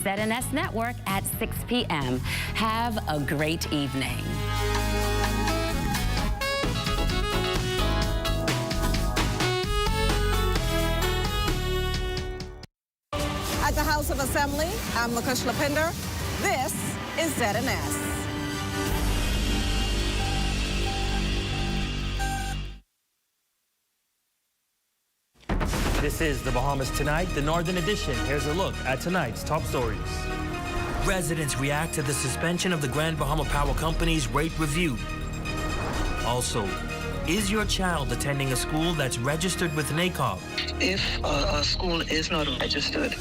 ZNS Network at 6 p.m. Have a great evening. At the House of Assembly, I'm Lakush Lapinder. This is ZNS. This is the Bahamas Tonight, the Northern Edition. Here's a look at tonight's top stories. Residents react to the suspension of the Grand Bahama Power Company's rate review. Also, is your child attending a school that's registered with NACOG? If a school is not registered,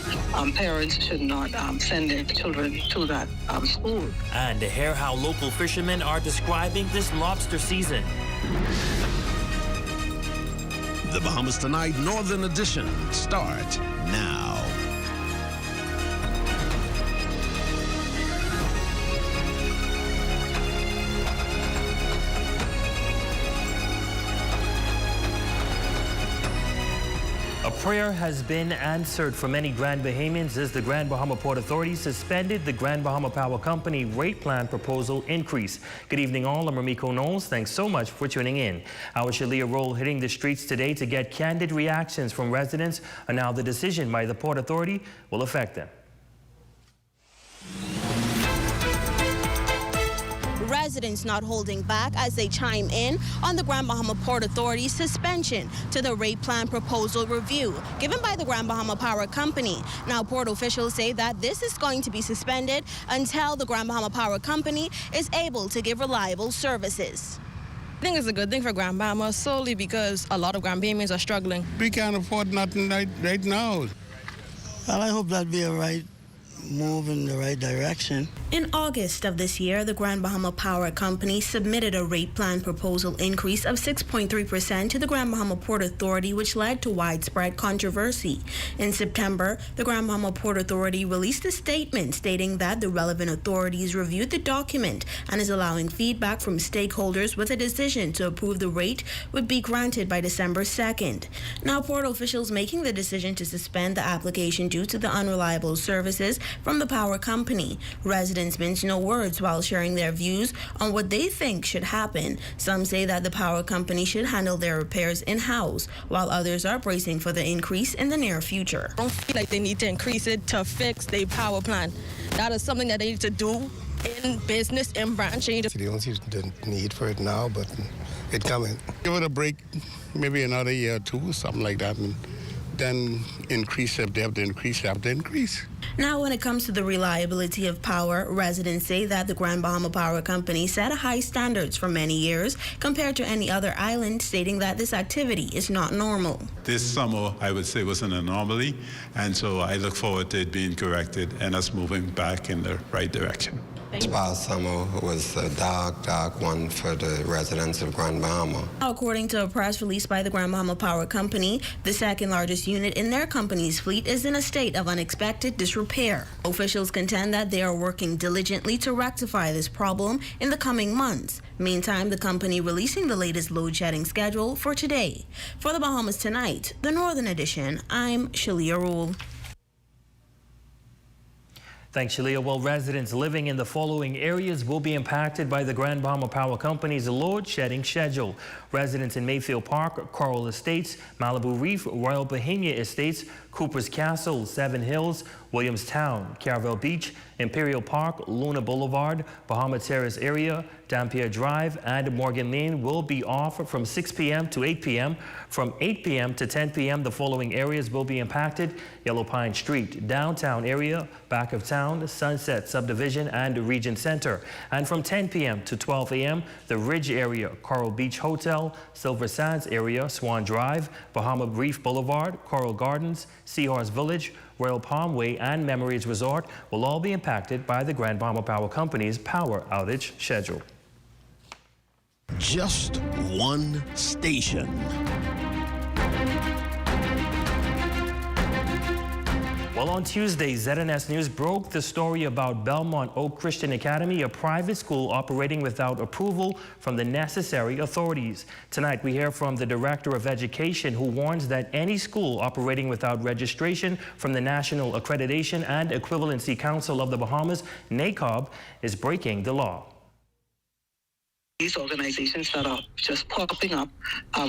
parents should not send their children to that school. And to hear how local fishermen are describing this lobster season. The Bahamas Tonight Northern Edition starts now. A prayer has been answered for many Grand Bahamians as the Grand Bahama Port Authority suspended the Grand Bahama Power Company rate plan proposal increase. Good evening all, I'm Ramiko Knowles. Thanks so much for tuning in. Our Shalia Roll hitting the streets today to get candid reactions from residents on how the decision by the Port Authority will affect them. Residents not holding back as they chime in on the Grand Bahama Port Authority's suspension to the rate plan proposal review given by the Grand Bahama Power Company. Now, port officials say that this is going to be suspended until the Grand Bahama Power Company is able to give reliable services. I think it's a good thing for Grand Bahama solely because a lot of Grand Bahamians are struggling. We can't afford nothing right now. Well, I hope that'll be a right move in the right direction. In August of this year, the Grand Bahama Power Company submitted a rate plan proposal increase of 6.3% to the Grand Bahama Port Authority, which led to widespread controversy. In September, the Grand Bahama Port Authority released a statement stating that the relevant authorities reviewed the document and is allowing feedback from stakeholders with a decision to approve the rate would be granted by December 2nd. Now, port officials making the decision to suspend the application due to the unreliable services from the power company. Residents mince no words while sharing their views on what they think should happen. Some say that the power company should handle their repairs in-house, while others are bracing for the increase in the near future. I don't feel like they need to increase it to fix their power plant. That is something that they need to do in business, in branching. They don't see the need for it now, but it's coming. Give it a break, maybe another year or two, something like that, and then increase. If they have to increase, they have to increase. Now, when it comes to the reliability of power, residents say that the Grand Bahama Power Company set high standards for many years compared to any other island, stating that this activity is not normal. This summer, I would say, was an anomaly, and so I look forward to it being corrected and us moving back in the right direction. This past summer was a dark one for the residents of Grand Bahama. According to a press release by the Grand Bahama Power Company, the second largest unit in their company's fleet is in a state of unexpected disrepair. Officials contend that they are working diligently to rectify this problem in the coming months. Meantime, the company releasing the latest load shedding schedule for today. For the Bahamas Tonight, the Northern Edition, I'm Shalia Rule. Thanks, Shalia. Well, residents living in the following areas will be impacted by the Grand Bahama Power Company's load shedding schedule. Residents in Mayfield Park, Coral Estates, Malibu Reef, Royal Bahania Estates, Cooper's Castle, Seven Hills, Williamstown, Caravelle Beach, Imperial Park, Luna Boulevard, Bahama Terrace area, Dampier Drive, and Morgan Lane will be off from 6 p.m. to 8 p.m. From 8 p.m. to 10 p.m., the following areas will be impacted: Yellow Pine Street, downtown area, back of town, Sunset Subdivision, and Regent Center. And from 10 p.m. to 12 a.m., the Ridge area, Coral Beach Hotel, Silver Sands area, Swan Drive, Bahama Reef Boulevard, Coral Gardens, Seahorse Village, Royal Palm Way, and Memories Resort will all be impacted by the Grand Bahama Power Company's power outage schedule. Just one station. Well, on Tuesday, ZNS News broke the story about Belmont Oak Christian Academy, a private school operating without approval from the necessary authorities. Tonight, we hear from the Director of Education, who warns that any school operating without registration from the National Accreditation and Equivalency Council of the Bahamas, NACOB, is breaking the law. These organizations that are just popping up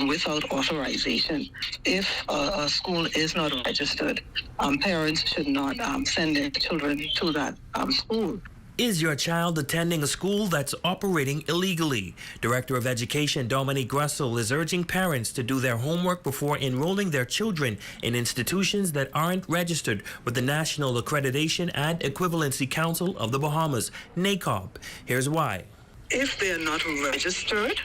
without authorization. If a school is not registered, parents should not send their children to that school. Is your child attending a school that's operating illegally? Director of Education Dominique Gressel is urging parents to do their homework before enrolling their children in institutions that aren't registered with the National Accreditation and Equivalency Council of the Bahamas, NACOB. Here's why. If they are not registered,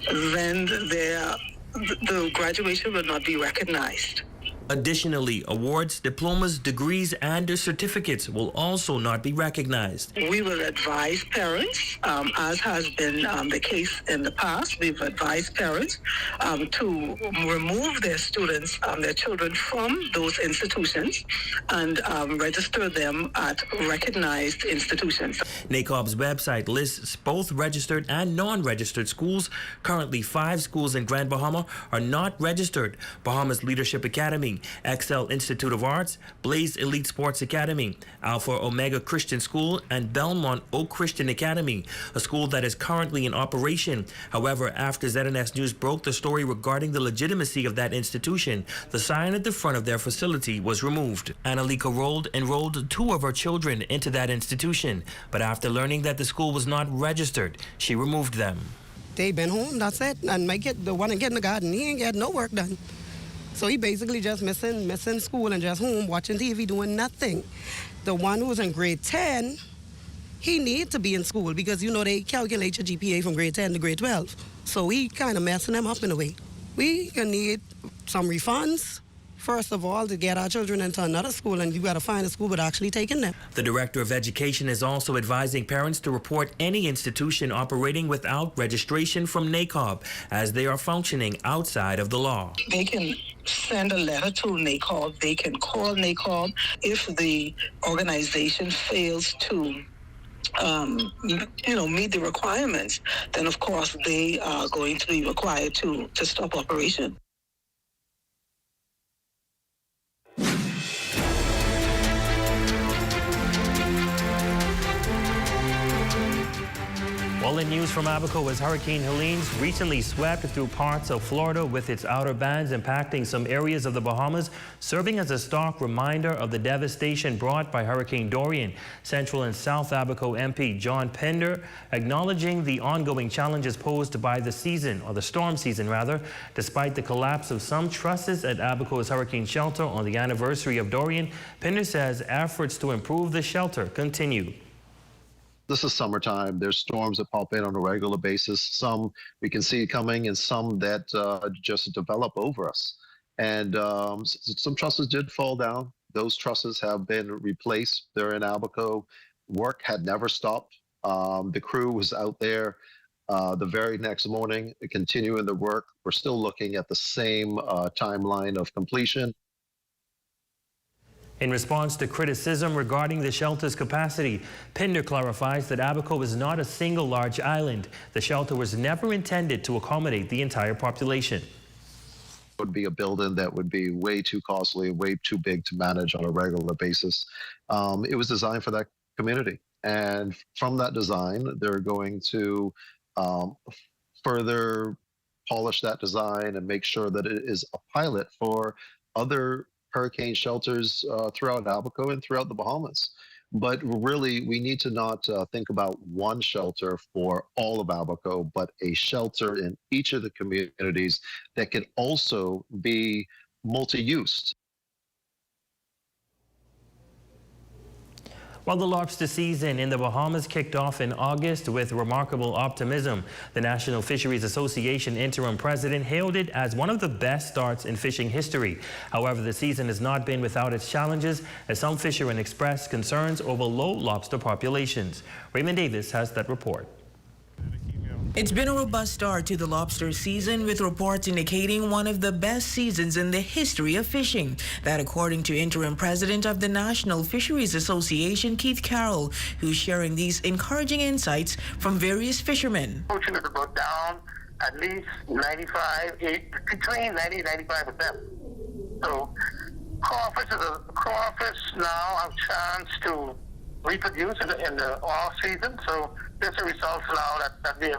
then the graduation will not be recognized. Additionally, awards, diplomas, degrees, and certificates will also not be recognized. We will advise parents, as has been the case in the past. We've advised parents to remove their students, their children from those institutions and register them at recognized institutions. NACOB's website lists both registered and non-registered schools. Currently, 5 schools in Grand Bahama are not registered: Bahamas Leadership Academy, Excel Institute of Arts, Blaze Elite Sports Academy, Alpha Omega Christian School, and Belmont Oak Christian Academy, a school that is currently in operation. However, after ZNS News broke the story regarding the legitimacy of that institution, the sign at the front of their facility was removed. Annalika enrolled 2 of her children into that institution, but after learning that the school was not registered, she removed them. They've been home, that's it. And my kid, the one that get in the garden, he ain't get no work done. So he basically just missing school and just home watching TV doing nothing. The one who's in grade 10, he need to be in school because, you know, they calculate your GPA from grade 10 to grade 12. So he kind of messing them up in a way. We need some refunds, first of all, to get our children into another school, and you got to find a school that's actually taking them. The Director of Education is also advising parents to report any institution operating without registration from NACOB, as they are functioning outside of the law. They can send a letter to NACOB. They can call NACOB. If the organization fails to meet the requirements, then of course they are going to be required to stop operation. Well, in news from Abaco, as Hurricane Helene recently swept through parts of Florida with its outer bands impacting some areas of the Bahamas, serving as a stark reminder of the devastation brought by Hurricane Dorian. Central and South Abaco MP John Pender acknowledging the ongoing challenges posed by the season, or the storm season rather, despite the collapse of some trusses at Abaco's hurricane shelter on the anniversary of Dorian. Pender says efforts to improve the shelter continue. This is summertime. There's storms that pop in on a regular basis. Some we can see coming and some that just develop over us. And some trusses did fall down. Those trusses have been replaced. They're in Abaco. Work had never stopped. The crew was out there the very next morning continuing the work. We're still looking at the same timeline of completion. In response to criticism regarding the shelter's capacity, Pender clarifies that Abaco is not a single large island. The shelter was never intended to accommodate the entire population. It would be a building that would be way too costly, way too big to manage on a regular basis. It was designed for that community. And from that design, they're going to further polish that design and make sure that it is a pilot for other hurricane shelters throughout Abaco and throughout the Bahamas. But really, we need to not think about one shelter for all of Abaco, but a shelter in each of the communities that can also be multi-use. Well, the lobster season in the Bahamas kicked off in August with remarkable optimism. The National Fisheries Association interim president hailed it as one of the best starts in fishing history. However, the season has not been without its challenges, as some fishermen expressed concerns over low lobster populations. Raymond Davis has that report. It's been a robust start to the lobster season, with reports indicating one of the best seasons in the history of fishing. That according to interim president of the National Fisheries Association, Keith Carroll, who's sharing these encouraging insights from various fishermen. Poaching is about down at least between 90 and 95%. So crawfish now have a chance to reproduce in the off season. So there's a result now that we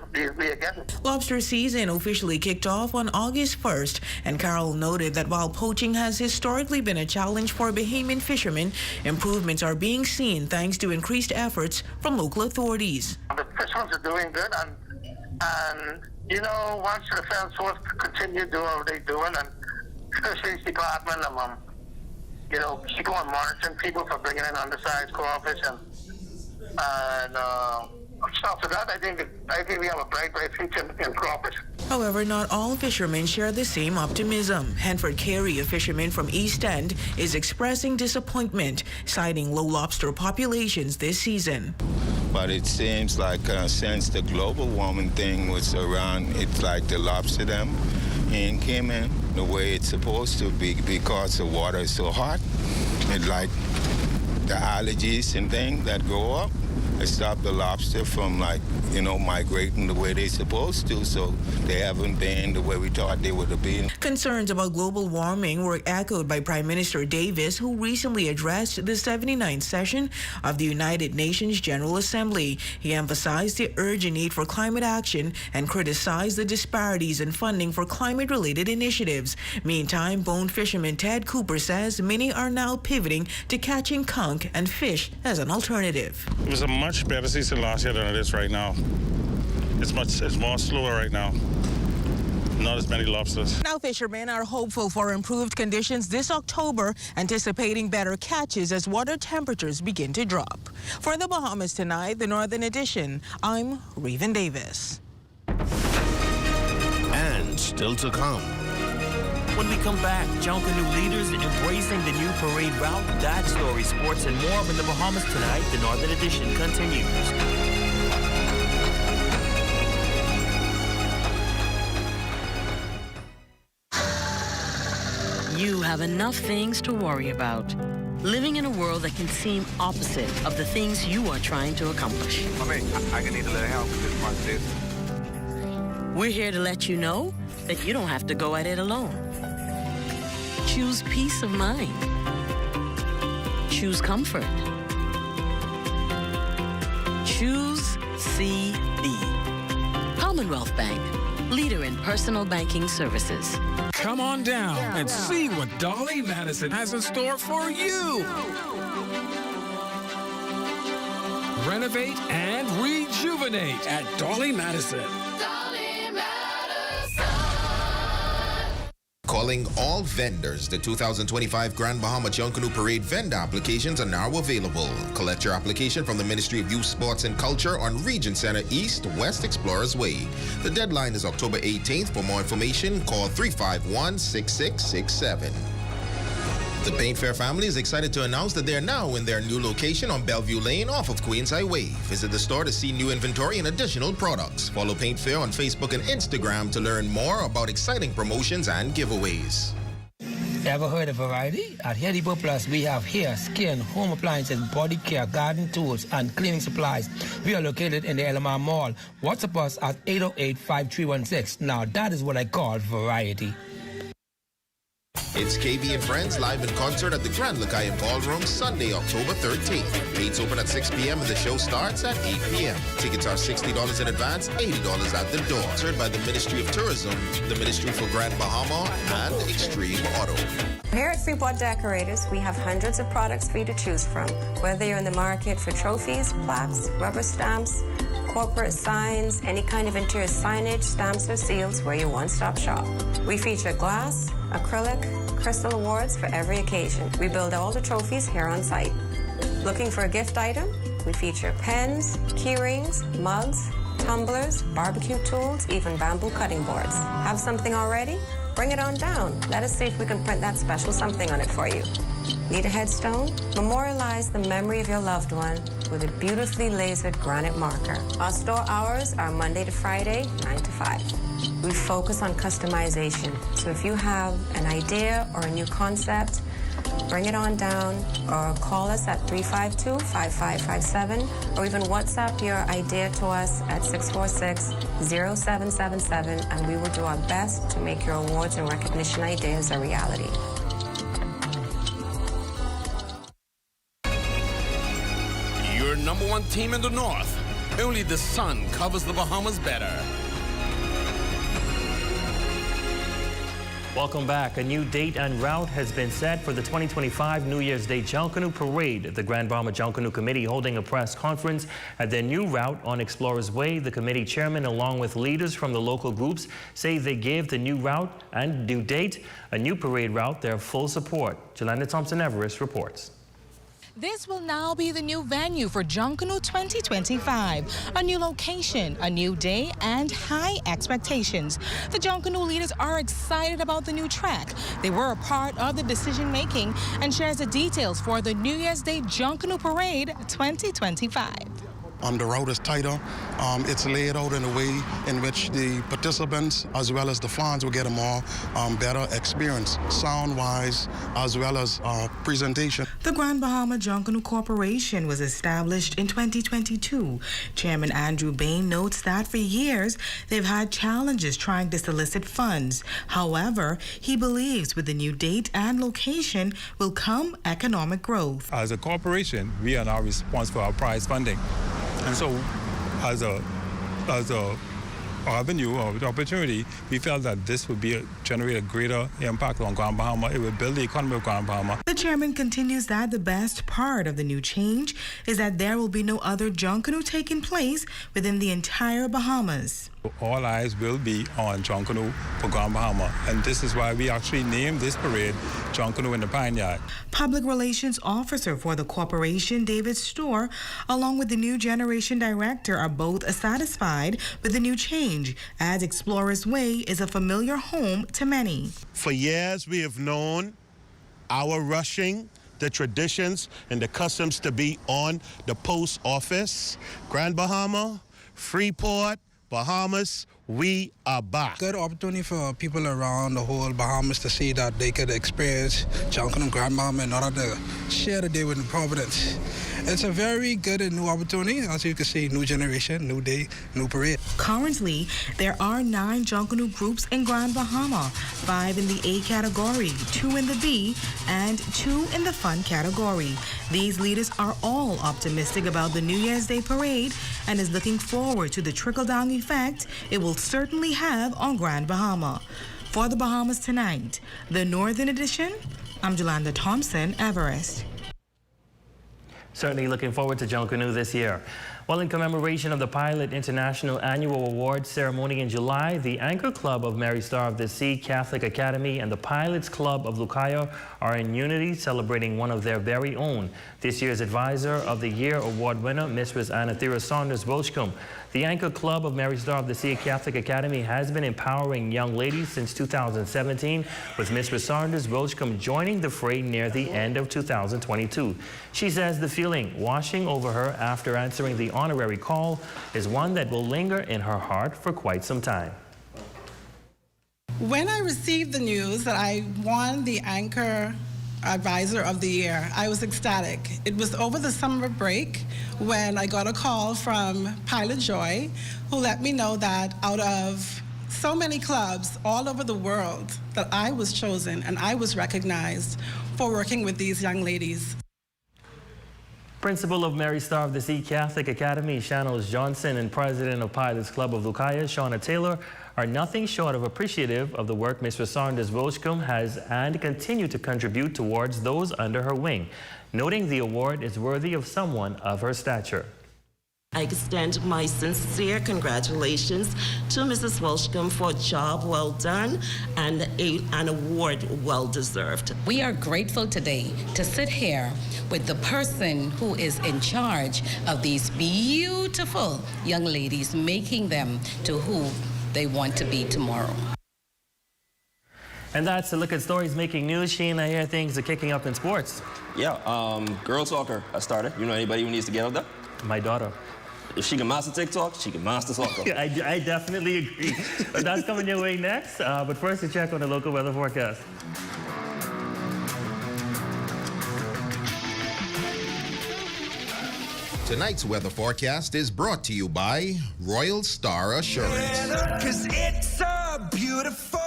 are getting. Lobster season officially kicked off on August 1st, and Carroll noted that while poaching has historically been a challenge for Bahamian fishermen, improvements are being seen thanks to increased efforts from local authorities. The fishermen are doing good, and you know, once the defense force continue doing what they're doing, and fisheries department, you know, keep on monitoring people for bringing in undersized crawfish and after that, I think we have a bright future in crawfish. However, not all fishermen share the same optimism. Hanford Carey, a fisherman from East End, is expressing disappointment, citing low lobster populations this season. But it seems like since the global warming thing was around, it's like the lobster them ain't came in the way it's supposed to be because the water is so hot. It's like the allergies and things that grow up. It stopped the lobster from, migrating the way they're supposed to, so they haven't been the way we thought they would have been. Concerns about global warming were echoed by Prime Minister Davis, who recently addressed the 79th session of the United Nations General Assembly. He emphasized the urgent need for climate action and criticized the disparities in funding for climate-related initiatives. Meantime, bone fisherman Ted Cooper says many are now pivoting to catching conch and fish as an alternative. It was a much better season last year than it is right now. It's more slower right now. Not as many lobsters. Now fishermen are hopeful for improved conditions this October, anticipating better catches as water temperatures begin to drop. For the Bahamas Tonight, the Northern Edition, I'm Raven Davis. And still to come. When we come back, Junkanoo leaders embracing the new parade route, that story, sports, and more in the Bahamas Tonight. The Northern Edition continues. You have enough things to worry about. Living in a world that can seem opposite of the things you are trying to accomplish. I can need a little help with this month's business. We're here to let you know that you don't have to go at it alone. Choose peace of mind. Choose comfort. Choose CB. Commonwealth Bank, leader in personal banking services. Come on down and see what Dolly Madison has in store for you. Renovate and rejuvenate at Dolly Madison. Calling all vendors. The 2025 Grand Bahama Junkanoo Parade vendor applications are now available. Collect your application from the Ministry of Youth, Sports and Culture on Regent Center East, West Explorers Way. The deadline is October 18th. For more information, call 351-6667. The Paint Fair family is excited to announce that they are now in their new location on Bellevue Lane off of Queens Highway. Visit the store to see new inventory and additional products. Follow Paint Fair on Facebook and Instagram to learn more about exciting promotions and giveaways. Ever heard of Variety? At Hair Depot Plus, we have hair, skin, home appliances, body care, garden tools, and cleaning supplies. We are located in the LMR Mall. WhatsApp us at 808-5316. Now, that is what I call variety. It's KB and Friends live in concert at the Grand Lakayan Ballroom Sunday, October 13th. Gates open at 6 p.m. and the show starts at 8 p.m. Tickets are $60 in advance, $80 at the door. Served by the Ministry of Tourism, the Ministry for Grand Bahama, and Extreme Auto. Here at Freeport Decorators, we have hundreds of products for you to choose from. Whether you're in the market for trophies, plaques, rubber stamps, corporate signs, any kind of interior signage, stamps, or seals, we're your one-stop shop. We feature glass, acrylic, crystal awards for every occasion. We build all the trophies here on site. Looking for a gift item? We feature pens, key rings, mugs, tumblers, barbecue tools, even bamboo cutting boards. Have something already? Bring it on down. Let us see if we can print that special something on it for you. Need a headstone? Memorialize the memory of your loved one with a beautifully lasered granite marker. Our store hours are Monday to Friday, 9 to 5. We focus on customization, so if you have an idea or a new concept, bring it on down or call us at 352-5557 or even WhatsApp your idea to us at 646-0777 and we will do our best to make your awards and recognition ideas a reality. Your number one team in the North. Only the sun covers the Bahamas better. Welcome back. A new date and route has been set for the 2025 New Year's Day Junkanoo Parade. The Grand Bahama Junkanoo Committee holding a press conference at their new route on Explorers Way. The committee chairman, along with leaders from the local groups, say they gave the new route and new date, a new parade route, their full support. Jolanda Thompson-Everest reports. This will now be the new venue for Junkanoo 2025. A new location, a new day, and high expectations. The Junkanoo leaders are excited about the new track. They were a part of the decision-making and shares the details for the New Year's Day Junkanoo Parade 2025. The route is tighter. It's laid out in a way in which the participants as well as the fans will get a more better experience, sound-wise as well as presentation. The Grand Bahama Junkanoo Corporation was established in 2022. Chairman Andrew Bain notes that for years they've had challenges trying to solicit funds. However, he believes with the new date and location will come economic growth. As a corporation, we are now responsible for our prize funding. And so, as a avenue or opportunity, we felt that this would generate a greater impact on Grand Bahama. It would build the economy of Grand Bahama. The chairman continues that the best part of the new change is that there will be no other Junkanoo taking place within the entire Bahamas. All eyes will be on Junkanoo for Grand Bahama, and this is why we actually named this parade Junkanoo in the Pine Yard. Public Relations Officer for the corporation, David Storr, along with the New Generation Director, are both satisfied with the new change, as Explorers Way is a familiar home to many. For years, we have known our rushing, the traditions, and the customs to be on the post office. Grand Bahama, Freeport, Bahamas, we are back. Good opportunity for people around the whole Bahamas to see that they could experience Junkanoo Grand Bahama in order to share the day with Providence. It's a very good and new opportunity. As you can see, new generation, new day, new parade. Currently, there are 9 Junkanoo groups in Grand Bahama, 5 in the A category, 2 in the B, and 2 in the fun category. These leaders are all optimistic about the New Year's Day parade and is looking forward to the trickle-down effect it will certainly have on Grand Bahama. For the Bahamas Tonight, the Northern Edition, I'm Jolanda Thompson-Everest. Certainly looking forward to Junkanoo this year. Well, in commemoration of the Pilot International Annual Awards ceremony in July, the Anchor Club of Mary Star of the Sea Catholic Academy and the Pilots Club of Lucaya are in unity, celebrating one of their very own. This year's Advisor of the Year award winner, Mistress Anathera Saunders Welchcombe. The Anchor Club of Mary Star of the Sea Catholic Academy has been empowering young ladies since 2017, with Mistress Saunders Welchcombe joining the fray near the end of 2022. She says the feeling washing over her after answering the honorary call is one that will linger in her heart for quite some time. When I received the news that I won the Anchor Advisor of the Year, I was ecstatic. It was over the summer break when I got a call from Pilot Joy, who let me know that out of so many clubs all over the world, that I was chosen and I was recognized for working with these young ladies. Principal of Mary Star of the Sea Catholic Academy, Shanos Johnson, and President of Pilots Club of Lucaya, Shauna Taylor, are nothing short of appreciative of the work Mistress Saunders Welchcombe has and continue to contribute towards those under her wing, noting the award is worthy of someone of her stature. I extend my sincere congratulations to Mrs. Welchcombe for a job well done and an award well deserved. We are grateful today to sit here with the person who is in charge of these beautiful young ladies, making them to who they want to be tomorrow. And that's a look at stories making news. Shane, I hear things are kicking up in sports. Yeah, girls soccer has started. You know anybody who needs to get out there? My daughter. If she can master TikTok, she can master soccer. I definitely agree. But that's coming your way next. But first, a check on the local weather forecast. Tonight's weather forecast is brought to you by Royal Star Assurance. Cause it's so beautiful.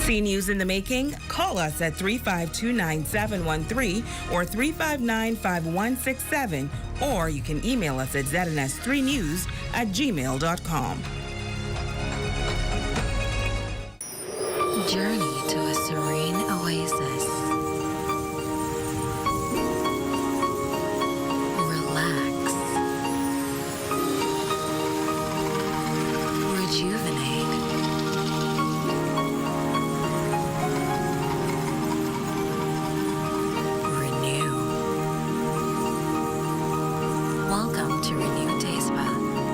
See news in the making? Call us at 352-9713 or 359-5167, or you can email us at zns3news@gmail.com. Journey to a serene oasis. Relax. Rejuvenate. Welcome to Renew Day Spa.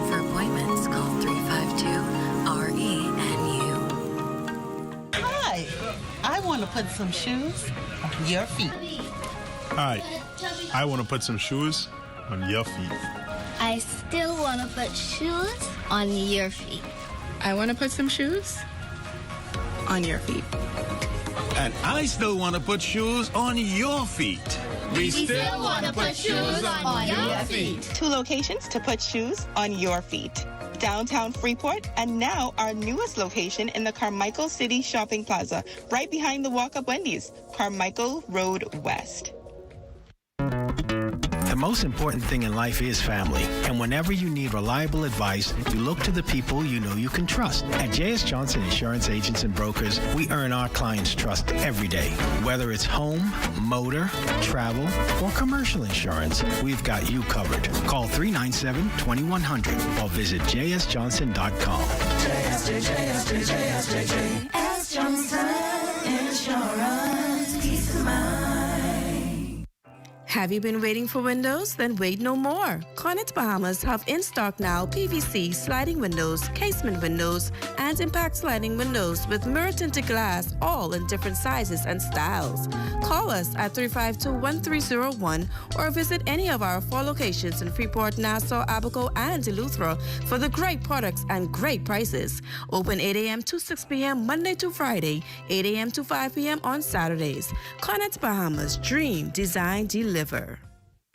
For appointments, call 352-RENU. Hi, I want to put some shoes on your feet. Hi, I want to put some shoes on your feet. I still want to put shoes on your feet. I want to put some shoes on your feet. And I still want to put shoes on your feet. We still want to put shoes on your feet. 2 locations to put shoes on your feet. Downtown Freeport, and now our newest location in the Carmichael City Shopping Plaza, right behind the Walk Up Wendy's, Carmichael Road West. The most important thing in life is family. And whenever you need reliable advice, you look to the people you know you can trust. At J.S. Johnson Insurance Agents and Brokers, we earn our clients' trust every day. Whether it's home, motor, travel, or commercial insurance, we've got you covered. Call 397-2100 or visit jsjohnson.com. J.S. Johnson Insurance, peace of mind. Have you been waiting for windows? Then wait no more. Cornet Bahamas have in stock now PVC sliding windows, casement windows, and impact sliding windows with mirror tinted glass, all in different sizes and styles. Call us at 352-1301 or visit any of our 4 locations in Freeport, Nassau, Abaco, and Eleuthera for the great products and great prices. Open 8 a.m. to 6 p.m. Monday to Friday, 8 a.m. to 5 p.m. on Saturdays. Cornet Bahamas, dream, design, deliver.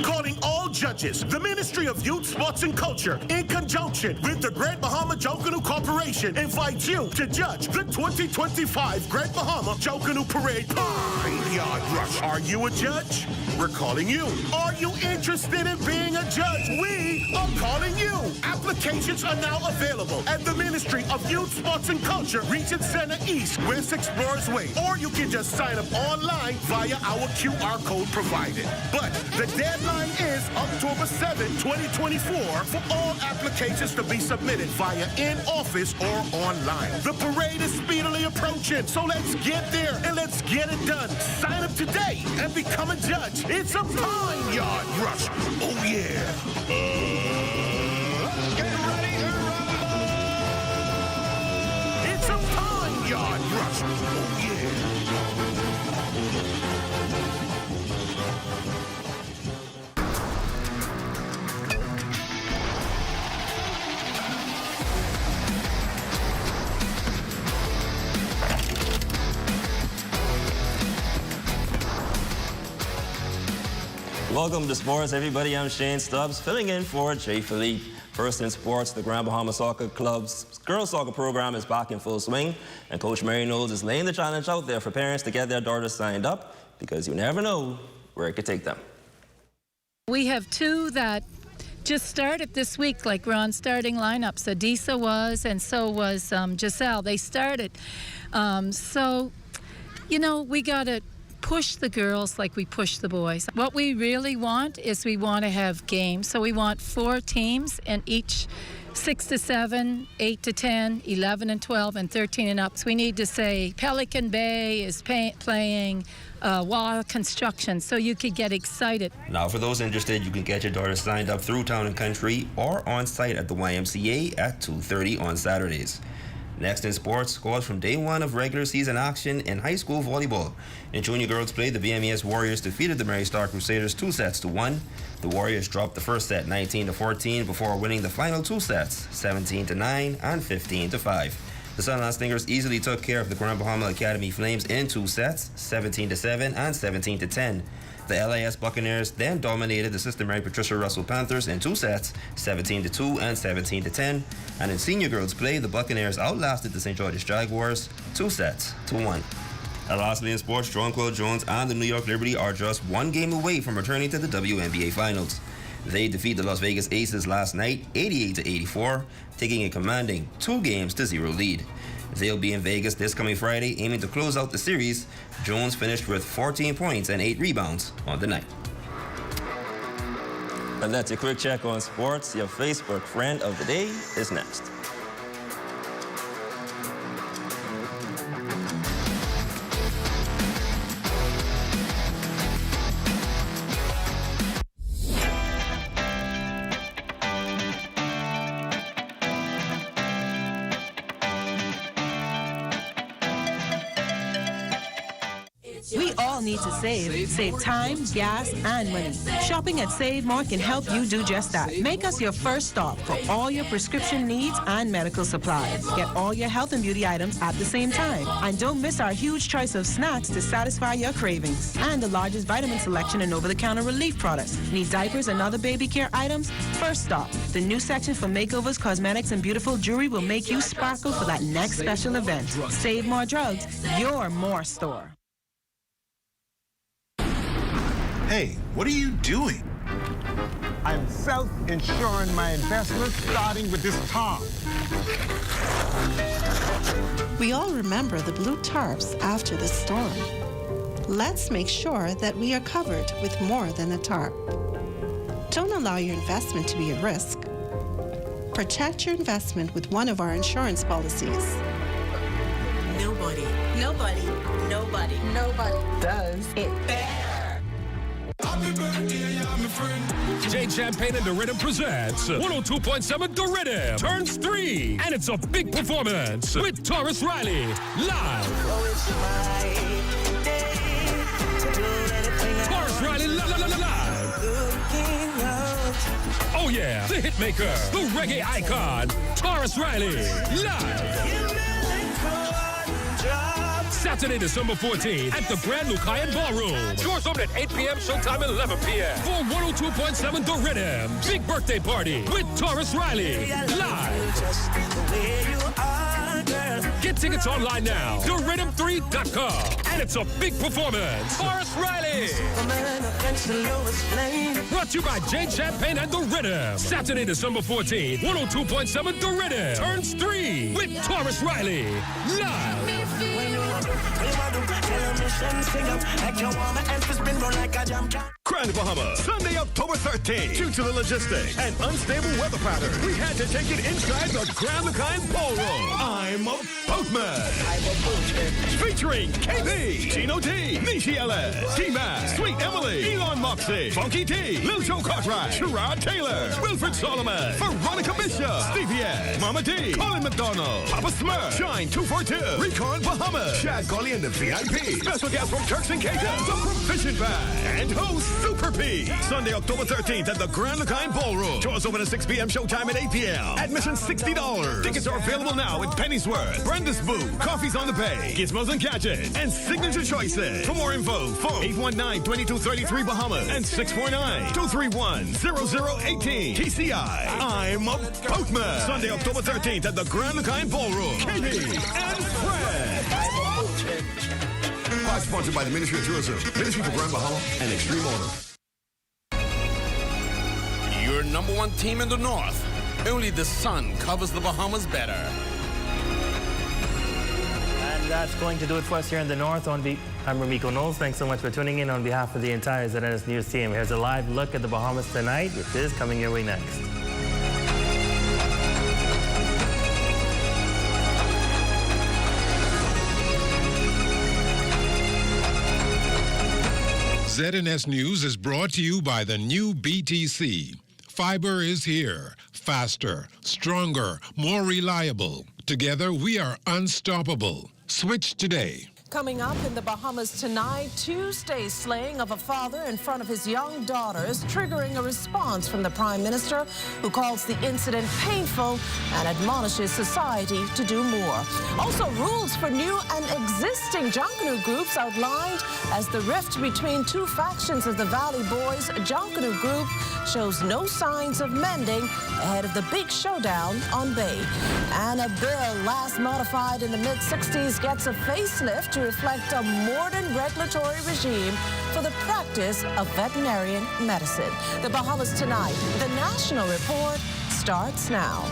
Calling all judges, the Ministry of Youth, Sports and Culture, in conjunction with the Grand Bahama Junkanoo Corporation, invites you to judge the 2025 Grand Bahama Junkanoo Parade Pine Yard Rush. Are you a judge? We're calling you. Are you interested in being a judge? We are calling you. Applications are now available at the Ministry of Youth, Sports and Culture, Region Center East, West Explorers Way. Or you can just sign up online via our QR code provided. But the deadline is October 7, 2024 for all applications to be submitted via in-office or online. The parade is speedily approaching, so let's get there and let's get it done. Sign up today and become a judge. It's a Pine Yard Rush. Oh, yeah. Get ready to rumble. It's a Pine Yard Rush. Oh, yeah. Welcome to Sports, everybody. I'm Shane Stubbs, filling in for Jay Philippe. First in sports, the Grand Bahama Soccer Club's girls soccer program is back in full swing, and Coach Mary Knowles is laying the challenge out there for parents to get their daughters signed up, because you never know where it could take them. We have 2 that just started this week, like we're on starting lineups. Adisa was, and so was Giselle. They started. So, you know, we got to push the girls like we push the boys. What we really want is we want to have games. So we want 4 teams, and each 6 to 7, 8 to 10, 11 and 12, and 13 and up. So we need to say Pelican Bay is playing Wall Construction, so you could get excited. Now, for those interested, you can get your daughter signed up through Town and Country or on site at the YMCA at 2:30 on Saturdays. Next in sports, scores from day one of regular season action in high school volleyball. In junior girls play, the BMES Warriors defeated the Mary Star Crusaders 2-1. The Warriors dropped the first set 19-14 before winning the final 2 sets 17-9 and 15-5. The Sunland Stingers easily took care of the Grand Bahama Academy Flames in 2 sets 17-7 and 17-10. The LAS Buccaneers then dominated the Sister Mary Patricia Russell Panthers in 2 sets, 17-2 and 17-10. And in senior girls play, the Buccaneers outlasted the St. George's Jaguars 2 sets to 1. And lastly in sports, Jonquil Jones and the New York Liberty are just 1 game away from returning to the WNBA Finals. They defeated the Las Vegas Aces last night, 88-84, taking a commanding 2-0 lead. They'll be in Vegas this coming Friday, aiming to close out the series. Jones finished with 14 points and 8 rebounds on the night. And that's a quick check on sports. Your Facebook friend of the day is next. We all need to save. Save time, gas, and money. Shopping at Save More can help you do just that. Make us your first stop for all your prescription needs and medical supplies. Get all your health and beauty items at the same time. And don't miss our huge choice of snacks to satisfy your cravings. And the largest vitamin selection and over-the-counter relief products. Need diapers and other baby care items? First stop. The new section for makeovers, cosmetics, and beautiful jewelry will make you sparkle for that next special event. Save More Drugs, your more store. Hey, what are you doing? I'm self-insuring my investments, starting with this tarp. We all remember the blue tarps after the storm. Let's make sure that we are covered with more than a tarp. Don't allow your investment to be at risk. Protect your investment with one of our insurance policies. Nobody does it better. Jade Champagne and The Rhythm presents 102.7 The Rhythm turns 3, and it's a big performance with Taurus Riley live. Taurus Riley live. Oh yeah, the hitmaker, the reggae icon, Taurus Riley live. Saturday, December 14th at the Grand Lucayan Ballroom. Doors open at 8 p.m., showtime at 11 p.m. For 102.7 The Rhythm. Big birthday party with Taurus Riley. Live. Get tickets online now. TheRhythm3.com. And it's a big performance. Taurus Riley. Brought to you by Jade Champagne and The Rhythm. Saturday, December 14th, 102.7 The Rhythm turns 3 with Taurus Riley. Live. Grand Bahama, Sunday, October 13th. Due to the logistics and unstable weather pattern, we had to take it inside the Grand Lucayan Ballroom. I'm a boatman. Featuring KB, Gino D, Nishi LS, T-Mac, Sweet Emily, Elon Moxie, Funky T, Lil Joe Cartwright, Sherrod Taylor, Wilfred Solomon, Veronica Bishop, Stevie S, Mama D, Colin McDonald, Papa Smurf, Shine 242, Recon Bahamas, Chad Gully and the VIP. Special guest from Turks and Caicos, the Provision Band, and host Super P. Sunday, October 13th at the Grand Lucayan Ballroom. Doors open at 6 p.m., showtime at 8 p.m. Admission $60. Tickets are available now at Pennyworth, Brenda's Booth, Coffees on the Bay, Gizmos and Gadgets, and Signature Choices. For more info, phone 819-2233 Bahamas and 649-231-0018. TCI. I'm a boatman. Sunday, October 13th at the Grand Lucayan Ballroom. Katie and Fred. Sponsored by the Ministry of Tourism, Ministry for Grand Bahama, and Extreme Auto. Your number 1 team in the North. Only the sun covers the Bahamas better. And that's going to do it for us here in the North on I'm Ramiko Knowles. Thanks so much for tuning in on behalf of the entire ZNS News team. Here's a live look at the Bahamas tonight, which is coming your way next. ZNS News is brought to you by the new BTC. Fiber is here. Faster, stronger, more reliable. Together, we are unstoppable. Switch today. Coming up in the Bahamas tonight, Tuesday's slaying of a father in front of his young daughters, triggering a response from the Prime Minister, who calls the incident painful and admonishes society to do more. Also, rules for new and existing Junkanoo groups outlined as the rift between two factions of the Valley Boys Junkanoo group shows no signs of mending ahead of the big showdown on Bay. And a bill last modified in the mid-60s gets a facelift to reflect a modern regulatory regime for the practice of veterinarian medicine. The Bahamas tonight, the National Report starts now.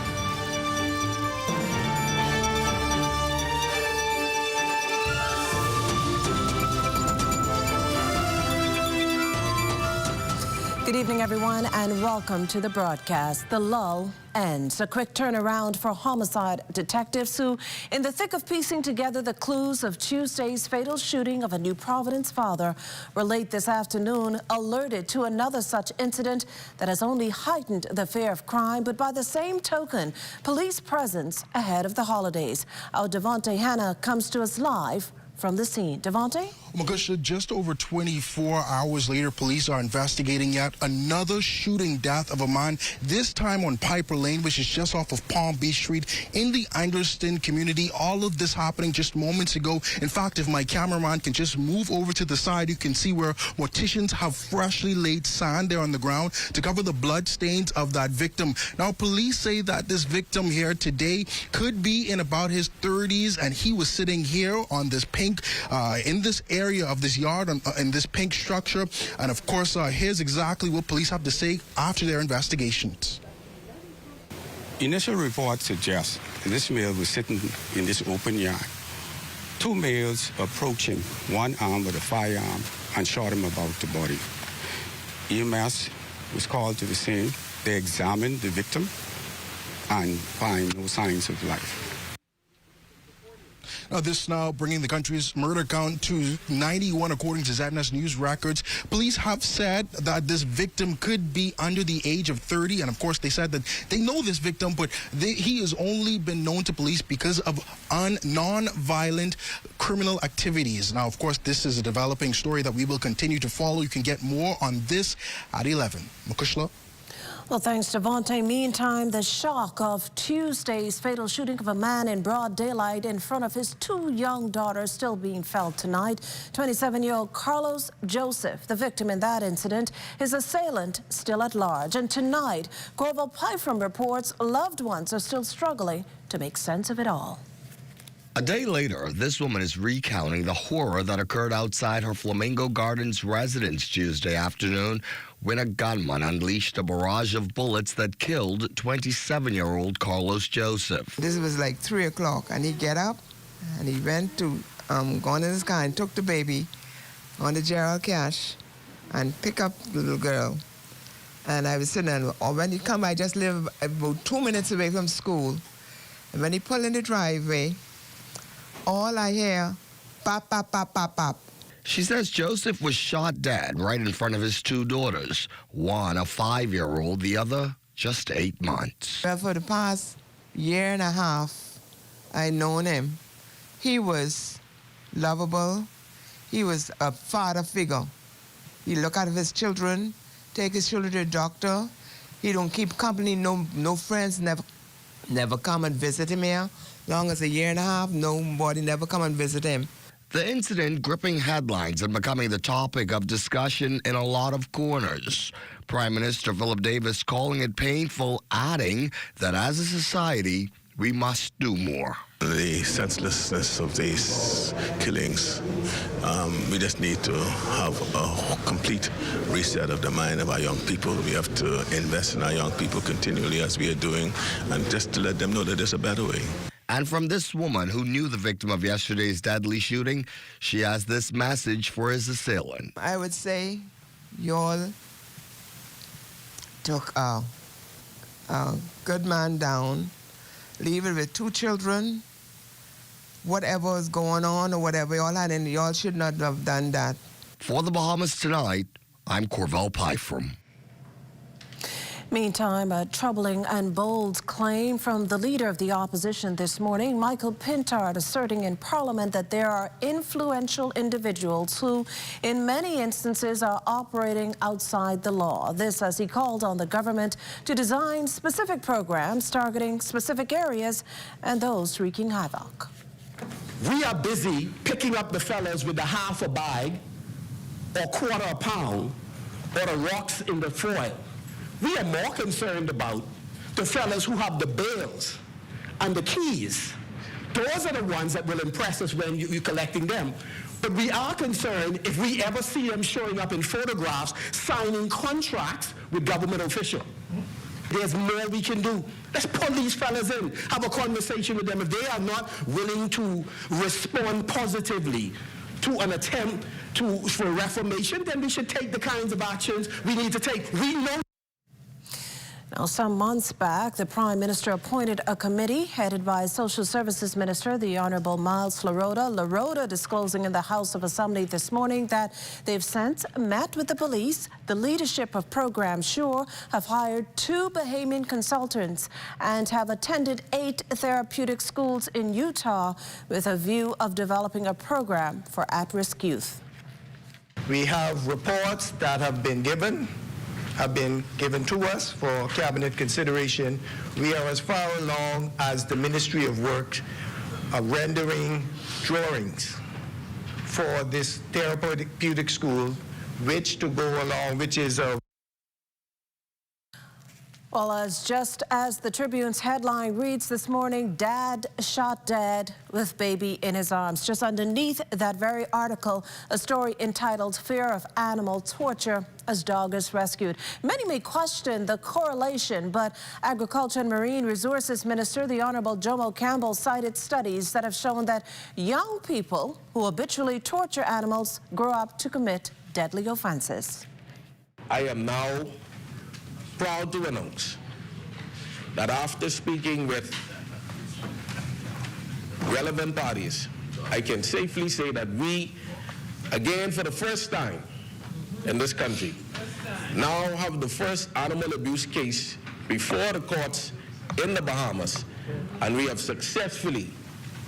Good evening, everyone, and welcome to the broadcast. The lull ends. A quick turnaround for homicide detectives who, in the thick of piecing together the clues of Tuesday's fatal shooting of a New Providence father, were late this afternoon alerted to another such incident that has only heightened the fear of crime, but by the same token, police presence ahead of the holidays. Our Devontae Hanna comes to us live from the scene. Devontae? Makusha, just over 24 hours later, police are investigating yet another shooting death of a man, this time on Piper Lane, which is just off of Palm Beach Street in the Anderson community. All of this happening just moments ago. In fact, if my cameraman can just move over to the side, you can see where morticians have freshly laid sand there on the ground to cover the blood stains of that victim. Now, police say that this victim here today could be in about his 30s, and he was sitting here on this pink, in this area of this yard, in this pink structure. And of course, here's exactly what police have to say after their investigations. Initial reports suggest this male was sitting in this open yard. Two males approached him, one armed with a firearm, and shot him about the body. EMS was called to the scene. They examined the victim and find no signs of life. Now, this now bringing the country's murder count to 91, according to ZNS News records. Police have said that this victim could be under the age of 30, and of course they said that they know this victim, but he has only been known to police because of non-violent criminal activities. Now, of course, this is a developing story that we will continue to follow. You can get more on this at 11. Makushla? Well, thanks, Devontae. Meantime, the shock of Tuesday's fatal shooting of a man in broad daylight in front of his two young daughters still being felt tonight. 27-year-old Carlos Joseph, the victim in that incident, his assailant still at large. And tonight, Corval Pyfrom reports loved ones are still struggling to make sense of it all. A day later, this woman is recounting the horror that occurred outside her Flamingo Gardens residence Tuesday afternoon when a gunman unleashed a barrage of bullets that killed 27-year-old Carlos Joseph. This was like 3 o'clock, and he get up, and he went to go in his car and took the baby on the Gerald Cash and pick up the little girl. And I was sitting there, or when he come, I just live about 2 minutes away from school. And when he pulled in the driveway, all I hear, pop, pop, pop, pop, pop. She says Joseph was shot dead right in front of his two daughters, one a 5-year-old, the other just 8 months. Well, for the past year and a half, I known him. He was lovable. He was a father figure. He look out of his children, take his children to the doctor. He don't keep company, no friends, never come and visit him here. Long as a year and a half, nobody never come and visit him. The incident gripping headlines and becoming the topic of discussion in a lot of corners. Prime Minister Philip Davis calling it painful, adding that as a society, we must do more. The senselessness of these killings, we just need to have a complete reset of the mind of our young people. We have to invest in our young people continually as we are doing, and just to let them know that there's a better way. And from this woman who knew the victim of yesterday's deadly shooting, she has this message for his assailant. I would say y'all took a good man down, leave it with 2 children, whatever is going on or whatever y'all had, and y'all should not have done that. For the Bahamas Tonight, I'm Corvell Pyfrom. Meantime, a troubling and bold claim from the leader of the opposition this morning, Michael Pintard, asserting in Parliament that there are influential individuals who, in many instances, are operating outside the law. This as he called on the government to design specific programs targeting specific areas and those wreaking havoc. We are busy picking up the fellas with the half a bag or quarter a pound or the rocks in the foil. We are more concerned about the fellas who have the bills and the keys. Those are the ones that will impress us when you're collecting them. But we are concerned if we ever see them showing up in photographs, signing contracts with government officials. There's more we can do. Let's pull these fellas in, have a conversation with them. If they are not willing to respond positively to an attempt for reformation, then we should take the kinds of actions we need to take. We know. Now, some months back, the Prime Minister appointed a committee headed by Social Services Minister, the Honourable Myles Laroda. Laroda disclosing in the House of Assembly this morning that they've since met with the police. The leadership of Program SURE have hired 2 Bahamian consultants and have attended 8 therapeutic schools in Utah with a view of developing a program for at-risk youth. We have reports that have been given to us for cabinet consideration. We are as far along as the Ministry of Works rendering drawings for this therapeutic school, which is a Well, just as the Tribune's headline reads this morning, Dad shot dead with baby in his arms. Just underneath that very article, a story entitled Fear of Animal Torture as Dog is Rescued. Many may question the correlation, but Agriculture and Marine Resources Minister, the Honourable Jomo Campbell, cited studies that have shown that young people who habitually torture animals grow up to commit deadly offences. I am now proud to announce that after speaking with relevant parties, I can safely say that we, again for the first time in this country, now have the first animal abuse case before the courts in the Bahamas, and we have successfully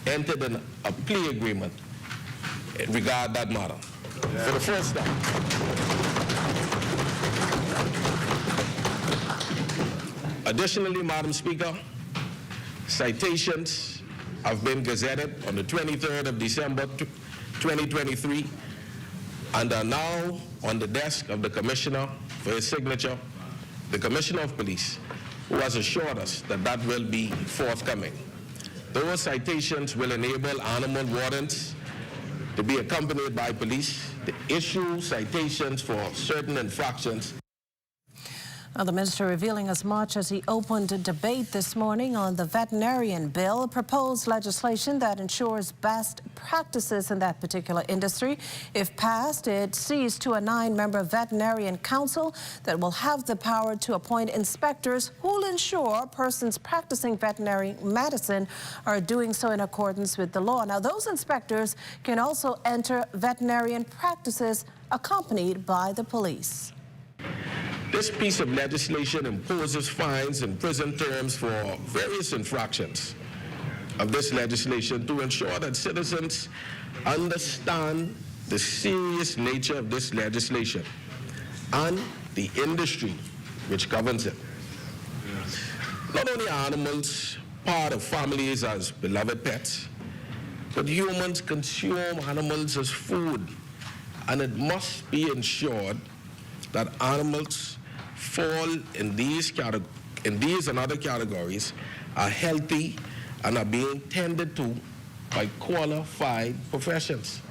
entered a plea agreement in regard that matter for the first time. Additionally, Madam Speaker, citations have been gazetted on the 23rd of December 2023 and are now on the desk of the Commissioner for his signature, the Commissioner of Police, who has assured us that that will be forthcoming. Those citations will enable animal wardens to be accompanied by police to issue citations for certain infractions. The minister revealing as much as he opened a debate this morning on the veterinarian bill, proposed legislation that ensures best practices in that particular industry. If passed, it sees to a 9-member veterinarian council that will have the power to appoint inspectors who will ensure persons practicing veterinary medicine are doing so in accordance with the law. Now, those inspectors can also enter veterinarian practices accompanied by the police. This piece of legislation imposes fines and prison terms for various infractions of this legislation to ensure that citizens understand the serious nature of this legislation and the industry which governs it. Not only are animals part of families as beloved pets, but humans consume animals as food, and it must be ensured that animals fall in these and other categories are healthy and are being tended to by qualified professions.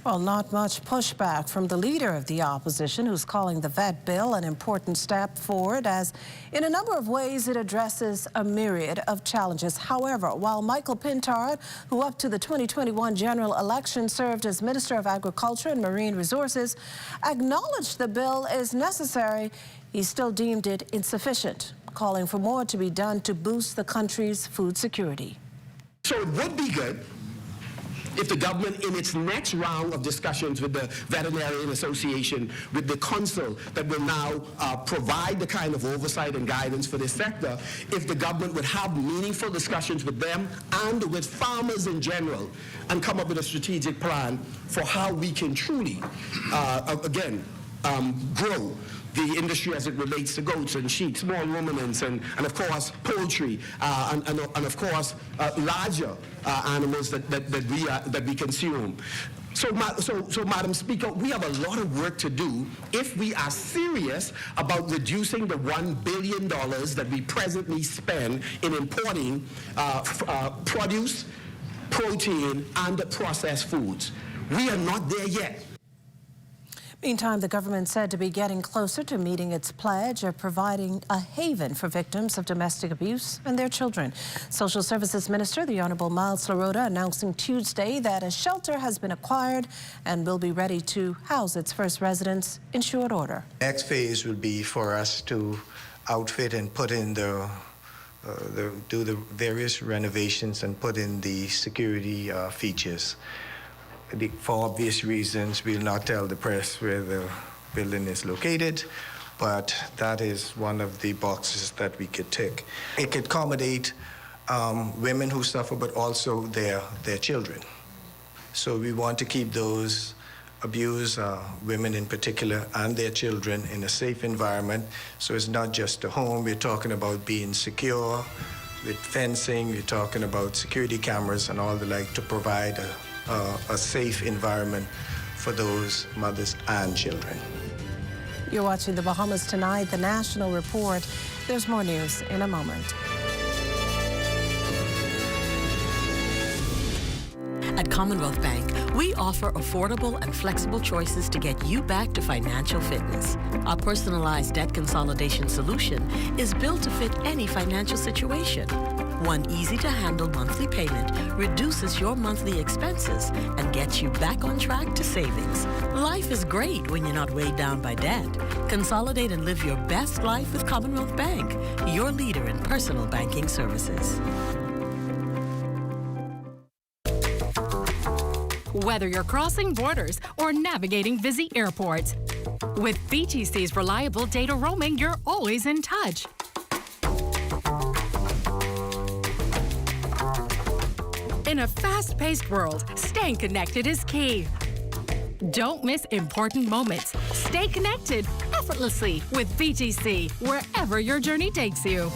Well, not much pushback from the leader of the opposition, who's calling the vet bill an important step forward, as in a number of ways it addresses a myriad of challenges. However, while Michael Pintard, who up to the 2021 general election served as Minister of Agriculture and Marine Resources, acknowledged the bill is necessary, he still deemed it insufficient, calling for more to be done to boost the country's food security. So it would be good if the government, in its next round of discussions with the Veterinarian Association, with the council that will now provide the kind of oversight and guidance for this sector, if the government would have meaningful discussions with them and with farmers in general, and come up with a strategic plan for how we can truly, grow the industry as it relates to goats and sheep, small ruminants, and of course poultry, and of course larger animals that we consume. So, Madam Speaker, we have a lot of work to do if we are serious about reducing the $1 billion that we presently spend in importing produce, protein, and processed foods. We are not there yet. Meantime, the government said to be getting closer to meeting its pledge of providing a haven for victims of domestic abuse and their children. Social Services Minister, the Honourable Myles Laroda, announcing Tuesday that a shelter has been acquired and will be ready to house its first residents in short order. Next phase will be for us to outfit and put in do the various renovations and put in the security features. For obvious reasons, we'll not tell the press where the building is located, but that is one of the boxes that we could tick. It could accommodate women who suffer, but also their children. So we want to keep those abused women in particular and their children in a safe environment. So it's not just a home. We're talking about being secure with fencing. We're talking about security cameras and all the like to provide a safe environment for those mothers and children. You're watching the Bahamas Tonight, the National Report. There's more news in a moment. At Commonwealth Bank, we offer affordable and flexible choices to get you back to financial fitness. Our personalized debt consolidation solution is built to fit any financial situation. One easy-to-handle monthly payment reduces your monthly expenses and gets you back on track to savings. Life is great when you're not weighed down by debt. Consolidate and live your best life with Commonwealth Bank, your leader in personal banking services. Whether you're crossing borders or navigating busy airports, with BTC's reliable data roaming, you're always in touch. In a fast-paced world, staying connected is key. Don't miss important moments. Stay connected effortlessly with BTC, wherever your journey takes you.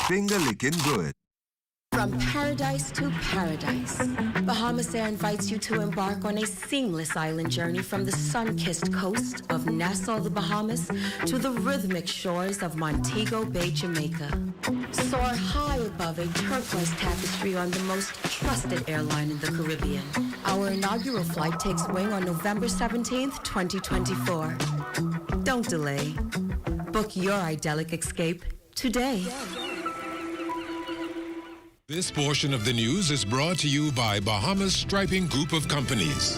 Finger-licking good. From paradise to paradise, Bahamas Air invites you to embark on a seamless island journey from the sun-kissed coast of Nassau, the Bahamas, to the rhythmic shores of Montego Bay, Jamaica. Soar high above a turquoise tapestry on the most trusted airline in the Caribbean. Our inaugural flight takes wing on November 17th, 2024. Don't delay. Book your idyllic escape today. This portion of the news is brought to you by Bahamas Striping Group of Companies.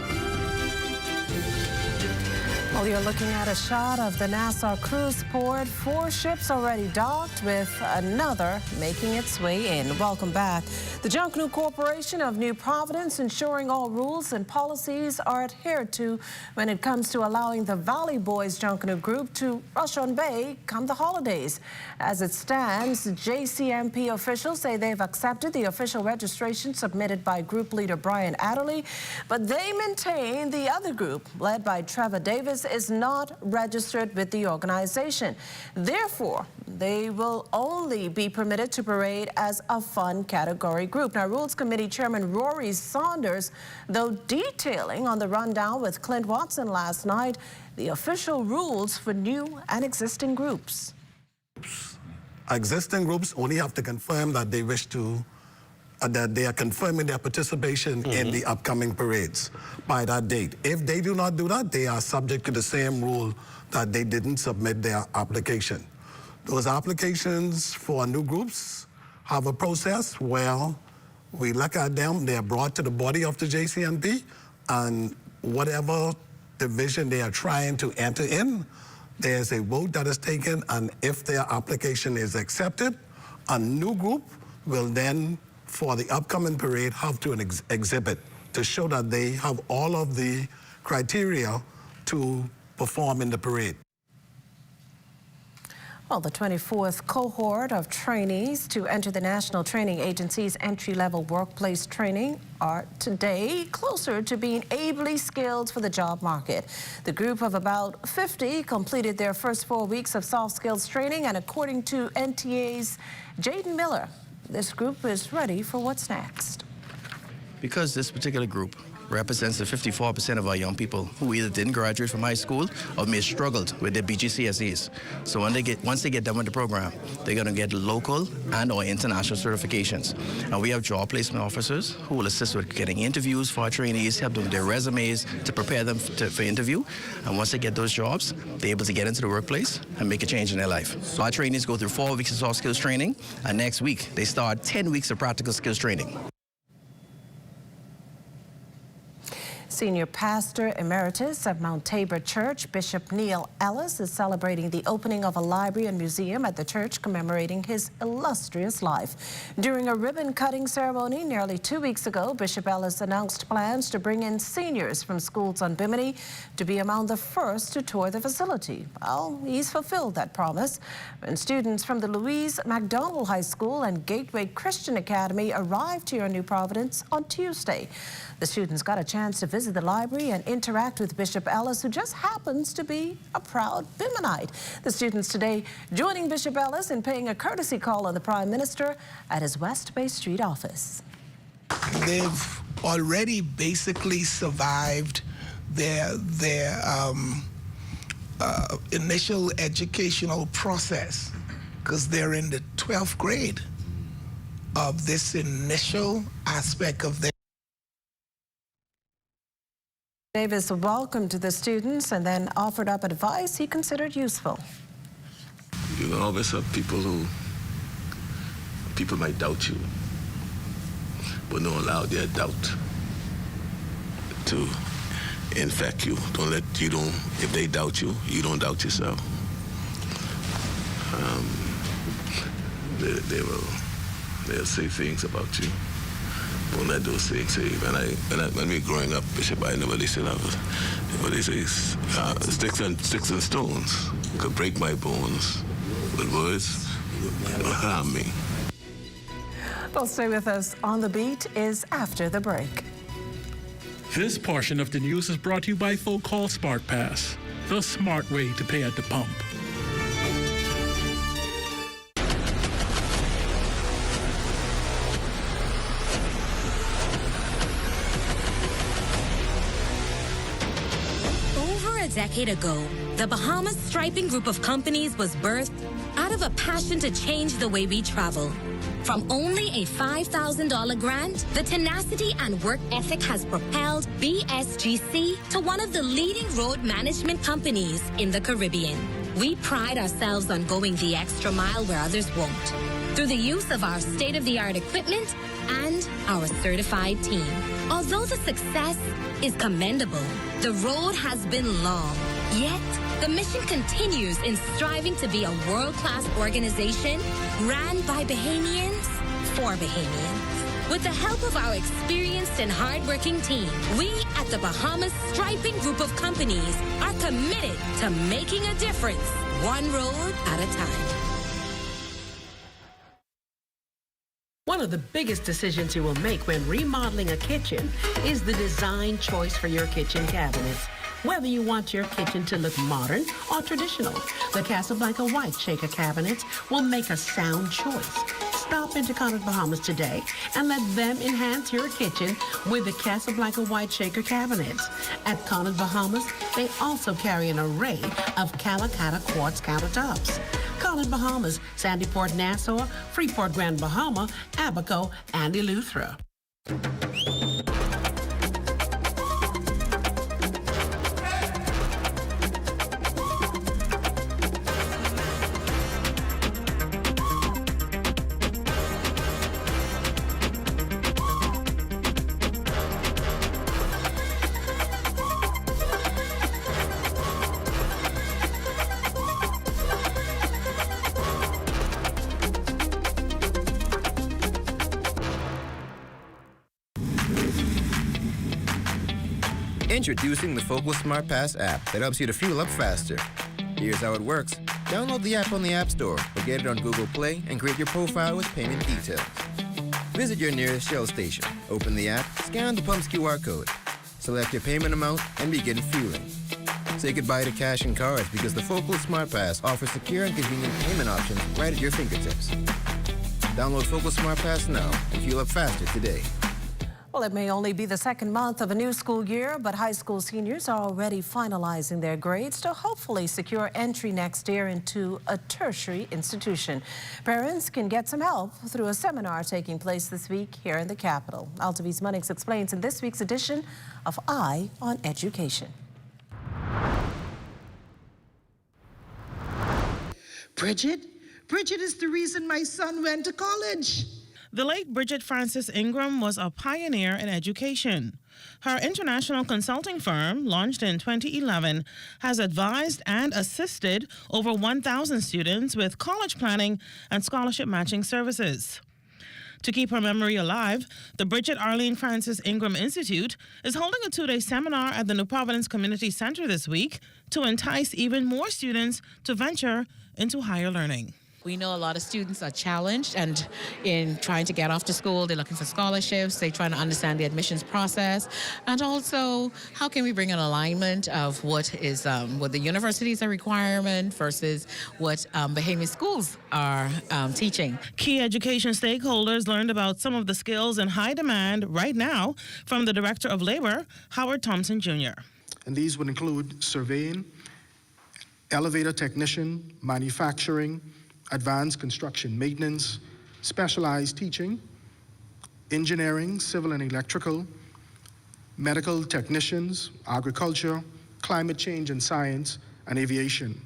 Well, We are looking at a shot of the Nassau cruise port. 4 ships already docked, with another making its way in. Welcome back. The Junkanoo Corporation of New Providence ensuring all rules and policies are adhered to when it comes to allowing the Valley Boys Junkanoo Group to rush on bay come the holidays. As it stands, JCMP officials say they've accepted the official registration submitted by group leader Brian Adderley, but they maintain the other group, led by Trevor Davis, is not registered with the organization. Therefore, they will only be permitted to parade as a fun category group. Now, Rules Committee Chairman Rory Saunders, though, detailing on the rundown with Clint Watson last night the official rules for new and existing groups. Existing groups only have to confirm that they wish to that they are confirming their participation in the upcoming parades by that date. If they do not do that, they are subject to the same rule that they didn't submit their application. Those applications for new groups have a process where we look at them, they are brought to the body of the JCNP, and whatever division they are trying to enter in, there's a vote that is taken, and if their application is accepted, a new group will then, for the upcoming parade, have to exhibit to show that they have all of the criteria to perform in the parade. Well, the 24th cohort of trainees to enter the National Training Agency's entry-level workplace training are today closer to being ably skilled for the job market. The group of about 50 completed their first 4 weeks of soft skills training, and according to NTA's Jaden Miller, this group is ready for what's next. Because this particular group represents the 54% of our young people who either didn't graduate from high school or may have struggled with their BGCSEs. So once they get done with the program, they're going to get local and or international certifications. And we have job placement officers who will assist with getting interviews for our trainees, help them with their resumes to prepare them for interview. And once they get those jobs, they're able to get into the workplace and make a change in their life. So our trainees go through 4 weeks of soft skills training, and next week they start 10 weeks of practical skills training. Senior Pastor Emeritus of Mount Tabor Church, Bishop Neil Ellis, is celebrating the opening of a library and museum at the church commemorating his illustrious life. During a ribbon-cutting ceremony nearly 2 weeks ago, Bishop Ellis announced plans to bring in seniors from schools on Bimini to be among the first to tour the facility. Well, he's fulfilled that promise when students from the Louise MacDonald High School and Gateway Christian Academy arrived here in New Providence on Tuesday. The students got a chance to visit the library and interact with Bishop Ellis, who just happens to be a proud Biminite. The students today joining Bishop Ellis in paying a courtesy call on the Prime Minister at his West Bay Street office. They've already basically survived their initial educational process because they're in the 12th grade of this initial aspect of their. Davis welcomed the students and then offered up advice he considered useful. You always have people might doubt you, but don't allow their doubt to infect you. If they doubt you, you don't doubt yourself. They'll say things about you. Don't let those things say. When we were growing up, Bishop, I never listened to what they say, sticks and stones could break my bones, but words will harm me. Well, stay with us. On the Beat is after the break. This portion of the news is brought to you by Focall Smart Pass, the smart way to pay at the pump. A decade ago, the Bahamas Striping Group of companies was birthed out of a passion to change the way we travel. From only a $5,000 grant, the tenacity and work ethic has propelled BSGC to one of the leading road management companies in the Caribbean. We pride ourselves on going the extra mile where others won't, through the use of our state-of-the-art equipment and our certified team. Although the success is commendable, the road has been long, Yet, the mission continues in striving to be a world-class organization ran by Bahamians for Bahamians. With the help of our experienced and hardworking team, we at the Bahamas Striping Group of Companies are committed to making a difference, one road at a time. One of the biggest decisions you will make when remodeling a kitchen is the design choice for your kitchen cabinets. Whether you want your kitchen to look modern or traditional, the Casablanca White Shaker cabinets will make a sound choice. Stop into Conard Bahamas today and let them enhance your kitchen with the Casablanca White Shaker cabinets. At Conard Bahamas, they also carry an array of Calacatta quartz countertops. Conard Bahamas, Sandy Port Nassau, Freeport Grand Bahama, Abaco, and Eleuthera. Introducing the Focal Smart Pass app that helps you to fuel up faster. Here's how it works. Download the app on the App Store or get it on Google Play and create your profile with payment details. Visit your nearest Shell station, open the app, scan the pump's QR code, select your payment amount, and begin fueling. Say goodbye to cash and cards because the Focal Smart Pass offers secure and convenient payment options right at your fingertips. Download Focal Smart Pass now and fuel up faster today. Well, it may only be the second month of a new school year, but high school seniors are already finalizing their grades to hopefully secure entry next year into a tertiary institution. Parents can get some help through a seminar taking place this week here in the capital. Altavi's Munnings explains in this week's edition of Eye on Education. Bridget is the reason my son went to college. The late Bridget Francis Ingram was a pioneer in education. Her international consulting firm, launched in 2011, has advised and assisted over 1,000 students with college planning and scholarship matching services. To keep her memory alive, the Bridget Arlene Francis Ingram Institute is holding a 2-day seminar at the New Providence Community Center this week to entice even more students to venture into higher learning. We know a lot of students are challenged and in trying to get off to school, they're looking for scholarships, they're trying to understand the admissions process, and also how can we bring an alignment of what is what the universities are requirement versus what Bahamian schools are teaching. Key education stakeholders learned about some of the skills in high demand right now from the Director of Labor, Howard Thompson Jr. And these would include surveying, elevator technician, manufacturing, advanced construction maintenance, specialized teaching, engineering, civil and electrical, medical technicians, agriculture, climate change and science, and aviation.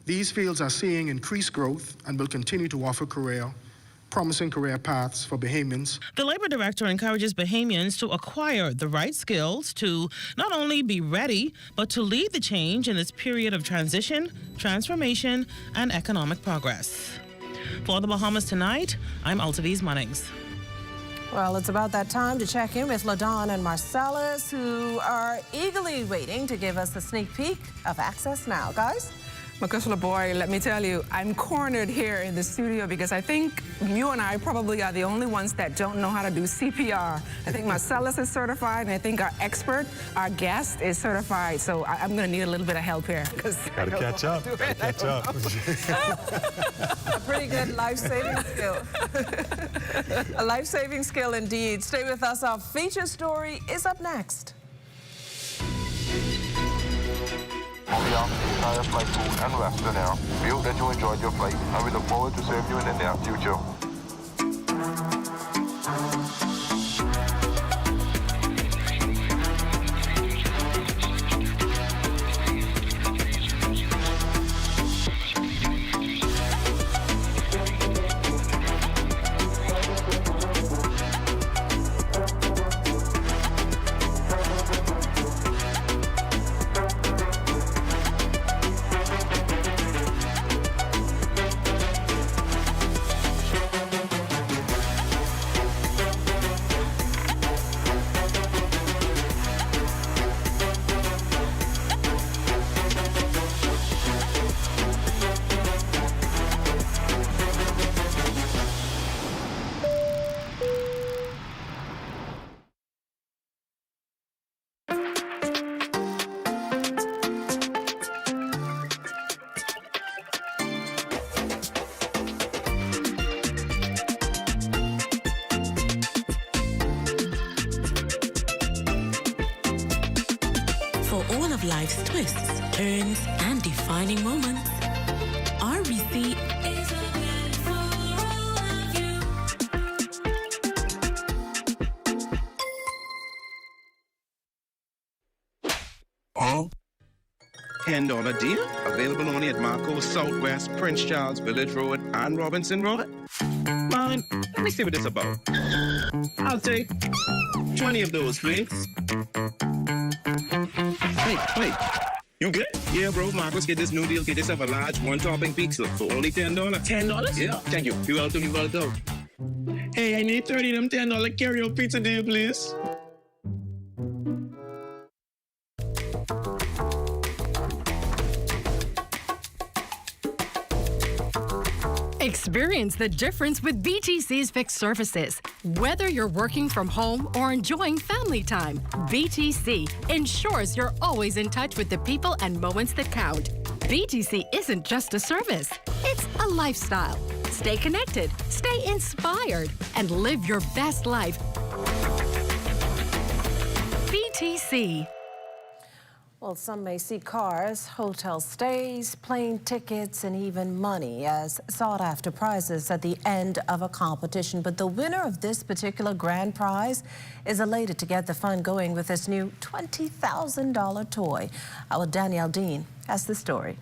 These fields are seeing increased growth and will continue to offer promising career paths for Bahamians. The Labor Director encourages Bahamians to acquire the right skills to not only be ready, but to lead the change in this period of transition, transformation, and economic progress. For the Bahamas Tonight, I'm Altavi's Munnings. Well, it's about that time to check in with LaDon and Marcellus, who are eagerly waiting to give us a sneak peek of Access Now. Guys? Makusala boy, let me tell you, I'm cornered here in the studio because I think you and I probably are the only ones that don't know how to do CPR. I think Marcellus is certified, and I think our expert, our guest, is certified. So I'm going to need a little bit of help here. Gotta catch up. A pretty good life-saving skill. A life-saving skill indeed. Stay with us. Our feature story is up next. On behalf of the entire flight crew and Western Air, we hope that you enjoyed your flight and we look forward to serving you in the near future. all of life's twists, turns, and defining moments. RBC is available for all of you. $10 deal. Available only at Marco's Southwest, Prince Charles, Village Road, and Robinson Road. Fine. Let me see what it's about. I'll take 20 of those, please. Wait. You good? Yeah, bro. Marcos, get this new deal. Get yourself a large one-topping pizza for only $10. $10? Yeah. Thank you. You're welcome. Hey, I need 30 of them $10 carry-out pizza deal, please. Experience the difference with BTC's fixed services. Whether you're working from home or enjoying family time, BTC ensures you're always in touch with the people and moments that count. BTC isn't just a service, it's a lifestyle. Stay connected, stay inspired, and live your best life. BTC. Well, some may see cars, hotel stays, plane tickets, and even money as sought-after prizes at the end of a competition. But the winner of this particular grand prize is elated to get the fun going with this new $20,000 toy. Our Danielle Dean has the story.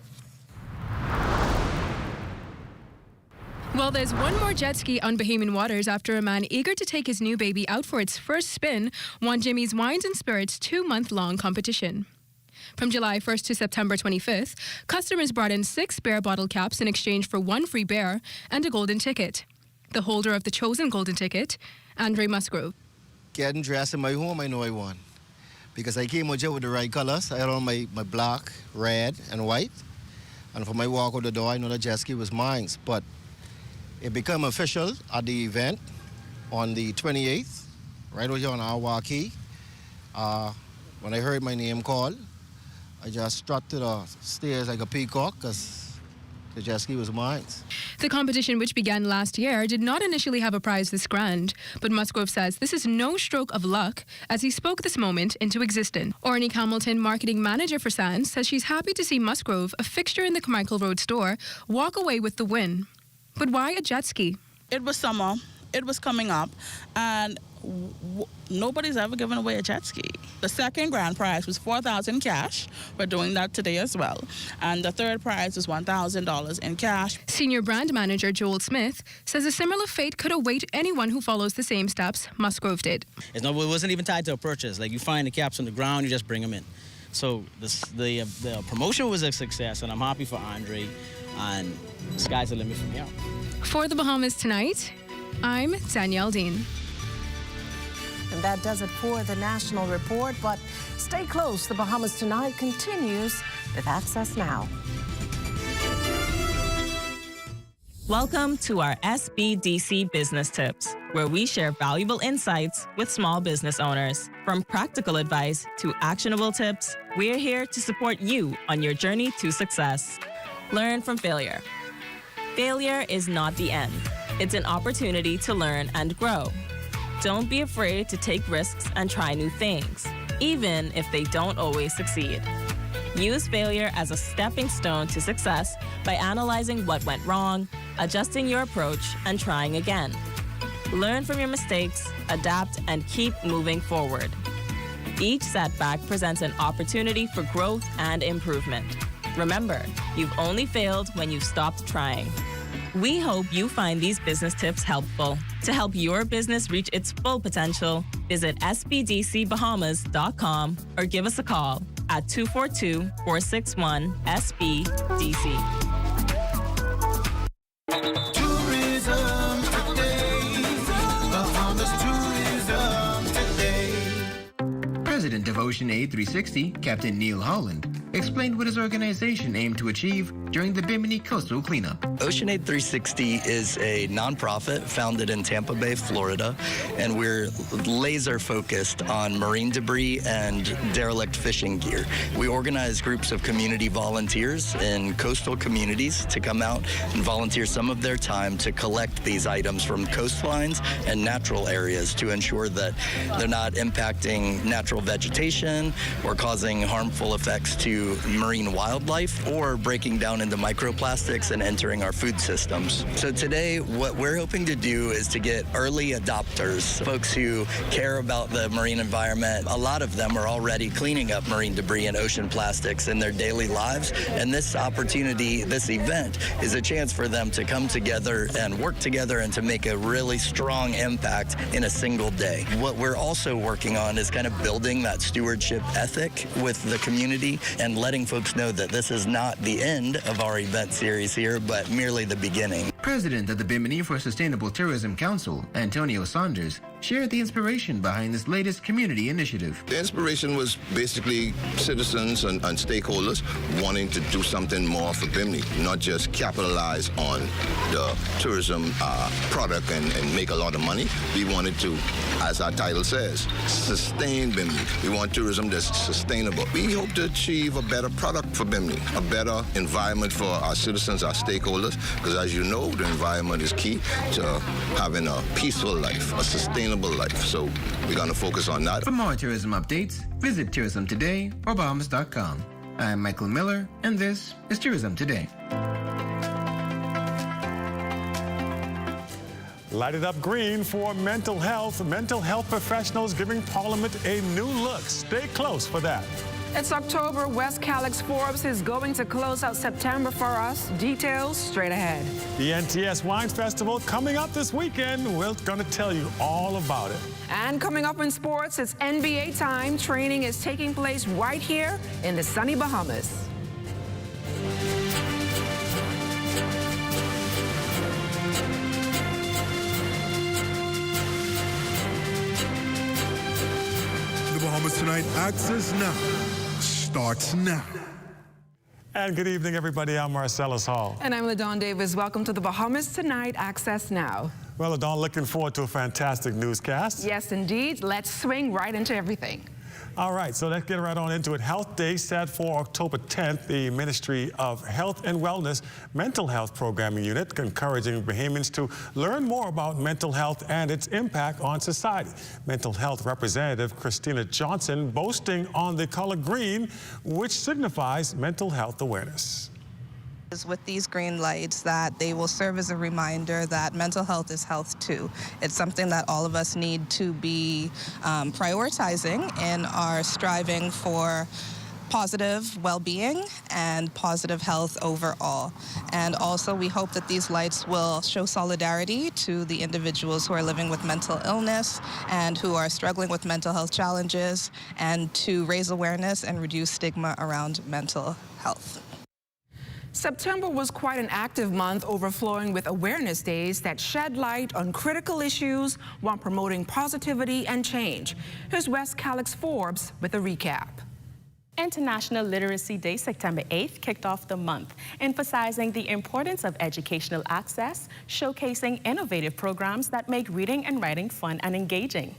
Well, there's one more jet ski on Bahamian waters after a man eager to take his new baby out for its first spin won Jimmy's Wines and Spirits 2-month-long competition. From July 1st to September 25th, customers brought in 6 bear bottle caps in exchange for 1 free bear and a golden ticket. The holder of the chosen golden ticket, Andre Musgrove. Getting dressed in my home, I know I won. Because I came out here with the right colors. I had on my black, red, and white. And for my walk out the door, I know the jet ski was mine. But it became official at the event on the 28th, right over here on our walkie. When I heard my name called, I just strutted the stairs like a peacock because the jet ski was mine. The competition, which began last year, did not initially have a prize this grand, but Musgrove says this is no stroke of luck as he spoke this moment into existence. Orny Hamilton, marketing manager for Sands, says she's happy to see Musgrove, a fixture in the Carmichael Road store, walk away with the win. But why a jet ski? It was summer, it was coming up, and nobody's ever given away a jet ski. The second grand prize was $4,000 cash. We're doing that today as well. And the third prize was $1,000 in cash. Senior brand manager Joel Smith says a similar fate could await anyone who follows the same steps Musgrove did. It wasn't even tied to a purchase. Like, you find the caps on the ground, you just bring them in. So the promotion was a success, and I'm happy for Andre, and the sky's the limit from here. For the Bahamas Tonight, I'm Danielle Dean. And that does it for the National Report, but stay close. The Bahamas Tonight continues with Access Now. Welcome to our SBDC Business Tips, where we share valuable insights with small business owners. From practical advice to actionable tips, we're here to support you on your journey to success. Learn from failure. Failure is not the end. It's an opportunity to learn and grow. Don't be afraid to take risks and try new things, even if they don't always succeed. Use failure as a stepping stone to success by analyzing what went wrong, adjusting your approach, and trying again. Learn from your mistakes, adapt, and keep moving forward. Each setback presents an opportunity for growth and improvement. Remember, you've only failed when you've stopped trying. We hope you find these business tips helpful. To help your business reach its full potential, visit sbdcbahamas.com or give us a call at 242-461-SBDC. Tourism today. President of Ocean Aid 360, Captain Neil Holland, explained what his organization aimed to achieve during the Bimini Coastal Cleanup. OceanAid 360 is a nonprofit founded in Tampa Bay, Florida, and we're laser focused on marine debris and derelict fishing gear. We organize groups of community volunteers in coastal communities to come out and volunteer some of their time to collect these items from coastlines and natural areas to ensure that they're not impacting natural vegetation or causing harmful effects to marine wildlife or breaking down into microplastics and entering our food systems. So today, what we're hoping to do is to get early adopters, folks who care about the marine environment. A lot of them are already cleaning up marine debris and ocean plastics in their daily lives, and this opportunity, this event, is a chance for them to come together and work together and to make a really strong impact in a single day. What we're also working on is kind of building that stewardship ethic with the community and letting folks know that this is not the end of our event series here, but merely the beginning. President of the Bimini for Sustainable Tourism Council, Antonio Saunders, shared the inspiration behind this latest community initiative. The inspiration was basically citizens and stakeholders wanting to do something more for Bimini, not just capitalize on the tourism product and make a lot of money. We wanted to, as our title says, sustain Bimini. We want tourism that's sustainable. We hope to achieve a better product for Bimini, a better environment for our citizens, our stakeholders, because as you know, the environment is key to having a peaceful life, a sustainable life. So we're going to focus on that. For more tourism updates, visit Tourism Today or Bahamas.com. I'm Michael Miller, and this is Tourism Today. Light it up green for mental health. Mental health professionals giving Parliament a new look. Stay close for that. It's October. West Calix Forbes is going to close out September for us. Details straight ahead. The NTS Wine Festival coming up this weekend. We're going to tell you all about it. And coming up in sports, it's NBA time. Training is taking place right here in the sunny Bahamas. The Bahamas Tonight Access Now starts now. And good evening, everybody. I'm Marcellus Hall. And I'm LaDawn Davis. Welcome to the Bahamas Tonight Access Now. Well, LaDawn, looking forward to a fantastic newscast. Yes, indeed. Let's swing right into everything. All right, so let's get right on into it. Health Day set for October 10th. The Ministry of Health and Wellness Mental Health Programming Unit encouraging Bahamians to learn more about mental health and its impact on society. Mental Health Representative Christina Johnson boasting on the color green, which signifies mental health awareness. With these green lights, that they will serve as a reminder that mental health is health too. It's something that all of us need to be prioritizing in our striving for positive well-being and positive health overall. And also we hope that these lights will show solidarity to the individuals who are living with mental illness and who are struggling with mental health challenges, and to raise awareness and reduce stigma around mental health. September was quite an active month, overflowing with awareness days that shed light on critical issues while promoting positivity and change. Here's West Calix Forbes with a recap. International Literacy Day, September 8th, kicked off the month, emphasizing the importance of educational access, showcasing innovative programs that make reading and writing fun and engaging.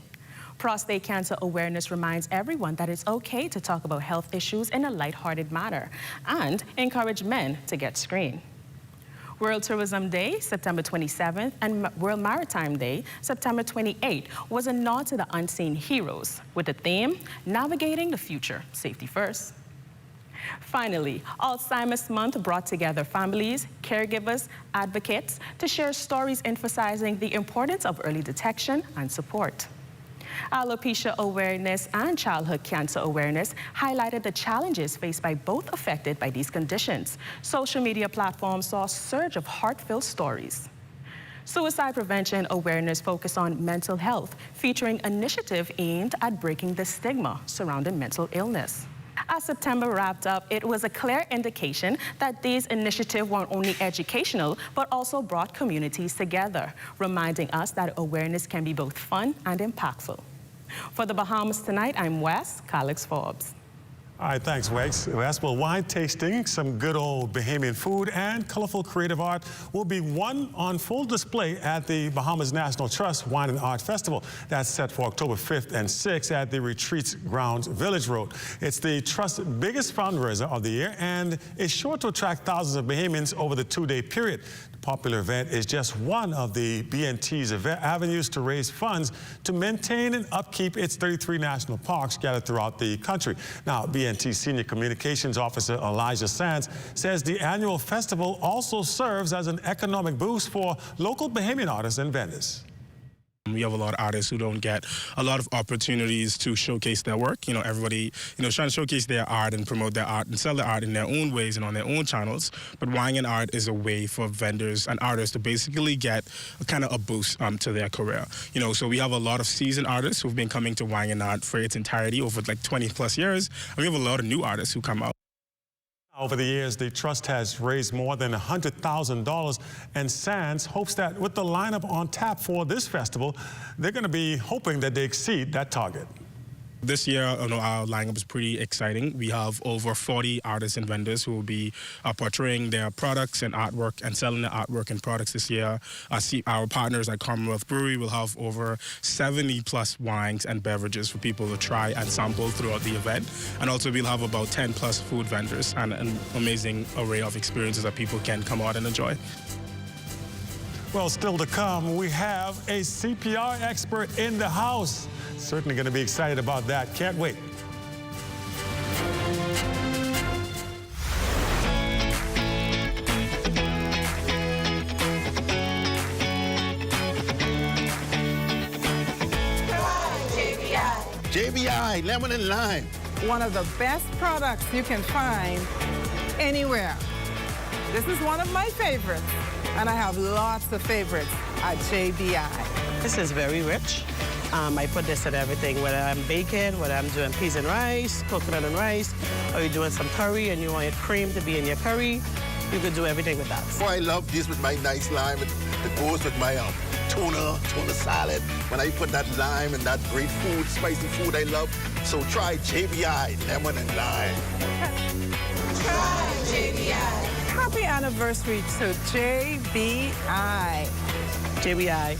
Prostate Cancer Awareness reminds everyone that it's okay to talk about health issues in a lighthearted manner and encourage men to get screened. World Tourism Day, September 27th, and World Maritime Day, September 28th, was a nod to the unseen heroes with the theme, Navigating the Future, Safety First. Finally, Alzheimer's Month brought together families, caregivers, advocates to share stories emphasizing the importance of early detection and support. Alopecia awareness and childhood cancer awareness highlighted the challenges faced by both affected by these conditions. Social media platforms saw a surge of heartfelt stories. Suicide prevention awareness focused on mental health, featuring initiative aimed at breaking the stigma surrounding mental illness. As September wrapped up, it was a clear indication that these initiatives weren't only educational, but also brought communities together, reminding us that awareness can be both fun and impactful. For the Bahamas Tonight, I'm West Calix Forbes. All right, thanks, Wes. Well, wine tasting, some good old Bahamian food, and colorful creative art will be on full display at the Bahamas National Trust Wine and Art Festival. That's set for October 5th and 6th at the Retreats Grounds Village Road. It's the Trust's biggest fundraiser of the year and is sure to attract thousands of Bahamians over the two-day period. The popular event is just one of the BNT's avenues to raise funds to maintain and upkeep its 33 national parks scattered throughout the country. Now, BNT Senior Communications Officer Elijah Sands says the annual festival also serves as an economic boost for local Bahamian artists and vendors. We have a lot of artists who don't get a lot of opportunities to showcase their work. You know, everybody, is trying to showcase their art and promote their art and sell their art in their own ways and on their own channels. But Wine and Art is a way for vendors and artists to basically get kind of a boost to their career. So we have a lot of seasoned artists who've been coming to Wine and Art for its entirety over like 20 plus years. And we have a lot of new artists who come out. Over the years, the Trust has raised more than $100,000, and Sands hopes that with the lineup on tap for this festival, they're going to be hoping that they exceed that target. This year, our lineup is pretty exciting. We have over 40 artists and vendors who will be portraying their products and artwork and selling their artwork and products this year. Our partners at Commonwealth Brewery will have over 70 plus wines and beverages for people to try and sample throughout the event. And also we'll have about 10 plus food vendors and an amazing array of experiences that people can come out and enjoy. Well, still to come, we have a CPR expert in the house. Certainly going to be excited about that. Can't wait. JBI, lemon and lime. One of the best products you can find anywhere. This is one of my favorites, and I have lots of favorites at JBI. This is very rich. I put this in everything, whether I'm baking, whether I'm doing peas and rice, coconut and rice, or you're doing some curry and you want your cream to be in your curry, you can do everything with that. Oh, I love this with my nice lime. It goes with my tuna salad. When I put that lime and that great food, spicy food I love. So try JBI, lemon and lime. Try JBI. Happy anniversary to JBI. JBI.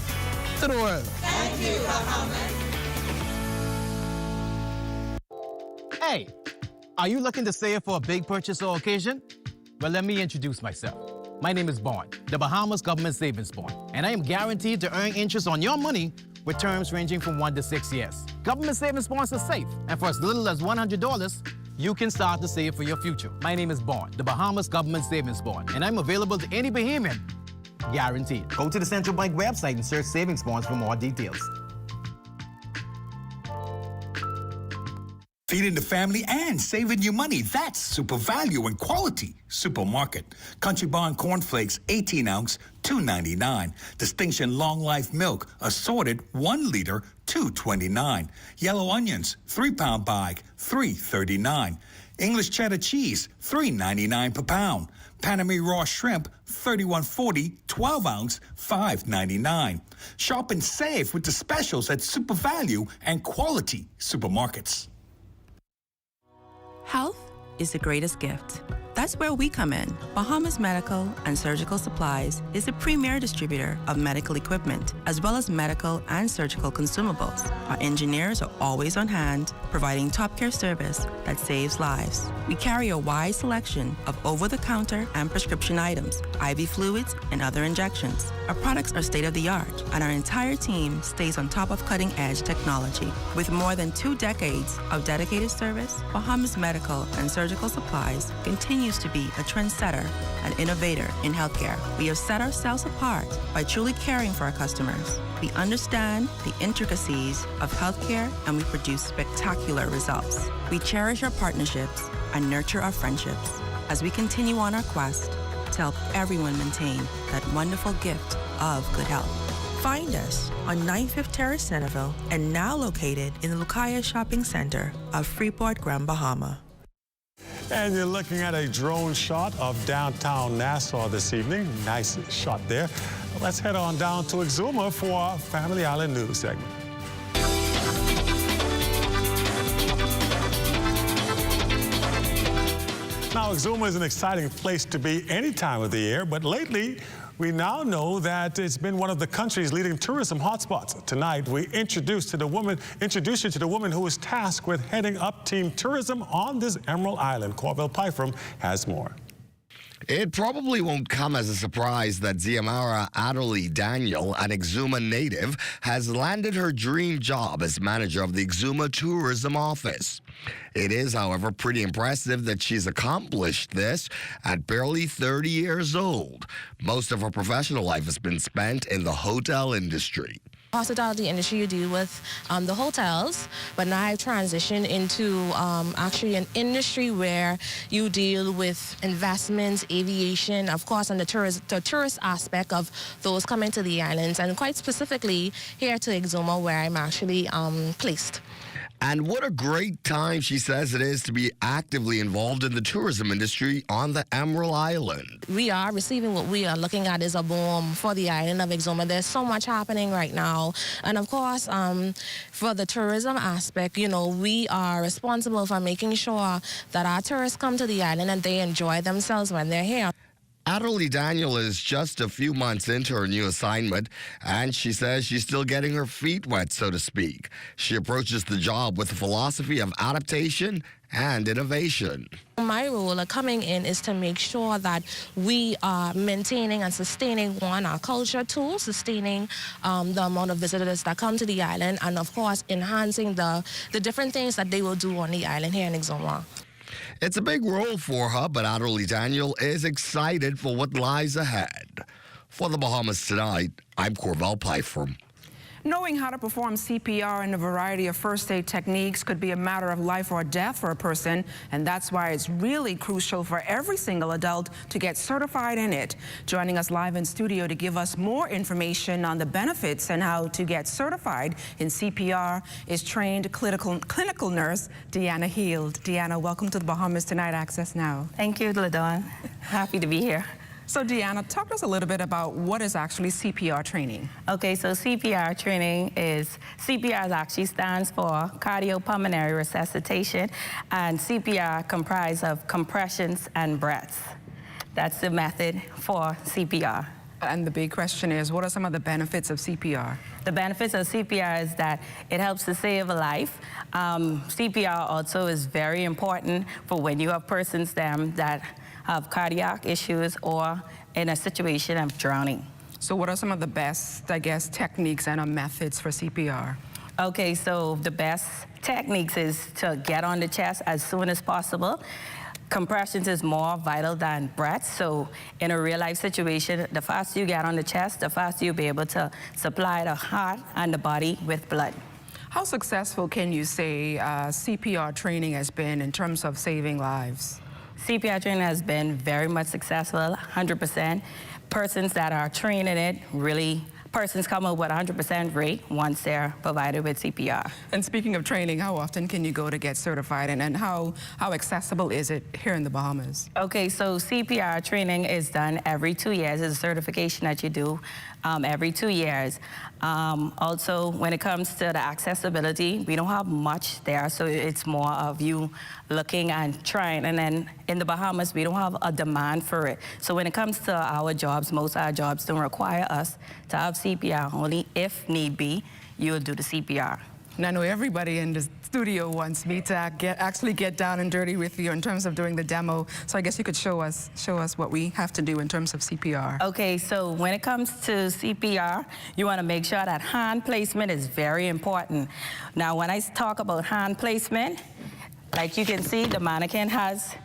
To the world. Thank you, Bahamas. Hey, are you looking to save for a big purchase or occasion? Well, let me introduce myself. My name is Bond, the Bahamas Government Savings Bond, and I am guaranteed to earn interest on your money with terms ranging from 1 to 6 years. Government savings bonds are safe, and for as little as $100, you can start to save for your future. My name is Bond, the Bahamas Government Savings Bond, and I'm available to any Bahamian. Guaranteed. Go to the Central Bank website and search savings bonds for more details. Feeding the family and saving you money. That's super value and quality. Supermarket. Country Bond cornflakes, 18 ounce, $2.99. Distinction Long Life milk, assorted 1 liter, $2.29. Yellow onions, 3-pound bag, $3.39. English cheddar cheese, $3.99 per pound. Panama raw shrimp, $31.40, 12 ounce, $5.99. Shop and save with the specials at Super Value and Quality Supermarkets. Health is the greatest gift. That's where we come in. Bahamas Medical and Surgical Supplies is the premier distributor of medical equipment, as well as medical and surgical consumables. Our engineers are always on hand, providing top care service that saves lives. We carry a wide selection of over-the-counter and prescription items, IV fluids, and other injections. Our products are state-of-the-art, and our entire team stays on top of cutting-edge technology. With more than 2 decades of dedicated service, Bahamas Medical and Surgical Supplies continues to be a trendsetter and innovator in healthcare. We have set ourselves apart by truly caring for our customers. We understand the intricacies of healthcare, and we produce spectacular results. We cherish our partnerships and nurture our friendships as we continue on our quest to help everyone maintain that wonderful gift of good health. Find us on 95th Terrace, Centerville, and now located in the Lucaya Shopping Center of Freeport, Grand Bahama. And you're looking at a drone shot of downtown Nassau this evening. Nice shot there. Let's head on down to Exuma for our Family Island News segment. Exuma is an exciting place to be any time of the year, but lately, we now know that it's been one of the country's leading tourism hotspots. Tonight, we introduce you to the woman who is tasked with heading up Team Tourism on this Emerald Island. Corbell Pyfrom has more. It probably won't come as a surprise that Xiomara Adderley Daniel, an Exuma native, has landed her dream job as manager of the Exuma Tourism Office. It is, however, pretty impressive that she's accomplished this at barely 30 years old. Most of her professional life has been spent in the hotel industry. Hospitality industry, you deal with the hotels, but now I've transitioned into actually an industry where you deal with investments, aviation, of course, and the tourist aspect of those coming to the islands, and quite specifically here to Exuma, where I'm actually placed. And what a great time, she says, it is to be actively involved in the tourism industry on the Emerald Island. We are receiving what we are looking at is a boom for the island of Exuma. There's so much happening right now. And of course, for the tourism aspect, you know, we are responsible for making sure that our tourists come to the island and they enjoy themselves when they're here. Adderley Daniel is just a few months into her new assignment, and she says she's still getting her feet wet, so to speak. She approaches the job with a philosophy of adaptation and innovation. My role coming in is to make sure that we are maintaining and sustaining, one, our culture, two, sustaining the amount of visitors that come to the island, and of course, enhancing the different things that they will do on the island here in Exuma. It's a big role for her, but Adderley Daniel is excited for what lies ahead. For the Bahamas Tonight, I'm Corbell Pyfrom. Knowing how to perform CPR and a variety of first aid techniques could be a matter of life or death for a person, and that's why it's really crucial for every single adult to get certified in it. Joining us live in studio to give us more information on the benefits and how to get certified in CPR is trained clinical nurse Deanna Heald. Deanna, welcome to the Bahamas Tonight Access Now. Thank you, LaDawn. Happy to be here. So Deanna, talk to us a little bit about what is actually CPR training. Okay, so CPR training CPR actually stands for cardiopulmonary resuscitation, and CPR comprises of compressions and breaths. That's the method for CPR. And the big question is, what are some of the benefits of CPR? The benefits of CPR is that it helps to save a life. CPR also is very important for when you have persons that have cardiac issues or in a situation of drowning. So what are some of the best, I guess, techniques and methods for CPR? Okay, so the best techniques is to get on the chest as soon as possible. Compressions is more vital than breaths. So in a real life situation, the faster you get on the chest, the faster you'll be able to supply the heart and the body with blood. How successful can you say CPR training has been in terms of saving lives? CPR training has been very much successful, 100%. Persons that are trained in it persons come up with 100% rate once they're provided with CPR. And speaking of training, how often can you go to get certified, and how accessible is it here in the Bahamas? Okay, so CPR training is done every 2 years. It's a certification that you do every 2 years. Also, when it comes to the accessibility, we don't have much there, so it's more of you looking and trying. And then in the Bahamas, we don't have a demand for it. So when it comes to our jobs, most of our jobs don't require us to have CPR. Only if need be, you'll do the CPR. And I know everybody in the studio wants me to actually get down and dirty with you in terms of doing the demo. So I guess you could show us what we have to do in terms of CPR. Okay, so when it comes to CPR, you want to make sure that hand placement is very important. Now, when I talk about hand placement, like you can see, the mannequin has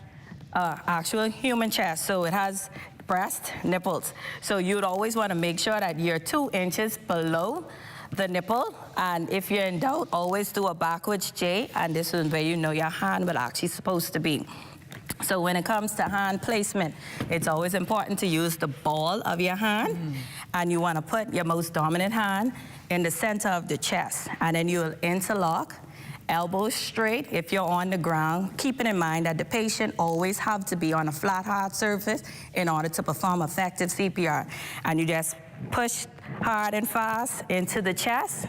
actual human chest, so it has breast, nipples. So you'd always want to make sure that you're 2 inches below the nipple, and if you're in doubt, always do a backwards J, and this is where you know your hand will actually supposed to be. So when it comes to hand placement, it's always important to use the ball of your hand, and you want to put your most dominant hand in the center of the chest, and then you'll interlock, elbows straight if you're on the ground, keeping in mind that the patient always have to be on a flat, hard surface in order to perform effective CPR. And you just push hard and fast into the chest.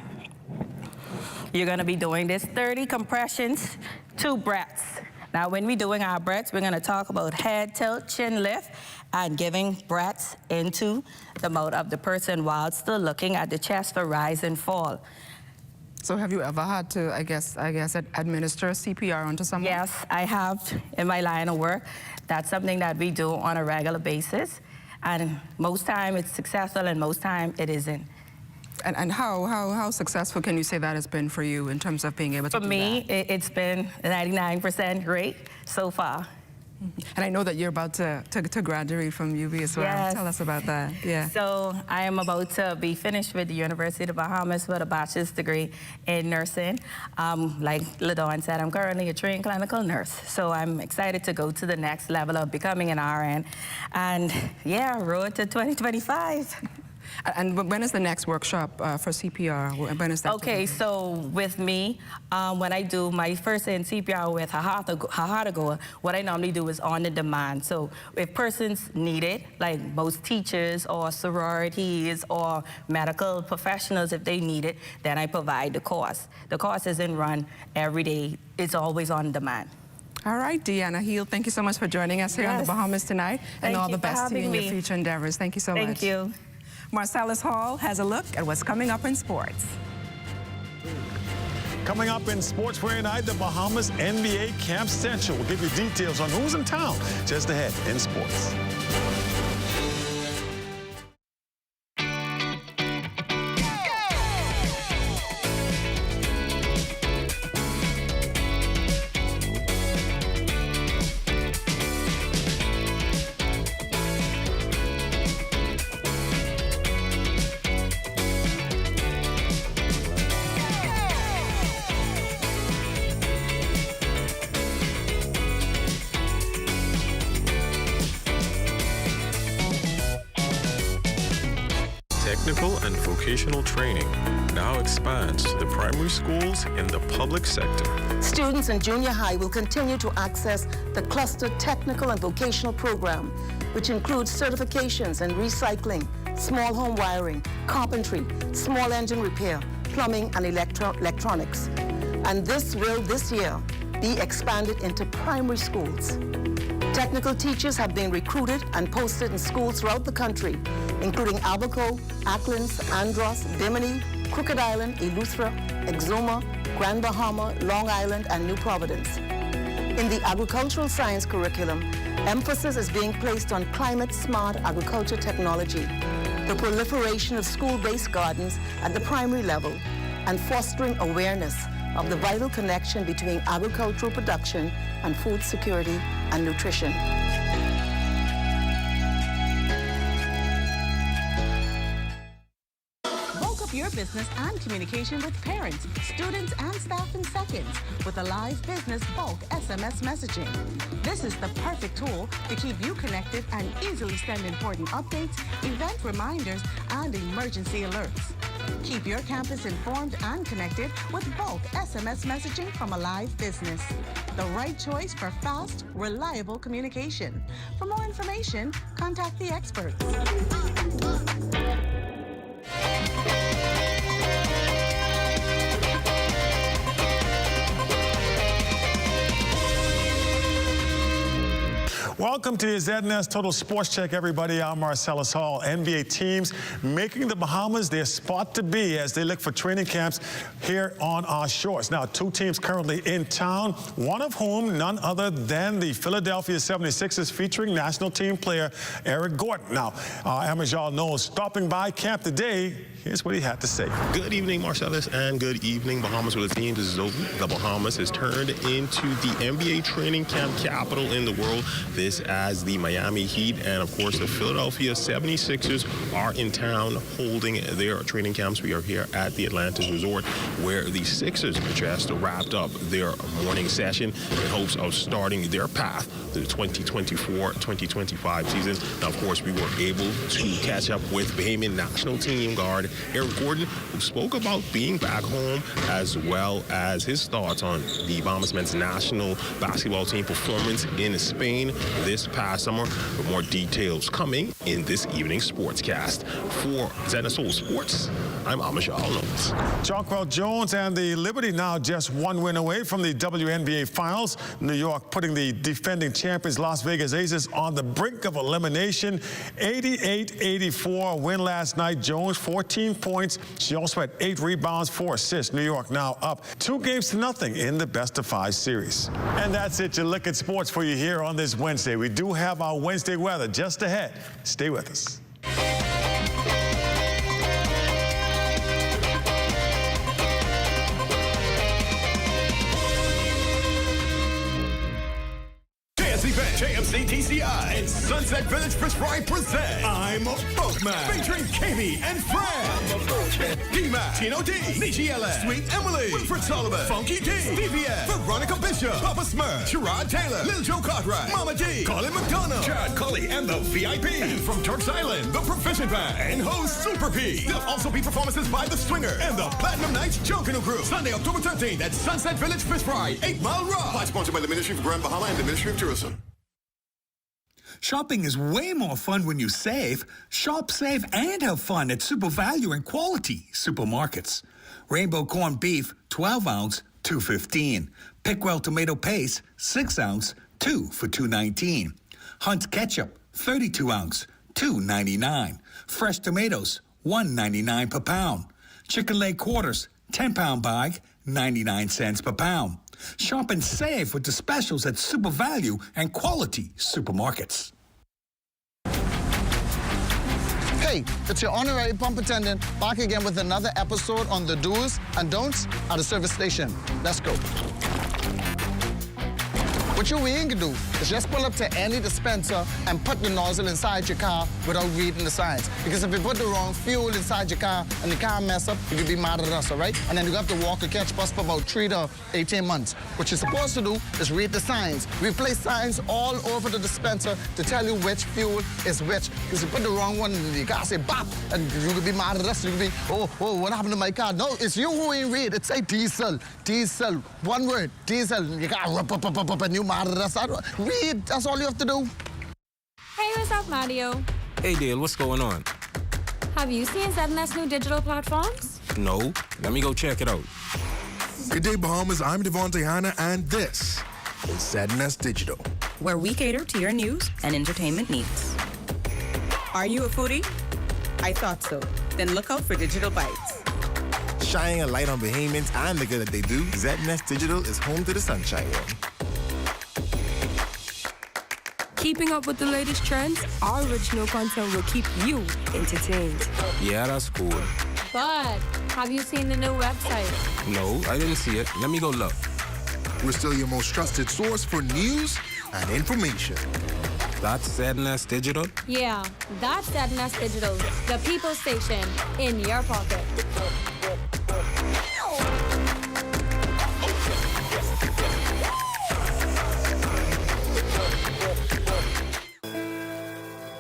You're going to be doing this 30 compressions, 2 breaths. Now, when we're doing our breaths, we're going to talk about head tilt, chin lift, and giving breaths into the mouth of the person while still looking at the chest for rise and fall. So have you ever had to, I guess, administer CPR onto someone? Yes, I have in my line of work. That's something that we do on a regular basis. And most time it's successful and most time it isn't. And how successful can you say that has been for you in terms of being able to do that? For me, it's been 99% great so far. And I know that you're about to graduate from UB as well. Yes. Tell us about that. Yeah. So I am about to be finished with the University of the Bahamas with a bachelor's degree in nursing. Like LaDawn said, I'm currently a trained clinical nurse. So I'm excited to go to the next level of becoming an RN. And yeah, road to 2025. And when is the next workshop for CPR? When is that? Okay, so with me, when I do my first in CPR with Hahadagoa, what I normally do is on the demand. So if persons need it, like most teachers or sororities or medical professionals, if they need it, then I provide the course. The course isn't run every day. It's always on demand. All right, Deanna Hill, thank you so much for joining us here on the Bahamas tonight. And all the best to you in your future endeavors. Thank you so much. Thank you. Marcellus Hall has a look at what's coming up in sports. Coming up in Sports Friday night, the Bahamas NBA Camp Central. We'll give you details on who's in town just ahead in sports. Technical and vocational training now expands to the primary schools in the public sector. Students in junior high will continue to access the clustered technical and vocational program, which includes certifications in recycling, small home wiring, carpentry, small engine repair, plumbing, and electronics. And this will, this year, be expanded into primary schools. Technical teachers have been recruited and posted in schools throughout the country, including Abaco, Acklands, Andros, Bimini, Crooked Island, Eleuthera, Exuma, Grand Bahama, Long Island, and New Providence. In the agricultural science curriculum, emphasis is being placed on climate-smart agriculture technology, the proliferation of school-based gardens at the primary level, and fostering awareness of the vital connection between agricultural production and food security and nutrition. Bulk up your business and communication with parents, students, and staff in seconds with a live business bulk SMS messaging. This is the perfect tool to keep you connected and easily send important updates, event reminders, and emergency alerts. Keep your campus informed and connected with bulk SMS messaging from Alive Business. The right choice for fast, reliable communication. For more information, contact the experts. Welcome to your ZNS Total Sports Check, everybody. I'm Marcellus Hall. NBA teams making the Bahamas their spot to be as they look for training camps here on our shores. Now, two teams currently in town, one of whom none other than the Philadelphia 76ers featuring national team player Eric Gordon. Now, Amajal Knowles stopping by camp today. Here's what he had to say. Good evening, Marcellus, and good evening, Bahamas. With the team, this is over. The Bahamas has turned into the NBA training camp capital in the world. This as the Miami Heat and, of course, the Philadelphia 76ers are in town holding their training camps. We are here at the Atlantis Resort where the Sixers just wrapped up their morning session in hopes of starting their path to the 2024-2025 season. Now, of course, we were able to catch up with Bahamian national team guard Eric Gordon, who spoke about being back home as well as his thoughts on the Bahamas men's national basketball team performance in Spain this past summer. With more details coming in this evening's sportscast. For ZSO Sports, I'm Amishal Notes. Jonquel Jones and the Liberty now just one win away from the WNBA Finals. New York putting the defending champions Las Vegas Aces on the brink of elimination. 88-84 win last night. Jones 14 points. She also had 8 rebounds, 4 assists. New York now up 2-0 in the best-of-5 series. And that's it. Your look at sports for you here on this Wednesday. We do have our Wednesday weather just ahead. Stay with us. JMC TCI and Sunset Village Fish Fry present I'm a Boatman, featuring KB and Fred, D-Mac, Tino D, Nishi Ellen, Sweet Emily, Wilfred Sullivan, Funky D, DVS, Veronica Bishop, Papa Smurf, Sherrod Taylor, Lil Joe Cartwright, Mama D, Colin McDonough, Chad Cully and the VIP, and from Turks Island, the Proficient Band, and host Super P. There'll also be performances by The Swinger and the Platinum Nights Junkanoo Crew. Sunday, October 13th at Sunset Village Fish Fry, 8 Mile Rock. Sponsored by the Ministry of Grand Bahama and the Ministry of Tourism. Shopping is way more fun when you save. Shop, save, and have fun at Super Value and Quality Supermarkets. Rainbow corned beef, 12 ounce, $2.15. Pickwell tomato paste, 6 ounce, 2 for $2.19. Hunt's ketchup, 32 ounce, $2.99. Fresh tomatoes, $1.99 per pound. Chicken leg quarters, 10-pound bag, 99 cents per pound. Shop and save with the specials at Super Value and Quality Supermarkets. Hey, it's your honorary pump attendant back again with another episode on the do's and don'ts at a service station. Let's go. What you ain't gonna do is just pull up to any dispenser and put the nozzle inside your car without reading the signs. Because if you put the wrong fuel inside your car and the car mess up, you could be mad at us, all right? And then you have to walk a catch bus for about 3 to 18 months. What you're supposed to do is read the signs. We place signs all over the dispenser to tell you which fuel is which. Because you put the wrong one in the car, say bop, and you could be mad at us. You could be, oh, what happened to my car? No, it's you who ain't read. It say diesel, one word, diesel. You got up, and you mad at us. Read, that's all you have to do. Hey, what's up, Mario? Hey, Dale, what's going on? Have you seen ZNS new digital platforms? No. Let me go check it out. Good day, Bahamas. I'm Devontae Hanna, and this is ZNS Digital, where we cater to your news and entertainment needs. Are you a foodie? I thought so. Then look out for Digital Bites. Shining a light on Bahamians and the good that they do, ZNS Digital is home to the Sunshine One. Keeping up with the latest trends, our original content will keep you entertained. Yeah, that's cool. But have you seen the new website? No, I didn't see it. Let me go look. We're still your most trusted source for news and information. That's ZNS Digital? Yeah, that's ZNS Digital, the people station in your pocket.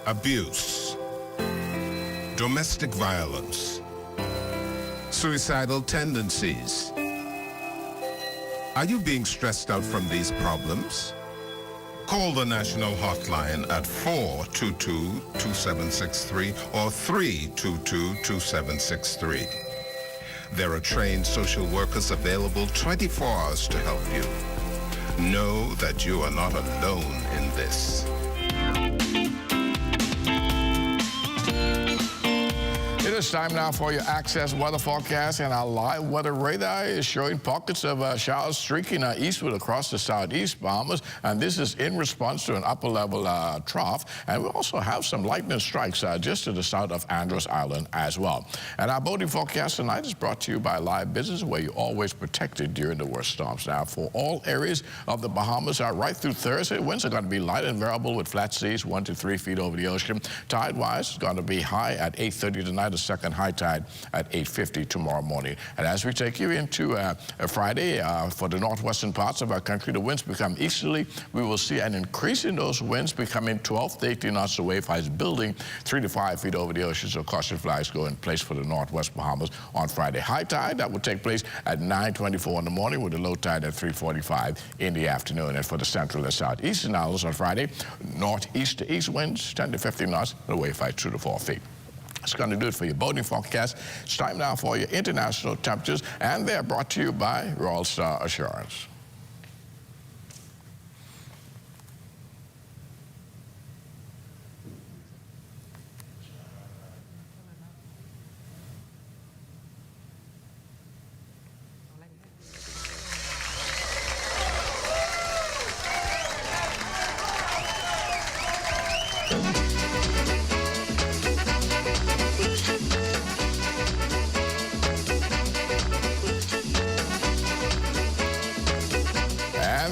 Abuse, domestic violence, suicidal tendencies. Are you being stressed out from these problems? Call the national hotline at 422-2763 or 322-2763. There are trained social workers available 24 hours to help you. Know that you are not alone in this. It is time now for your Access weather forecast, and our live weather radar is showing pockets of showers streaking eastward across the southeast Bahamas, and this is in response to an upper-level trough, and we also have some lightning strikes just to the south of Andros Island as well. And our boating forecast tonight is brought to you by Live Business, where you're always protected during the worst storms. Now, for all areas of the Bahamas, right through Thursday, winds are going to be light and variable with flat seas 1 to 3 feet over the ocean. Tide-wise, it's going to be high at 8:30 tonight, second high tide at 8:50 tomorrow morning. And as we take you into Friday, for the northwestern parts of our country, the winds become easterly. We will see an increase in those winds, becoming 12 to 18 knots. The wave height is building 3 to 5 feet over the ocean, so caution flags go in place for the northwest Bahamas on Friday. High tide, that will take place at 9:24 in the morning with a low tide at 3:45 in the afternoon. And for the central and southeastern islands on Friday, northeast to east winds 10 to 15 knots, the wave height 2 to 4 feet. It's going to do it for your boating forecast. It's time now for your international temperatures, and they're brought to you by Royal Star Assurance.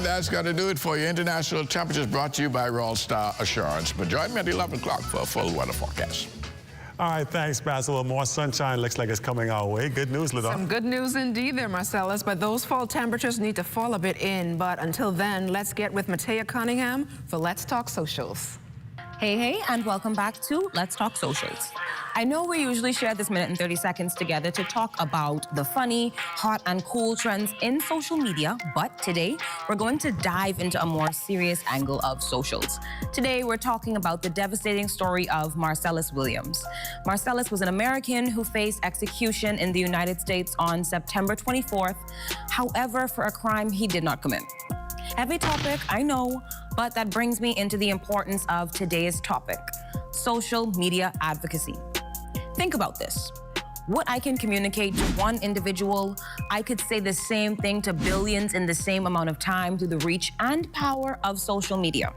That's going to do it for your international temperatures, brought to you by Royal Star Assurance. But join me at 11 o'clock for a full weather forecast. All right, thanks, Basil. More sunshine looks like it's coming our way. Good news, LaDawn. Some good news indeed there, Marcellus, but those fall temperatures need to fall a bit in. But until then, let's get with Matea Cunningham for Let's Talk Socials. Hey, and welcome back to Let's Talk Socials. I know we usually share this minute and 30 seconds together to talk about the funny, hot, and cool trends in social media, but today we're going to dive into a more serious angle of socials. Today we're talking about the devastating story of Marcellus Williams. Marcellus was an American who faced execution in the United States on September 24th, however, for a crime he did not commit. Heavy topic, I know, but that brings me into the importance of today's topic, social media advocacy. Think about this. What I can communicate to one individual, I could say the same thing to billions in the same amount of time through the reach and power of social media.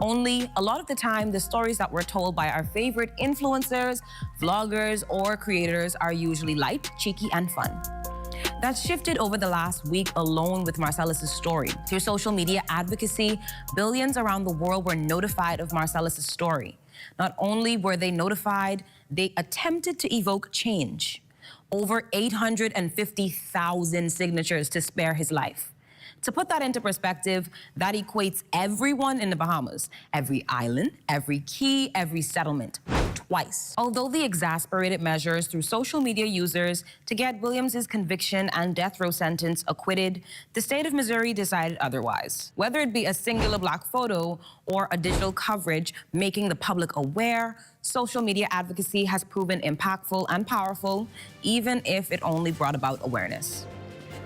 Only a lot of the time, the stories that we're told by our favorite influencers, vloggers, or creators are usually light, cheeky, and fun. That's shifted over the last week alone with Marcellus's story. Through social media advocacy, billions around the world were notified of Marcellus's story. Not only were they notified, they attempted to evoke change. Over 850,000 signatures to spare his life. To put that into perspective, that equates everyone in the Bahamas, every island, every key, every settlement, twice. Although the exasperated measures through social media users to get Williams's conviction and death row sentence acquitted, the state of Missouri decided otherwise. Whether it be a singular black photo or a digital coverage making the public aware, social media advocacy has proven impactful and powerful, even if it only brought about awareness.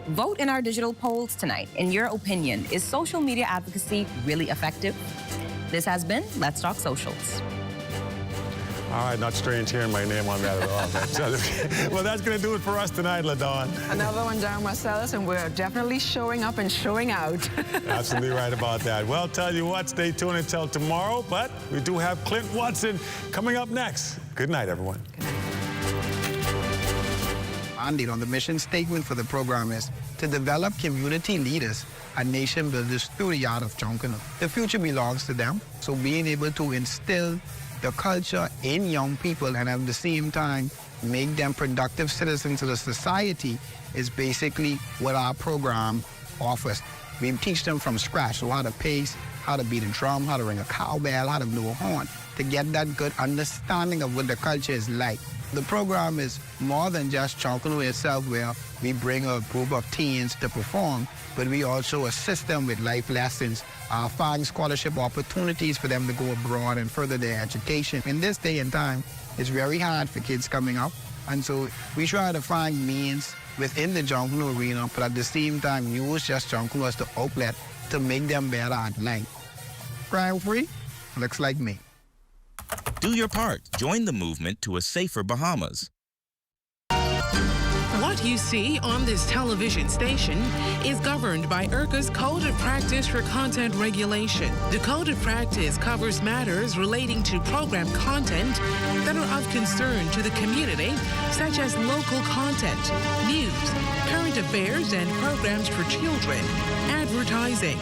Vote in our digital polls tonight. In your opinion, is social media advocacy really effective? This has been Let's Talk Socials. All right, not strange hearing my name on that at all. Well, that's going to do it for us tonight, LaDawn. Another one down, Marcellus, and we're definitely showing up and showing out. Absolutely right about that. Well, tell you what, stay tuned until tomorrow, but we do have Clint Watson coming up next. Good night, everyone. Mandate on the mission statement for the program is to develop community leaders and nation builders through the yard of Jonquil. The future belongs to them, so being able to instill the culture in young people and at the same time make them productive citizens of the society is basically what our program offers. We teach them from scratch, so how to pace, how to beat a drum, how to ring a cowbell, how to blow a horn, to get that good understanding of what the culture is like. The program is more than just Jonquil itself, where we bring a group of teens to perform, but we also assist them with life lessons, find scholarship opportunities for them to go abroad and further their education. In this day and time, it's very hard for kids coming up, and so we try to find means within the Jonquil arena, but at the same time use just Jonquil as the outlet to make them better at life. Crime-free? Looks like me. Do your part. Join the movement to a safer Bahamas. What you see on this television station is governed by IRCA's Code of Practice for Content Regulation. The Code of Practice covers matters relating to program content that are of concern to the community, such as local content, news, current affairs, and programs for children, advertising,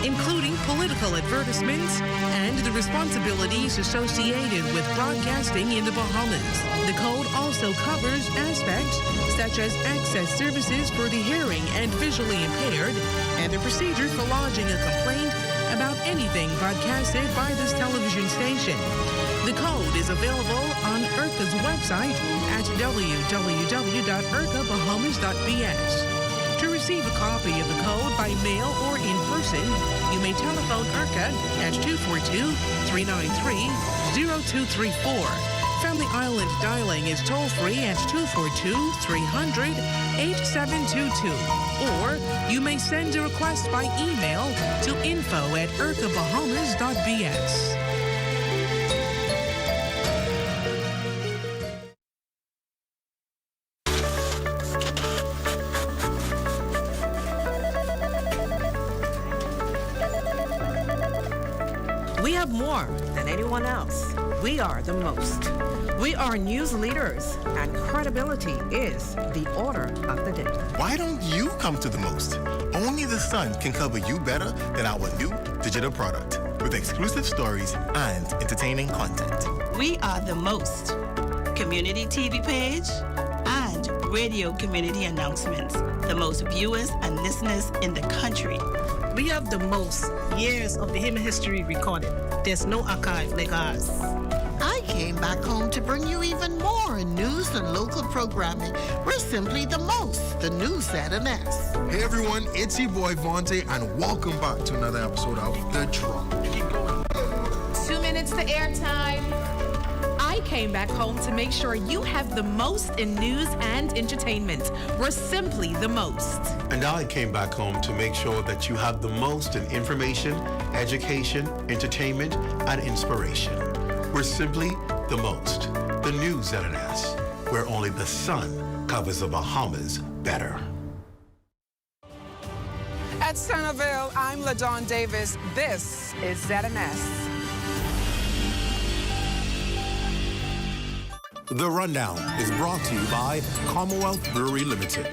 including political advertisements, and the responsibilities associated with broadcasting in the Bahamas. The code also covers aspects such as access services for the hearing and visually impaired, and the procedure for lodging a complaint about anything broadcasted by this television station. The code is available on IRCA's website at www.ircabahamas.bs. To receive a copy of the code by mail or in person, you may telephone IRCA at 242-393-0234. Family Island dialing is toll-free at 242-300-8722. Or you may send a request by email to info@ircabahamas.bs. We have more than anyone else. We are the most. We are news leaders, and credibility is the order of the day. Why don't you come to the most? Only the Sun can cover you better than our new digital product with exclusive stories and entertaining content. We are the most. Community TV page and radio community announcements. The most viewers and listeners in the country. We have the most years of the human history recorded. There's no archive like ours. I came back home to bring you even more news and local programming. We're simply the most, the news at an S. Hey everyone, it's your boy Vontae, and welcome back to another episode of The Drop. 2 minutes to airtime. I came back home to make sure you have the most in news and entertainment. We're simply the most. And I came back home to make sure that you have the most in information, education, entertainment, and inspiration. We're simply the most. The news at an S, where only the sun covers the Bahamas better. At Centerville, I'm LaDawn Davis. This is ZNS. The Rundown is brought to you by Commonwealth Brewery Limited.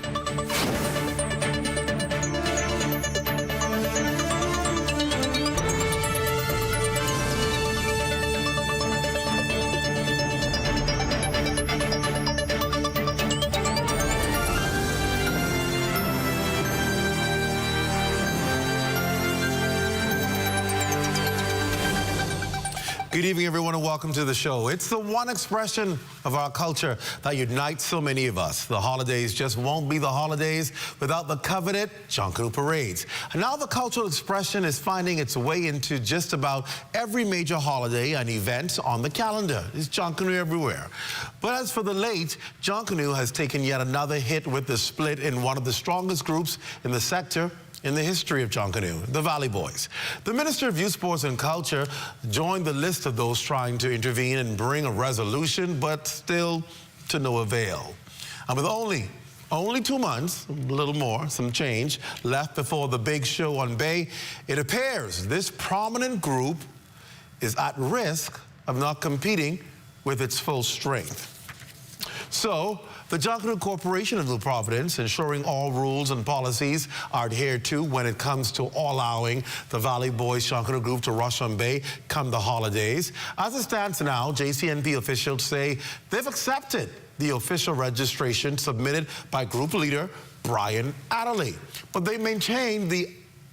Good evening, everyone, and welcome to the show. It's the one expression of our culture that unites so many of us. The holidays just won't be the holidays without the coveted Junkanoo parades. And now the cultural expression is finding its way into just about every major holiday and event on the calendar. It's Junkanoo everywhere. But as for the late, Junkanoo has taken yet another hit with the split in one of the strongest groups in the sector in the history of Junkanoo, the Valley Boys. The Minister of Youth, Sports and Culture joined the list of those trying to intervene and bring a resolution, but still to no avail. And with only 2 months, a little more, some change, left before the big show on Bay, it appears this prominent group is at risk of not competing with its full strength. So, the Junkanoo Corporation of New Providence, ensuring all rules and policies are adhered to when it comes to allowing the Valley Boys Junkanoo Group to rush on Bay come the holidays. As it stands now, JCNP officials say they've accepted the official registration submitted by group leader Brian Adderley. But they maintain the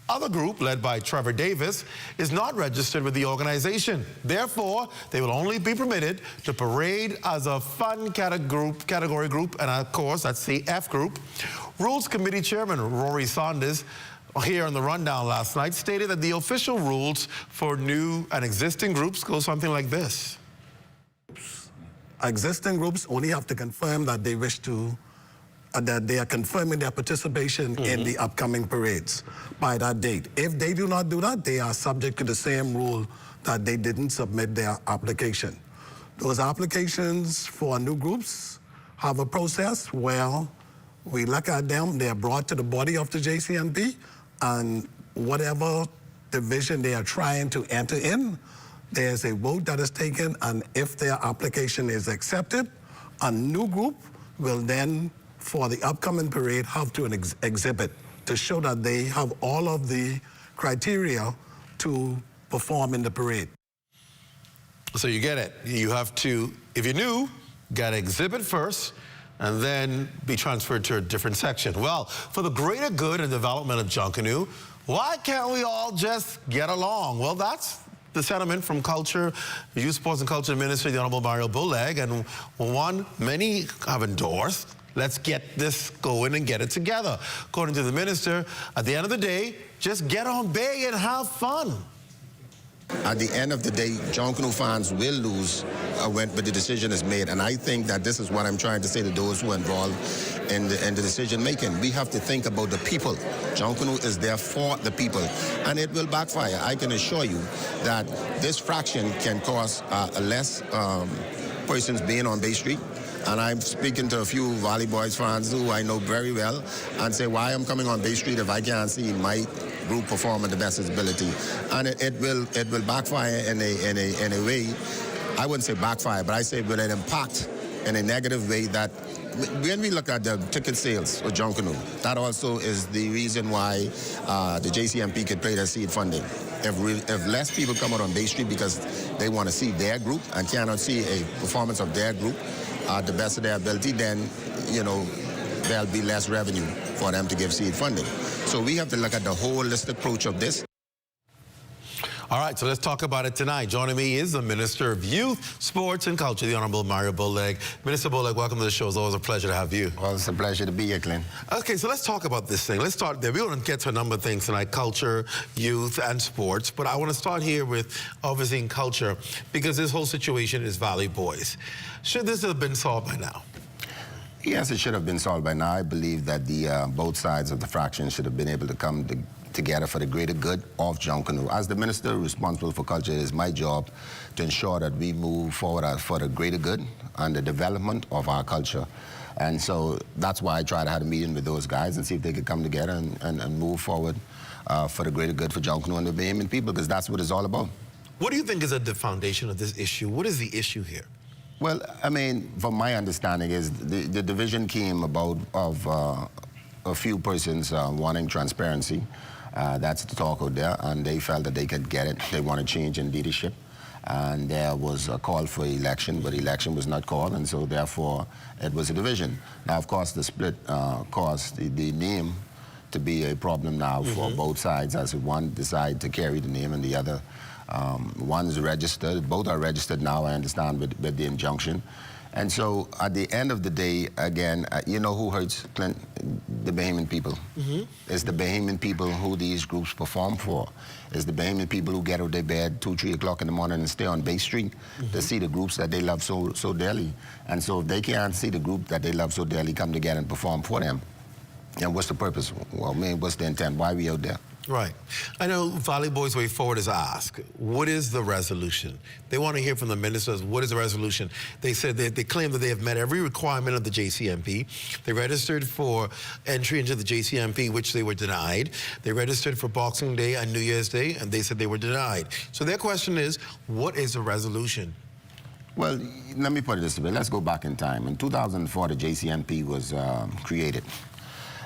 other group, led by Trevor Davis, is not registered with the organization. Therefore, they will only be permitted to parade as a fun category group, and of course, that's the F group. Rules Committee Chairman Rory Saunders, here on the Rundown last night, stated that the official rules for new and existing groups go something like this. Existing groups only have to confirm that they wish to that they are confirming their participation in the upcoming parades by that date. If they do not do that, they are subject to the same rule that they didn't submit their application. Those applications for new groups have a process where we look at them, they're brought to the body of the JCNP, and whatever division they are trying to enter in, there's a vote that is taken, and if their application is accepted, a new group will then, for the upcoming parade, have to exhibit to show that they have all of the criteria to perform in the parade. So you get it. You have to, if you're new, got to exhibit first and then be transferred to a different section. Well, for the greater good and development of Junkanoo, why can't we all just get along? Well, that's the sentiment from Culture, Youth, Sports and Culture Minister, the Honorable Mario Bulleg, and one many have endorsed. Let's get this going and get it together. According to the minister, at the end of the day, just get on big and have fun. At the end of the day, Junkanoo fans will lose when the decision is made. And I think that this is what I'm trying to say to those who are involved in the decision making. We have to think about the people. Junkanoo is there for the people. And it will backfire. I can assure you that this fraction can cause less persons being on Bay Street. And I'm speaking to a few Valley Boys fans who I know very well and say, why I'm coming on Bay Street if I can't see my group perform at the best of its ability? And it will backfire in a way. I wouldn't say backfire, but I say with an impact in a negative way that when we look at the ticket sales of Junkanoo, that also is the reason why the JCNP could pay their seed funding. If less people come out on Bay Street because they want to see their group and cannot see a performance of their group at the best of their ability, then, you know, there'll be less revenue for them to give seed funding. So we have to look at the holistic approach of this. All right, so let's talk about it tonight. Joining me is the Minister of Youth, Sports and Culture, the Honorable Mario Bulleg. Minister Bulleg, welcome to the show. It's always a pleasure to have you. Well, it's a pleasure to be here, Clint. Okay, so let's talk about this thing. Let's start there. We're going to get to a number of things tonight, culture, youth, and sports. But I want to start here with, obviously, in culture, because this whole situation is Valley Boys. Should this have been solved by now? Yes, it should have been solved by now. I believe that the both sides of the fraction should have been able to come together for the greater good of Junkanoo. As the minister responsible for culture, it is my job to ensure that we move forward for the greater good and the development of our culture. And so that's why I tried to have a meeting with those guys and see if they could come together and move forward for the greater good for Junkanoo and the Bahamian people, because that's what it's all about. What do you think is at the foundation of this issue? What is the issue here? Well, I mean, from my understanding is the division came about of a few persons wanting transparency. That's the talk out there, and they felt that they could get it. They want to change in leadership. And there was a call for election, but election was not called, and so therefore it was a division. Now, of course, the split caused the name to be a problem now for both sides, as one decide to carry the name and the other. One's registered, both are registered now, I understand, with the injunction. And so at the end of the day, again, you know who hurts, Clint? The Bahamian people. It's the Bahamian people who these groups perform for. It's the Bahamian people who get out of their bed 2, 3 o'clock in the morning and stay on Bay Street to see the groups that they love so dearly. And so if they can't see the group that they love so dearly come together and perform for them, and what's the purpose? Well, man, what's the intent? Why are we out there? Right. I know Valley Boys Way Forward is asked, what is the resolution? They want to hear from the ministers, what is the resolution? They said they claim that they have met every requirement of the JCNP. They registered for entry into the JCNP, which they were denied. They registered for Boxing Day and New Year's Day, and they said they were denied. So their question is, what is the resolution? Well, let me put it this way. Let's go back in time. In 2004, the JCNP was created.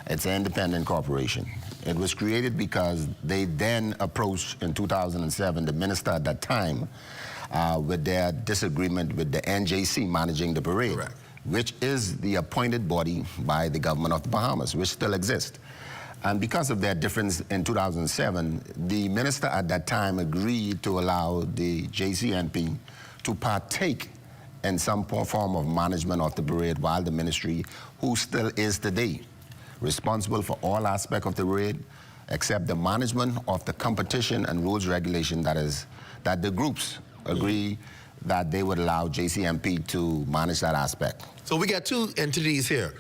It's an independent corporation. It was created because they then approached, in 2007, the minister at that time with their disagreement with the NJC managing the parade, which is the appointed body by the government of the Bahamas, which still exists. And because of their difference in 2007, the minister at that time agreed to allow the JCNP to partake in some form of management of the parade, while the ministry, who still is today, responsible for all aspects of the parade, except the management of the competition and rules regulation, that the groups agree that they would allow JCNP to manage that aspect. So we got two entities here,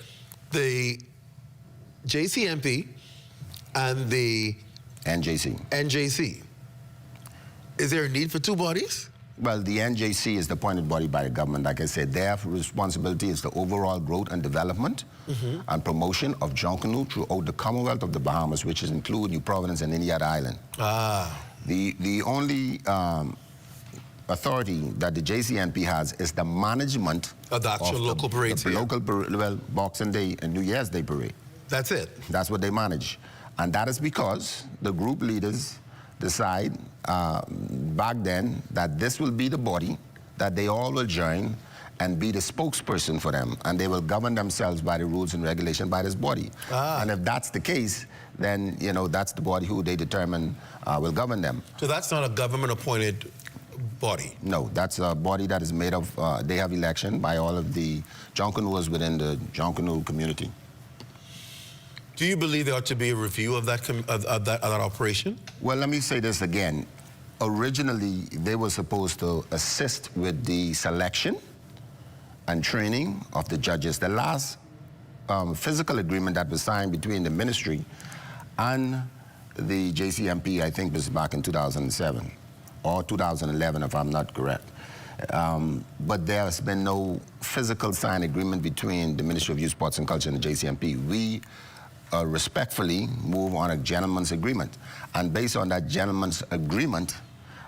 the JCNP and the NJC. NJC. Is there a need for two bodies? Well, the NJC is the appointed body by the government. Like I said, their responsibility is the overall growth and development and promotion of Junkanoo throughout the Commonwealth of the Bahamas, which is include New Providence and any other island. The only authority that the JCNP has is the management of the actual local parades here. Local, well, Boxing Day and New Year's Day parade. That's it. That's what they manage. And that is because the group leaders decide back then that this will be the body that they all will join and be the spokesperson for them, and they will govern themselves by the rules and regulation by this body. And if that's the case, then that's the body who they determine will govern them. So that's not a government-appointed body? No, that's a body that is made of, they have election by all of the Junkanooers within the Junkanoo community. Do you believe there ought to be a review of that operation? Well, let me say this again. Originally, they were supposed to assist with the selection and training of the judges. The last physical agreement that was signed between the ministry and the JCNP, I think, was back in 2007 or 2011, if I'm not correct. But there has been no physical signed agreement between the Ministry of Youth, Sports and Culture and the JCNP. We respectfully move on a gentleman's agreement. And based on that gentleman's agreement,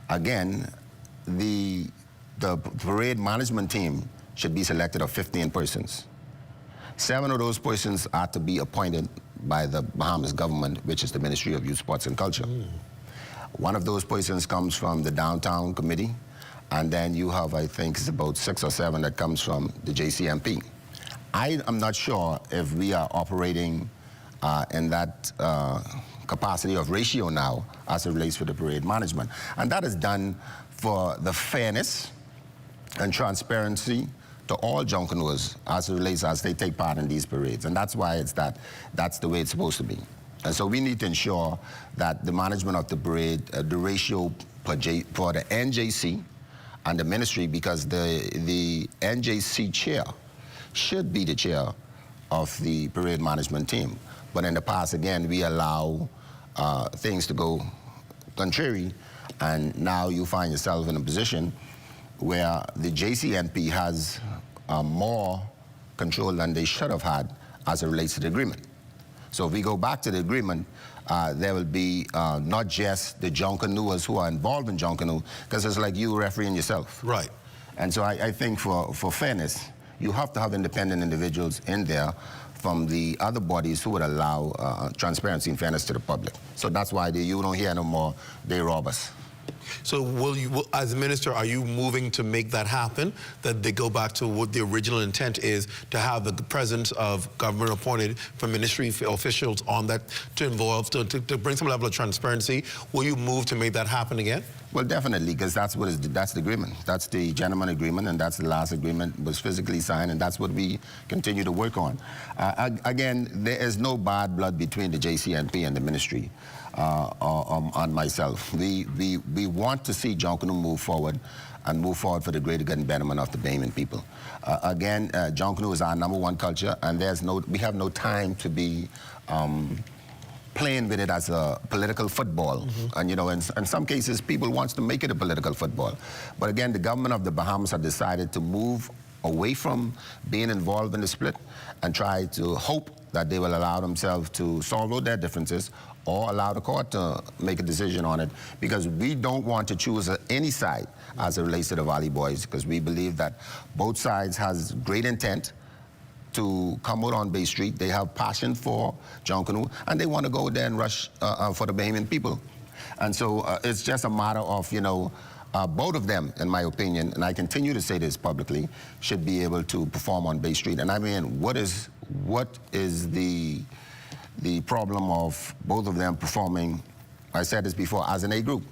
again, the parade management team should be selected of 15 persons. 7 of those persons are to be appointed by the Bahamas government, which is the Ministry of Youth, Sports and Culture. One of those persons comes from the downtown committee, and then you have, I think, it's about 6 or 7 that comes from the JCNP. I am not sure if we are operating in that capacity of ratio now as it relates to the parade management. And that is done for the fairness and transparency to all Junkanooers as it relates as they take part in these parades. And that's why that's the way it's supposed to be. And so we need to ensure that the management of the parade, the ratio for the NJC and the ministry, because the NJC chair should be the chair of the parade management team. But in the past, again, we allow things to go contrary, and now you find yourself in a position where the JCNP has more control than they should have had as it relates to the agreement. So if we go back to the agreement, there will be not just the Junkanooers who are involved in Junkanoo, because it's like you refereeing yourself. Right. And so I think for fairness, you have to have independent individuals in there from the other bodies who would allow transparency and fairness to the public. So that's why you don't hear no more, they rob us. So as minister, are you moving to make that happen, that they go back to what the original intent is, to have the presence of government appointed from ministry officials on that to bring some level of transparency? Will you move to make that happen again? Well, definitely, because that's the agreement. That's the gentleman agreement, and that's the last agreement was physically signed, and that's what we continue to work on. Again, there is no bad blood between the JCNP and the ministry on myself. We want to see Junkanoo move forward and move forward for the greater good and betterment of the Bahamian people. Again, Junkanoo is our #1 culture, and we have no time to be playing with it as a political football. And in some cases, people want to make it a political football. But again, the government of the Bahamas have decided to move away from being involved in the split and try to hope that they will allow themselves to solve out their differences or allow the court to make a decision on it, because we don't want to choose any side as it relates to the Valley Boys, because we believe that both sides has great intent to come out on Bay Street. They have passion for Junkanoo, and they want to go there and rush for the Bahamian people. And so it's just a matter of, both of them, in my opinion, and I continue to say this publicly, should be able to perform on Bay Street. And I mean, what is the problem of both of them performing, I said this before, as an A group?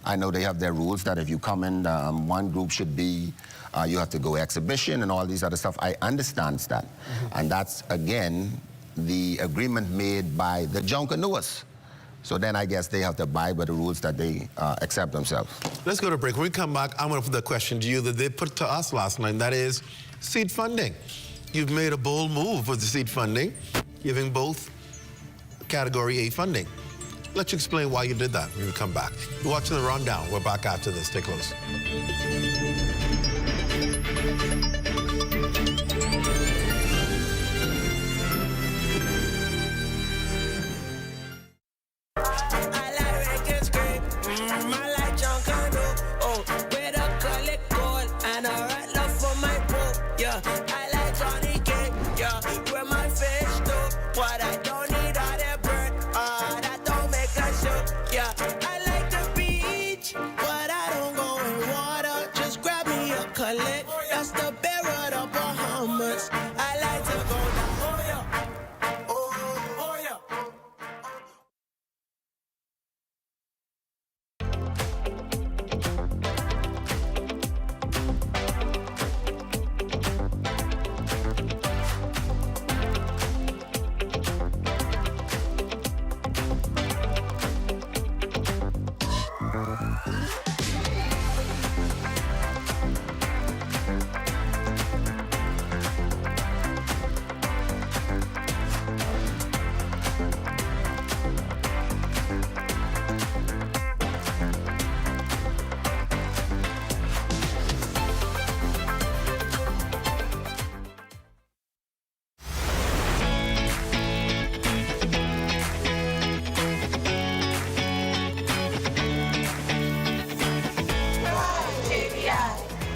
I know they have their rules that if you come in, one group should be, you have to go exhibition and all these other stuff. I understand that. And that's, again, the agreement made by the Junkanooers. So then I guess they have to abide by the rules that they accept themselves. Let's go to break. When we come back, I'm going to put the question to you that they put to us last night, and that is seed funding. You've made a bold move with the seed funding, giving both Category A funding. let you explain why you did that when we come back. You're watching The Rundown. We're back after this. Stay close.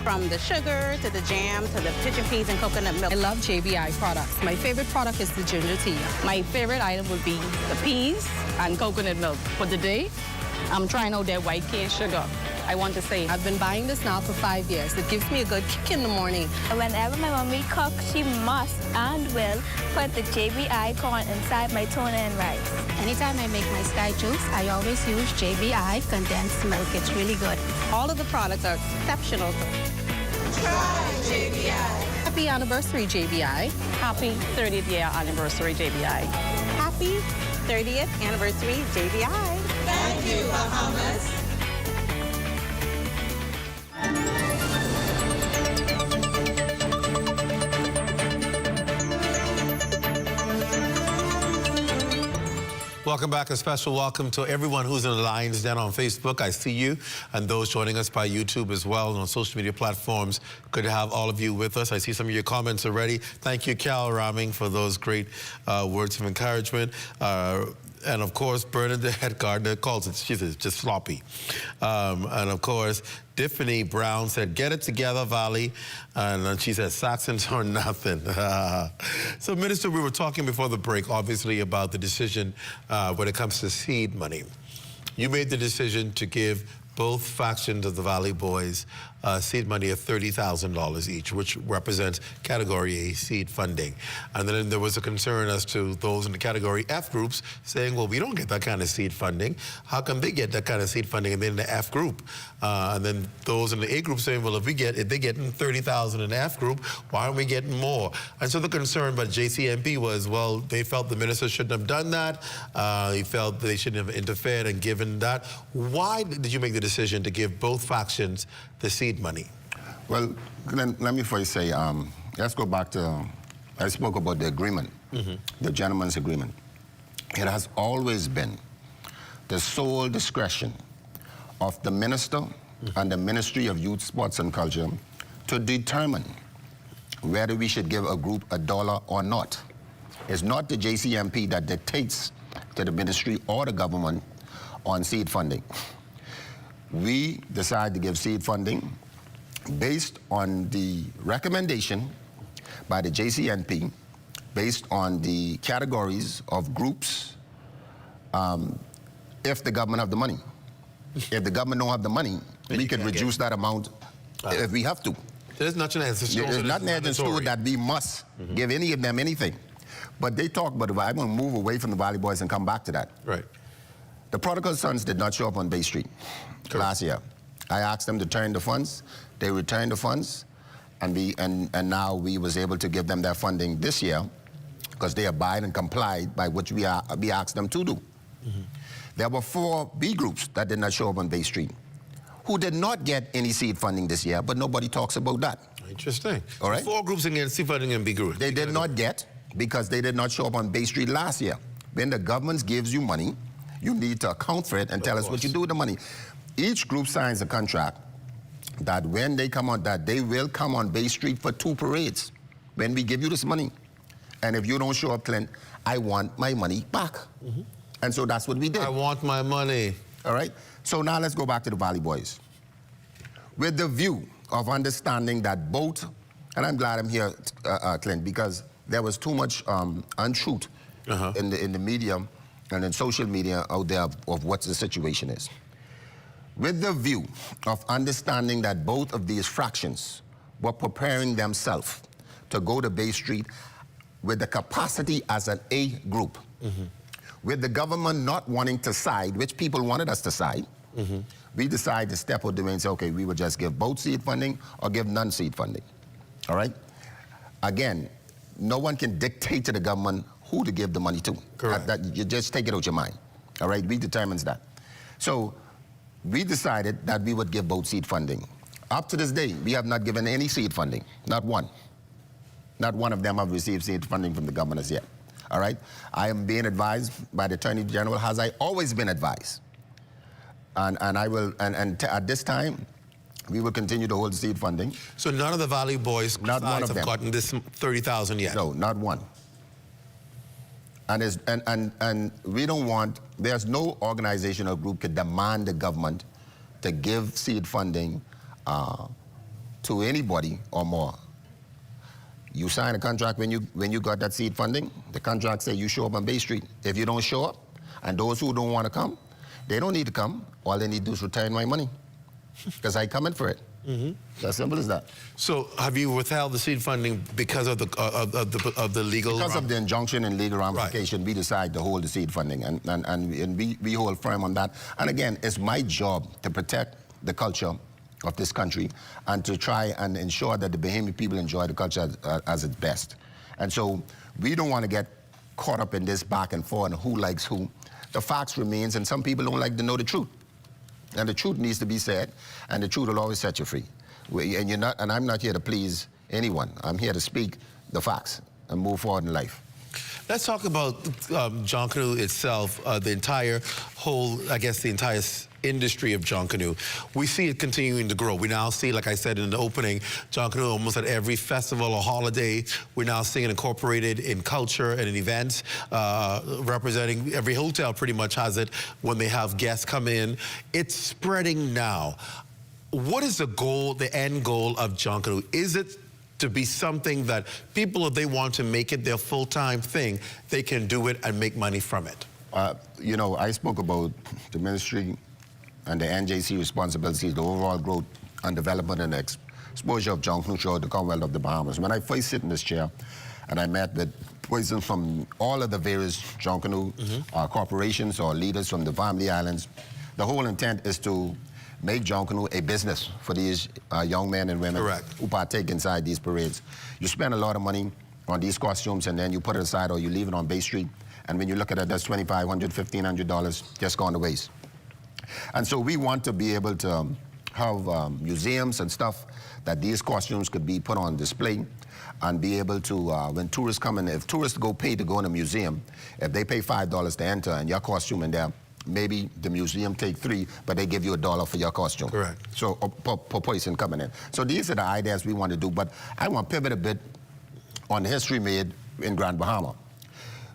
From the sugar to the jam to the pigeon peas and coconut milk. I love JBI products. My favorite product is the ginger tea. My favorite item would be the peas and coconut milk. For the day, I'm trying out their white cane sugar. I want to say, I've been buying this now for 5 years. It gives me a good kick in the morning. Whenever my mommy cooks, she must and will put the JBI corn inside my tuna and rice. Anytime I make my sky juice, I always use JBI condensed milk. It's really good. All of the products are exceptional. Try JBI. Happy anniversary, JBI. Happy 30th year anniversary, JBI. Happy 30th anniversary, JBI. Thank you, Bahamas. Welcome back. A special welcome to everyone who's in the Lions Den on Facebook. I see you, and those joining us by YouTube as well and on social media platforms. Good to have all of you with us. I see some of your comments already. Thank you, Cal Raming, for those great words of encouragement. And of course, Bernadette Gardner calls it, she says, just sloppy. And of course, Tiffany Brown said, get it together, Valley. And then she said, Saxons or nothing. So, Minister, we were talking before the break, obviously, about the decision when it comes to seed money. You made the decision to give both factions of the Valley Boys seed money of $30,000 each, which represents Category A seed funding. And then there was a concern as to those in the Category F groups saying, well, we don't get that kind of seed funding. How come they get that kind of seed funding and then in the F group? And then those in the A group saying, well, if they're getting $30,000 in the F group, why aren't we getting more? And so the concern by JCMP was, well, they felt the minister shouldn't have done that. He felt they shouldn't have interfered and given that. Why did you make the decision to give both factions the seed money? Well, let me first say, let's go back to, I spoke about the agreement, the gentleman's agreement. It has always been the sole discretion of the minister and the Ministry of Youth, Sports and Culture to determine whether we should give a group $1 or not. It's not the JCMP that dictates to the ministry or the government on seed funding. We decide to give seed funding based on the recommendation by the JCNP, based on the categories of groups, if the government have the money. If the government don't have the money, we can reduce that amount if we have to. There's nothing else in store that we must give any of them anything. But they talk about it. I'm going to move away from the Valley Boys and come back to that. Right. The prodigal sons did not show up on Bay Street last year. I asked them to turn the funds. They returned the funds, and now we was able to give them their funding this year because they abide and complied by what we asked them to do. There were 4 B groups that did not show up on Bay Street who did not get any seed funding this year, but nobody talks about that. Interesting. All right? 4 groups against seed funding in B groups. They did not get because they did not show up on Bay Street last year. When the government gives you money, you need to account for it and tell us what you do with the money. Each group signs a contract that when they come on, that they will come on Bay Street for 2 parades when we give you this money. And if you don't show up, Clint, I want my money back. And so that's what we did. I want my money. All right? So now let's go back to the Valley Boys. With the view of understanding that both, and I'm glad I'm here, Clint, because there was too much untruth in the media and in social media out there of what the situation is. With the view of understanding that both of these fractions were preparing themselves to go to Bay Street with the capacity as an A group, with the government not wanting to side, which people wanted us to side, we decided to step out the way and say, okay, we will just give both seed funding or give non-seed funding, all right? Again, no one can dictate to the government who to give the money to. Correct. You just take it out your mind, all right? We determines that. So we decided that we would give both seed funding. Up to this day, we have not given any seed funding, not one. Not one of them have received seed funding from the government as yet, all right? I am being advised by the Attorney General, as I always been advised. And at this time, we will continue to hold seed funding. So none of the Valley Boys have gotten this 30,000 yet? No, not one. And we don't want, there's no organization or group can demand the government to give seed funding to anybody or more. You sign a contract when you got that seed funding. The contract say you show up on Bay Street. If you don't show up, and those who don't want to come, they don't need to come. All they need to do is return my money, because I come in for it. As simple as that. So have you withheld the seed funding because of the legal? Because of the injunction and legal ramification, we decide to hold the seed funding, and we hold firm on that. And again, it's my job to protect the culture of this country and to try and ensure that the Bahamian people enjoy the culture as its best. And so we don't want to get caught up in this back and forth and who likes who. The facts remains, and some people don't like to know the truth. And the truth needs to be said, and the truth will always set you free. And I'm not here to please anyone. I'm here to speak the facts and move forward in life. Let's talk about Junkanoo itself, the entire industry of Junkanoo. We see it continuing to grow. We now see, like I said in the opening, Junkanoo almost at every festival or holiday. We're now seeing it incorporated in culture and in events, representing every hotel pretty much has it when they have guests come in. It's spreading now. What is the goal, the end goal of Junkanoo? Is it to be something that people, if they want to make it their full-time thing, they can do it and make money from it? You know, I spoke about the ministry and the NJC responsibilities, the overall growth and development and exposure of Junkanoo throughout the Commonwealth of the Bahamas. When I first sit in this chair and I met with persons from all of the various Junkanoo corporations or leaders from the family islands, the whole intent is to make Junkanoo a business for these young men and women who partake inside these parades. You spend a lot of money on these costumes and then you put it aside or you leave it on Bay Street, and when you look at it, that's $2,500, $1,500 just gone to waste. And so we want to be able to have museums and stuff that these costumes could be put on display and be able to, when tourists come in, if tourists go pay to go in a museum, if they pay $5 to enter and your costume in there, maybe the museum take $3, but they give you $1 for your costume. Correct. So per person coming in. So these are the ideas we want to do, but I want to pivot a bit on the history made in Grand Bahama.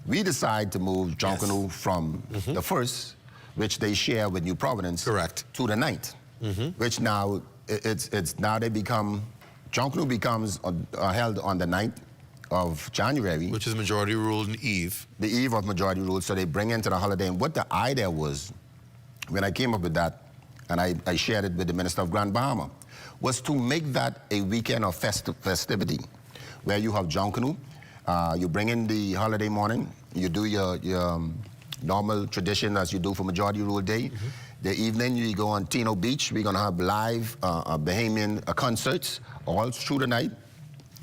We decide to move Junkanoo from the 1st, which they share with New Providence, to the 9th, which now now they become, Junkanoo becomes held on the 9th of January. Which is majority rule and eve. The eve of majority rule, so they bring into the holiday. And what the idea was, when I came up with that, and I shared it with the Minister of Grand Bahama, was to make that a weekend of festivity, where you have Junkanoo, you bring in the holiday morning, you do your normal tradition as you do for Majority Rule Day. The evening, you go on Tino Beach. We're going to have live Bahamian concerts all through the night.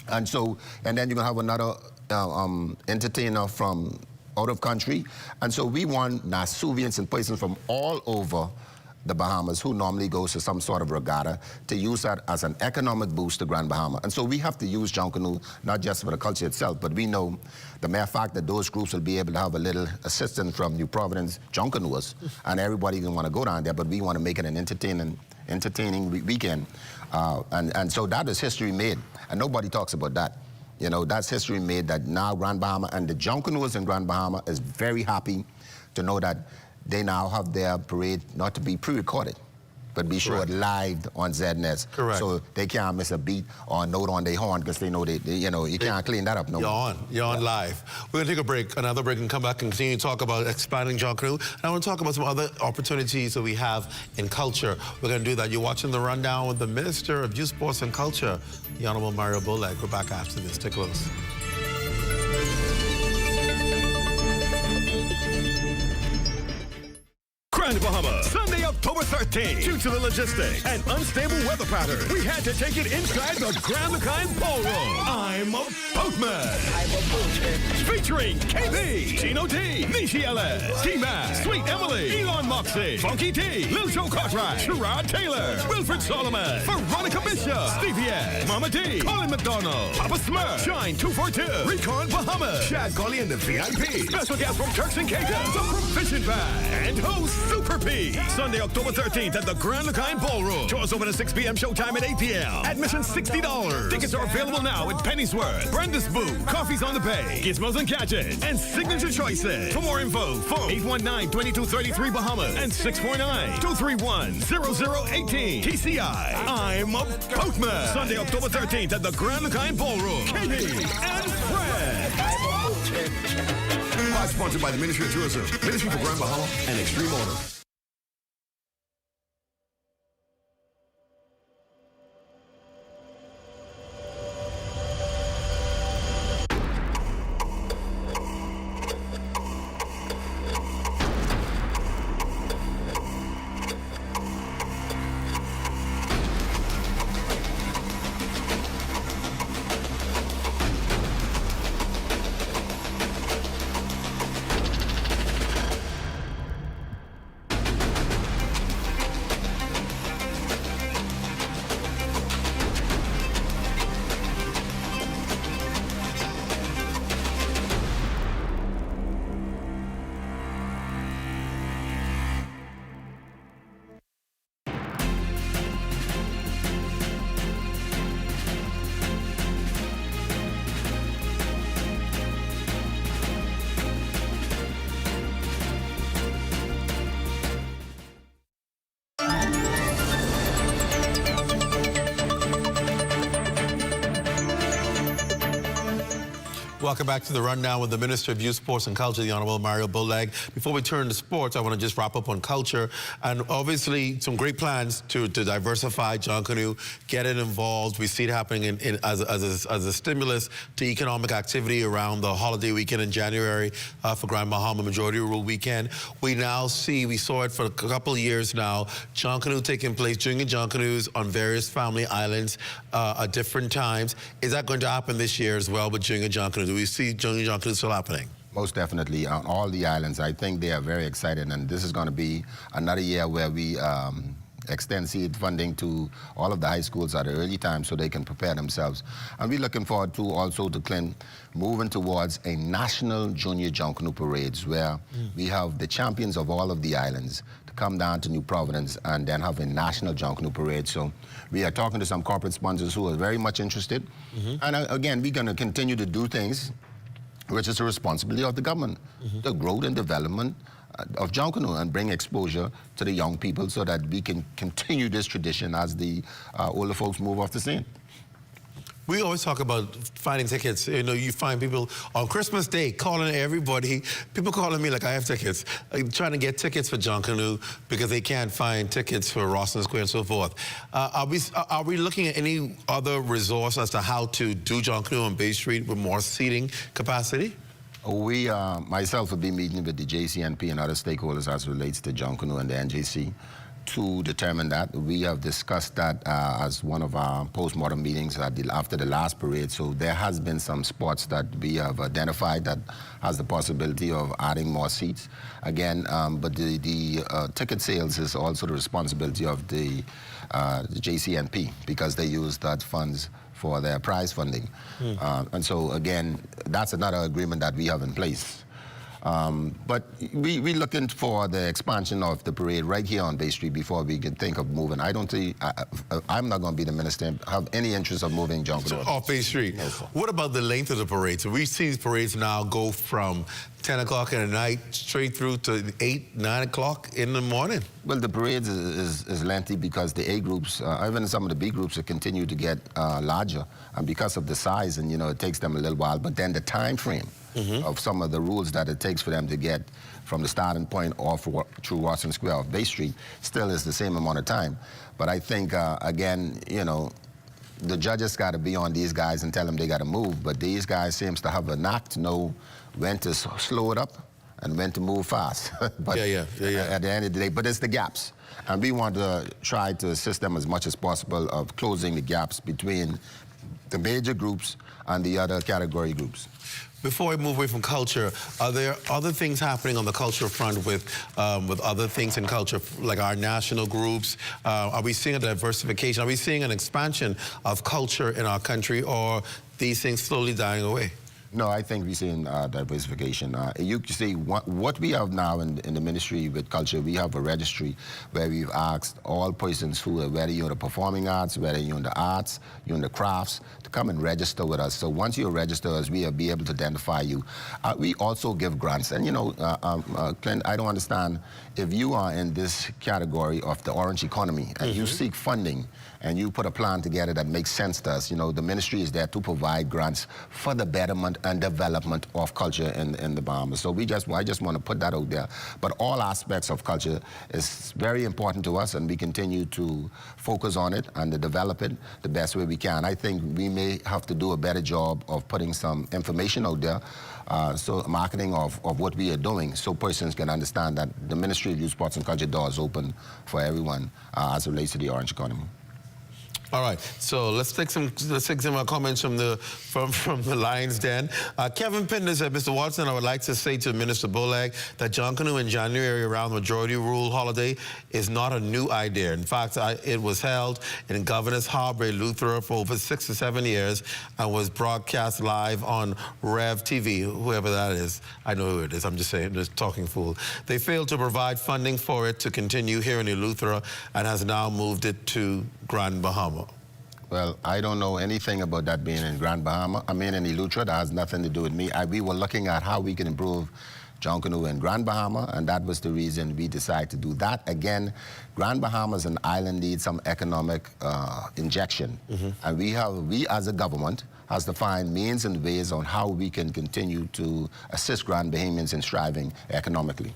And then you're going to have another entertainer from out of country. And so we want Nasuvians and persons from all over the Bahamas, who normally goes to some sort of regatta, to use that as an economic boost to Grand Bahama. And so we have to use Junkanoo, not just for the culture itself, but we know the mere fact that those groups will be able to have a little assistance from New Providence Junkanooers, and everybody can want to go down there, but we want to make it an entertaining weekend. And so that is history made, and nobody talks about that. You know, that's history made, that now Grand Bahama and the Junkanooers in Grand Bahama is very happy to know that they now have their parade not to be pre-recorded, but be showed live on ZNS. Correct. So they can't miss a beat or a note on their horn because they know you can't clean that up no more. You're on live. We're gonna take a break, another break, and come back and continue to talk about expanding Junkanoo. And I want to talk about some other opportunities that we have in culture. We're gonna do that. You're watching The Rundown with the Minister of Youth, Sports and Culture, the Honorable Mario Bolag. We're back after this. Stay close. Grand Bahama, Sunday, October 13th. Due to the logistics and unstable weather pattern, we had to take it inside the Grand Lacan Ballroom. I'm a boatman. Featuring KB, Gino D, Nishi LS, T-Mac, Sweet Emily, Elon Moxie, Funky T, Lil Joe Cartwright, Sherrod Taylor, Wilfred Solomon, Veronica Bishop, Stevie S, Mama D, Colin McDonald, Papa Smurf, Shine 242, Recon Bahamas, Chad Gully and the VIP, special guest from Turks and Caicos, the Provision Band, and host Super P. Sunday, October 13th at the Grand Lacan Ballroom. Doors open at 6 p.m., showtime at 8 p.m. Admission $60. Tickets are available now at Pennyworth, Brenda's Booth, Coffees on the Bay, Gizmos and Gadgets, and Signature Choices. For more info, phone 819-2233 Bahamas and 649-231-0018. TCI, I'm a boatman. Sunday, October 13th at the Grand Lacan Ballroom. Katie and Fred. Sponsored by the Ministry of Tourism, Ministry for Grand Bahama, and Extreme Order. Welcome back to The Rundown with the Minister of Youth, Sports and Culture, the Honorable Mario Bolag. Before we turn to sports, I want to just wrap up on culture. And obviously, some great plans to diversify Junkanoo, get it involved. We see it happening as a stimulus to economic activity around the holiday weekend in January for Grand Bahama Majority Rule Weekend. We saw it for a couple of years now, Junkanoo taking place, Junior Junkanoos on various family islands at different times. Is that going to happen this year as well with Junior Junkanoo? Do we see Junior Junkanoo still happening? Most definitely on all the islands. I think they are very excited, and this is going to be another year where we extend seed funding to all of the high schools at an early time so they can prepare themselves. And we're looking forward to also to Clint moving towards a national Junior Junkanoo parades where we have the champions of all of the islands to come down to New Providence and then have a national Junkanoo parade. So we are talking to some corporate sponsors who are very much interested. And again, we're going to continue to do things which is the responsibility of the government, the growth and development of Junkanoo, and bring exposure to the young people so that we can continue this tradition as the older folks move off the scene. We always talk about finding tickets. You know, you find people on Christmas Day calling everybody. People calling me like I have tickets, trying to get tickets for Junkanoo because they can't find tickets for Rawson Square and so forth. Are we looking at any other resource as to how to do Junkanoo on Bay Street with more seating capacity? We, myself, will be meeting with the JCNP and other stakeholders as relates to Junkanoo and the NJC to determine that. We have discussed that as one of our post-mortem meetings after the last parade. So there has been some spots that we have identified that has the possibility of adding more seats. Again, but the ticket sales is also the responsibility of the JCNP, because they use that funds for their prize funding. And so again, that's another agreement that we have in place. But we're looking for the expansion of the parade right here on Bay Street before we can think of moving. I don't think, I'm not going to be the minister and have any interest of moving Junkanoo. Off Bay Street. No, what about the length of the parade? So we see these parades now go from 10 o'clock in the night straight through to 8, 9 o'clock in the morning. Well, the parade is lengthy because the A groups, even some of the B groups, continue to get larger, and because of the size, and it takes them a little while. But then the time frame of some of the rules that it takes for them to get from the starting point off through Watson Square off Bay Street still is the same amount of time. But I think, again, the judges got to be on these guys and tell them they got to move. But these guys seems to have a knack to know when to slow it up and when to move fast. But at the end of the day, but it's the gaps. And we want to try to assist them as much as possible of closing the gaps between the major groups and the other category groups. Before we move away from culture, are there other things happening on the culture front with other things in culture, like our national groups? Are we seeing a diversification? Are we seeing an expansion of culture in our country, or these things slowly dying away? No, I think we're seeing diversification. You can see what we have now in the ministry with culture. We have a registry where we've asked all persons who are, whether you're in the performing arts, whether you're in the arts, you're in the crafts, to come and register with us. So once you register us, we'll be able to identify you. We also give grants. And Clint, I don't understand, if you are in this category of the orange economy and you seek funding and you put a plan together that makes sense to us, the ministry is there to provide grants for the betterment and development of culture in the Bahamas. So I just want to put that out there. But all aspects of culture is very important to us, and we continue to focus on it and to develop it the best way we can. I think we may have to do a better job of putting some information out there, so marketing of what we are doing, so persons can understand that the Ministry of Youth, Sports and Culture door is open for everyone as it relates to the orange economy. All right, so let's take some comments from the Lions Den. Kevin Pinder said, Mr. Watson, I would like to say to Minister Bolag that Junkanoo in January around majority rule holiday is not a new idea. In fact, it was held in Governor's Harbor, Eleuthera, for over 6 to 7 years and was broadcast live on Rev TV, whoever that is. I know who it is, I'm just saying, just talking fool. They failed to provide funding for it to continue here in Eleuthera and has now moved it to Grand Bahama. Well, I don't know anything about that being in Grand Bahama. I mean, in Eleuthera, that has nothing to do with me. We were looking at how we can improve Junkanoo in Grand Bahama, and that was the reason we decided to do that. Again, Grand Bahama is an island, needs some economic injection. And we as a government has to find means and ways on how we can continue to assist Grand Bahamians in striving economically.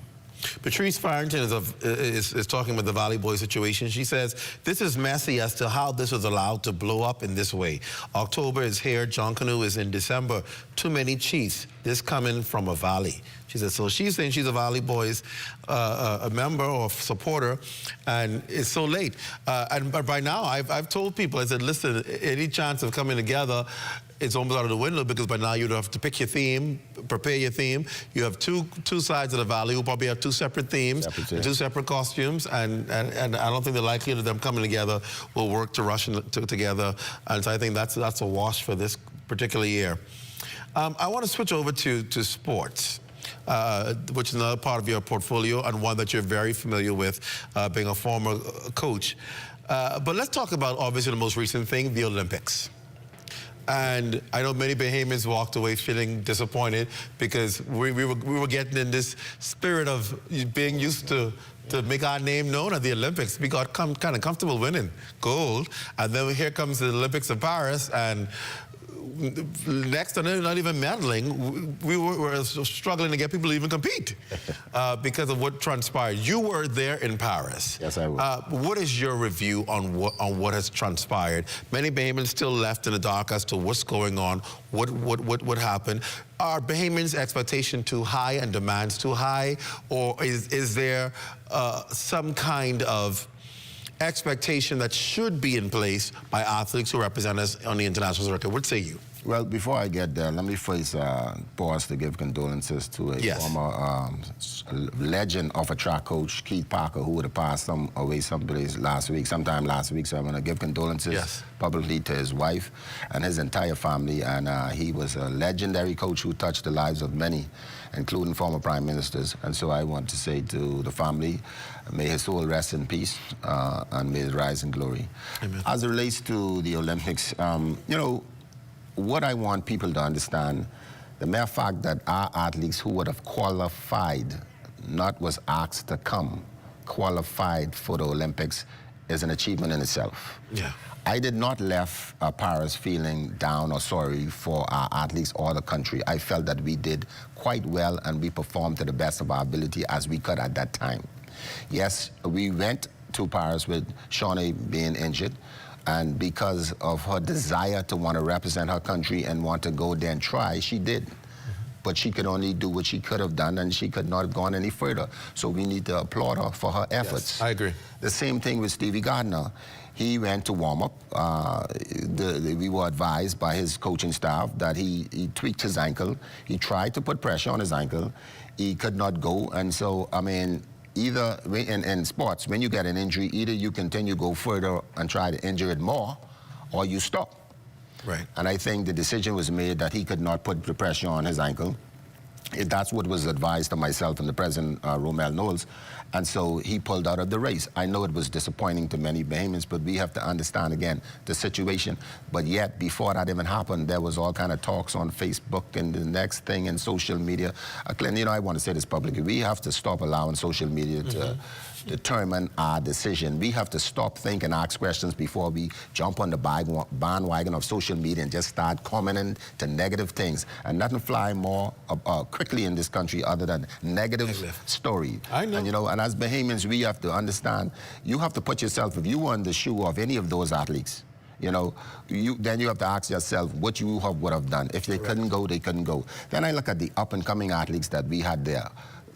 Patrice Farrington is talking about the Valley Boy situation. She says, this is messy as to how this was allowed to blow up in this way. October is here, Junkanoo is in December. Too many chiefs, this coming from a valley. She said, so she's saying she's a Valley Boys a member or supporter, and it's so late. But by now, I've told people, I said, listen, any chance of coming together, it's almost out of the window, because by now you'd have to pick your theme, prepare your theme. You have two sides of the valley who probably have two separate themes, two separate costumes, and I don't think the likelihood of them coming together will work to rush together. And so I think that's a wash for this particular year. I want to switch over to sports. Which is another part of your portfolio and one that you're very familiar with, being a former coach. But let's talk about, obviously, the most recent thing, the Olympics. And I know many Bahamians walked away feeling disappointed because we were getting in this spirit of being used to make our name known at the Olympics. We got kind of comfortable winning gold, and then here comes the Olympics of Paris, and next, not even medaling, we were struggling to get people to even compete because of what transpired. You were there in Paris. Yes, I was. What is your review on what has transpired? Many Bahamians still left in the dark as to what's going on, what happened. Are Bahamians' expectation too high and demands too high, or is there some kind of expectation that should be in place by athletes who represent us on the international circuit? What say you? Well, before I get there, let me first pause to give condolences to a former legend of a track coach, Keith Parker, who would have passed away sometime last week. So I'm going to give condolences publicly to his wife and his entire family. And he was a legendary coach who touched the lives of many, including former prime ministers. And so I want to say to the family, may his soul rest in peace and may it rise in glory. Amen. As it relates to the Olympics, you know, what I want people to understand, the mere fact that our athletes who would have qualified, not was asked to come, qualified for the Olympics is an achievement in itself. Yeah. I did not leave Paris feeling down or sorry for our athletes or the country. I felt that we did quite well and we performed to the best of our ability as we could at that time. Yes, we went to Paris with Shawnee being injured, and because of her desire to want to represent her country and want to go there and try, she did. But she could only do what she could have done, and she could not have gone any further. So we need to applaud her for her efforts. Yes, I agree. The same thing with Stevie Gardner. He went to warm up. We were advised by his coaching staff that he tweaked his ankle. He tried to put pressure on his ankle. He could not go, and so, I mean, either in sports, when you get an injury, either you continue to go further and try to injure it more, or you stop. Right. And I think the decision was made that he could not put the pressure on his ankle. That's what was advised to myself and the president, Romel Knowles, and so he pulled out of the race. I know it was disappointing to many Bahamians, but we have to understand, again, the situation. But yet, before that even happened, there was all kind of talks on Facebook and the next thing in social media. Glenn, you know, I want to say this publicly. We have to stop allowing social media to determine our decision. We have to stop, think, and ask questions before we jump on the bandwagon of social media and just start commenting to negative things. And nothing fly more quickly in this country other than negative story. I know. And, you know, and as Bahamians, we have to understand, you have to put yourself, if you were in the shoe of any of those athletes, you know, then you have to ask yourself what you would have done. If they couldn't go, they couldn't go. Then I look at the up-and-coming athletes that we had there.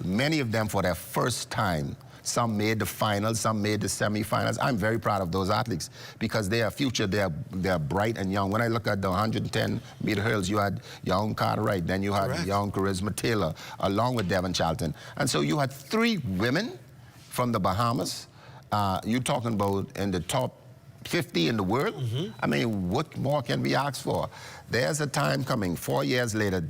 Many of them, for their first time, some made the finals, some made the semifinals. I'm very proud of those athletes because they are future, they're bright and young. When I look at the 110-meter hurdles, you had young Cartwright, then you had young Charisma Taylor, along with Devon Charlton. And so you had 3 women from the Bahamas. You're talking about in the top 50 in the world. I mean, what more can we ask for? There's a time coming, 4 years later,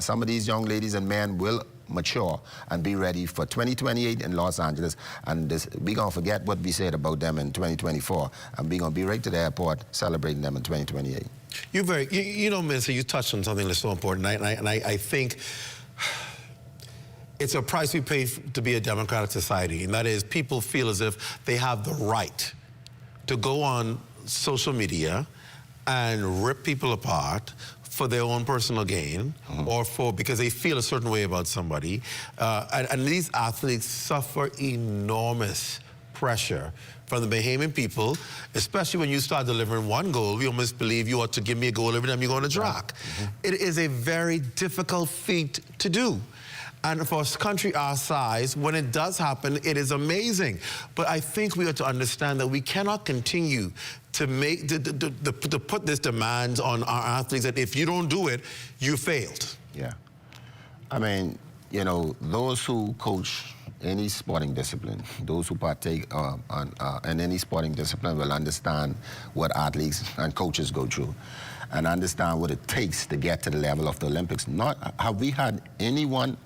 some of these young ladies and men will mature and be ready for 2028 in Los Angeles, and we're going to forget what we said about them in 2024, and we're going to be right to the airport celebrating them in 2028. You know, Minister, you touched on something that's so important, and I think it's a price we pay to be a democratic society, and that is people feel as if they have the right to go on social media and rip people apart for their own personal gain, or because they feel a certain way about somebody. And these athletes suffer enormous pressure from the Bahamian people, especially when you start delivering one goal. We almost believe you ought to give me a goal every time you go on a track. It is a very difficult feat to do. And for a country our size, when it does happen, it is amazing. But I think we ought to understand that we cannot continue to put this demand on our athletes that if you don't do it, you failed. Yeah. I mean, you know, those who coach any sporting discipline, those who partake in any sporting discipline will understand what athletes and coaches go through and understand what it takes to get to the level of the Olympics. Have we had anyone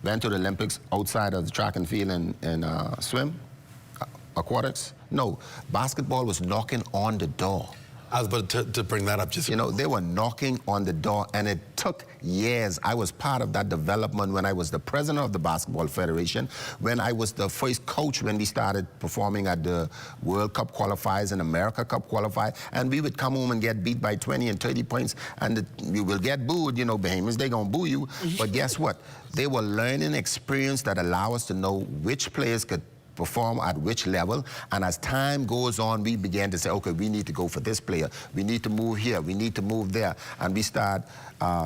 went to the Olympics outside of the track and field and swim, aquatics? No. Basketball was knocking on the door. I was about to bring that up just... You know, they were knocking on the door, and it took years. I was part of that development when I was the president of the Basketball Federation, when I was the first coach when we started performing at the World Cup qualifiers and America Cup qualifiers, and we would come home and get beat by 20 and 30 points, and we will get booed. You know, Bahamians, they're going to boo you. But guess what? They were learning experience that allow us to know which players could perform at which level. And as time goes on, we began to say, okay, we need to go for this player. We need to move here. We need to move there. And we start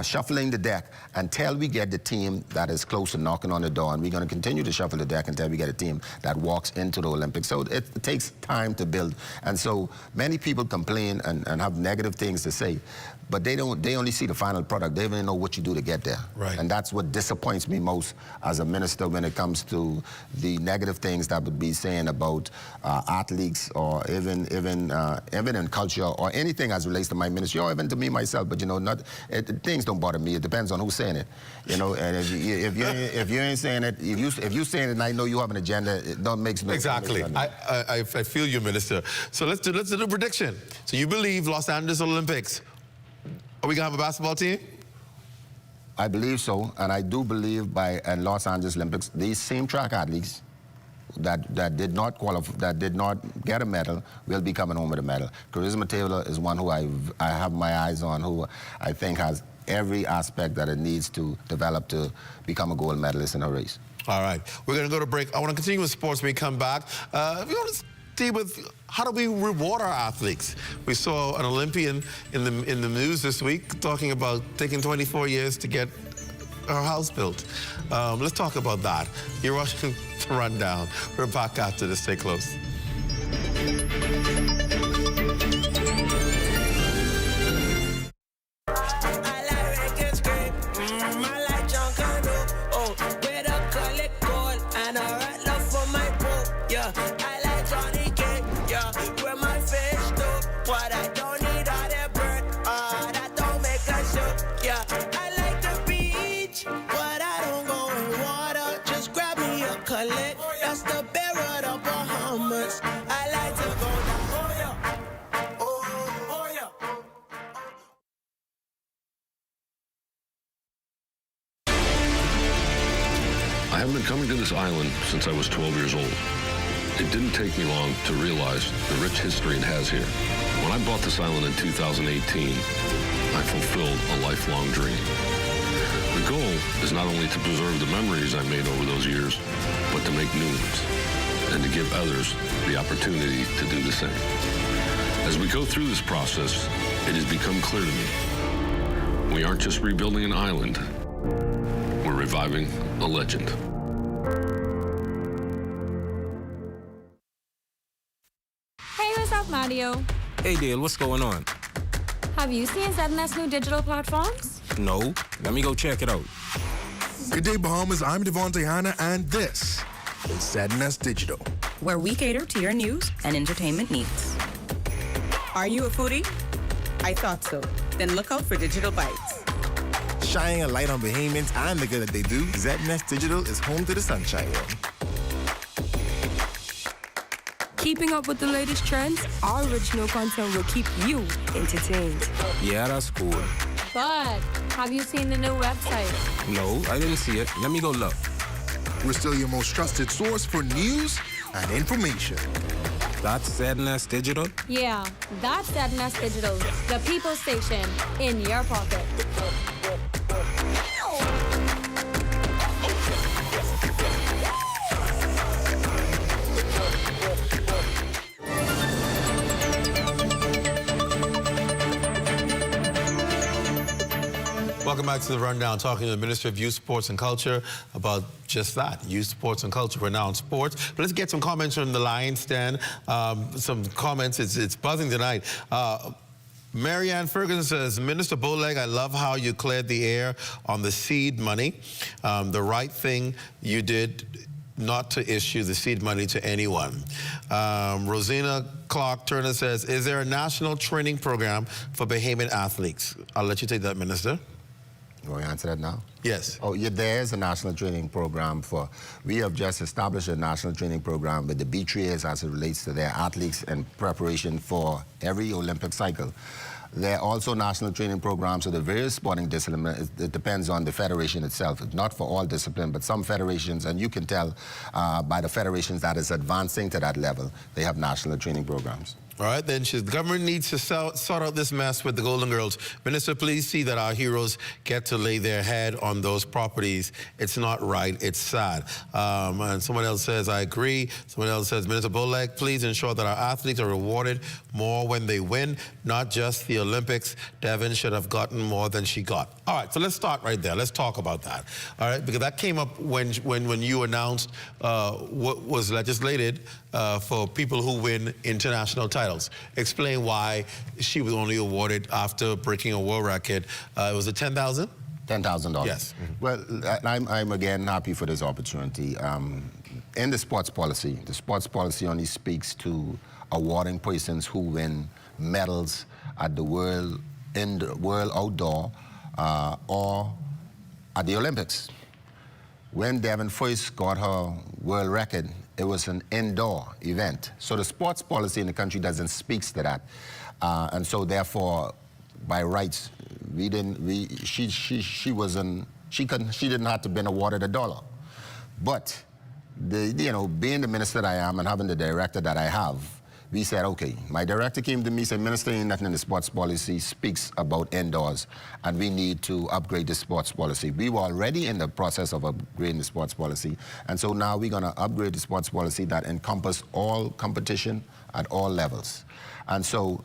shuffling the deck until we get the team that is close to knocking on the door. And we're going to continue to shuffle the deck until we get a team that walks into the Olympics. So it takes time to build. And so many people complain and have negative things to say, but they only see the final product. They don't even know what you do to get there. Right. And that's what disappoints me most as a minister when it comes to the negative things that would be saying about athletes, or even in culture, or anything as relates to my ministry, or even to me myself. But you know, things don't bother me. It depends on who's saying it. You know, and if you ain't saying it, if you saying it, and I know you have an agenda, it don't make no exactly. I feel you, Minister. So let's do a prediction. So you believe Los Angeles Olympics? Are we gonna have a basketball team? I believe so, and I do believe by Los Angeles Olympics, these same track athletes that did not qualify, that did not get a medal, will be coming home with a medal. Charisma Taylor is one who I have my eyes on, who I think has every aspect that it needs to develop to become a gold medalist in a race. All right, we're gonna go to break. I want to continue with sports when we come back. We want to deal with how do we reward our athletes. We saw an Olympian in the news this week talking about taking 24 years to get our house built. Let's talk about that. You're watching The Rundown. We're back after this. Stay close. I have been coming to this island since I was 12 years old. It didn't take me long to realize the rich history it has here. When I bought this island in 2018, I fulfilled a lifelong dream. The goal is not only to preserve the memories I made over those years, but to make new ones and to give others the opportunity to do the same. As we go through this process, it has become clear to me, we aren't just rebuilding an island, we're reviving a legend. Hey, what's up, Mario? Hey, Dale, what's going on? Have you seen ZNS new digital platforms? No. Let me go check it out. Good day, Bahamas. I'm Devontae Hanna, and this is ZNS Digital, where we cater to your news and entertainment needs. Are you a foodie? I thought so. Then look out for Digital Bites. Shining a light on Bahamians and the good that they do, ZNS Digital is home to the Sunshine Room. Keeping up with the latest trends, our original content will keep you entertained. Yeah, that's cool. But have you seen the new website? No, I didn't see it. Let me go look. We're still your most trusted source for news and information. That's ZNS Digital? Yeah, that's ZNS Digital, the people station in your pocket. Welcome back to The Rundown, talking to the Minister of Youth, Sports and Culture about just that, youth, sports and culture. We're now on sports. But let's get some comments from the Lions Den. Some comments, it's buzzing tonight. Marianne Ferguson says, Minister Bowleg, I love how you cleared the air on the seed money. The right thing you did not to issue the seed money to anyone. Rosina Clark Turner says, is there a national training program for Bahamian athletes? I'll let you take that, Minister. You want to answer that now? Yes. Oh, yeah, there is a national training program we have just established a national training program with the B3As as it relates to their athletes in preparation for every Olympic cycle. There are also national training programs for the various sporting disciplines. It depends on the federation itself. It's not for all disciplines, but some federations, and you can tell by the federations that is advancing to that level, they have national training programs. All right, then the government needs to sort out this mess with the Golden Girls. Minister, please see that our heroes get to lay their head on from those properties. It's not right. It's sad. And someone else says, I agree. Someone else says, Minister Bullock, please ensure that our athletes are rewarded more when they win, not just the Olympics. Devin should have gotten more than she got. All right, so let's start right there. Let's talk about that. All right, because that came up when you announced what was legislated for people who win international titles. Explain why she was only awarded after breaking a world record. It was a $10,000? $10,000. Yes. Well, I'm again happy for this opportunity. In the sports policy only speaks to awarding persons who win medals at the world outdoor or at the Olympics. When Devin first got her world record, it was an indoor event. So the sports policy in the country doesn't speak to that. And so therefore, by rights, she didn't have to been awarded $1. But being the minister that I am and having the director that I have, we said, okay, my director came to me and said, Minister, ain't nothing in the sports policy speaks about indoors, and we need to upgrade the sports policy. We were already in the process of upgrading the sports policy, and so now we're going to upgrade the sports policy that encompass all competition at all levels. And so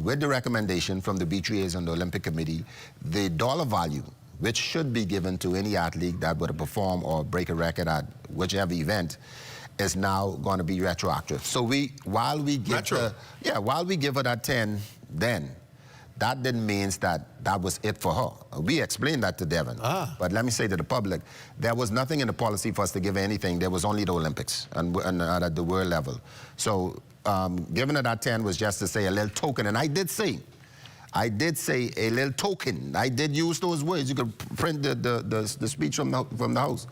with the recommendation from the B3As and the Olympic Committee, the dollar value which should be given to any athlete that would perform or break a record at whichever event is now going to be retroactive. So while we give her that 10 then, that didn't mean that was it for her. We explained that to Devin. But let me say to the public, there was nothing in the policy for us to give her anything. There was only the Olympics and at the world level. So giving her that 10 was just to say a little token. And I did say a little token. I did use those words. You could print the speech from the House.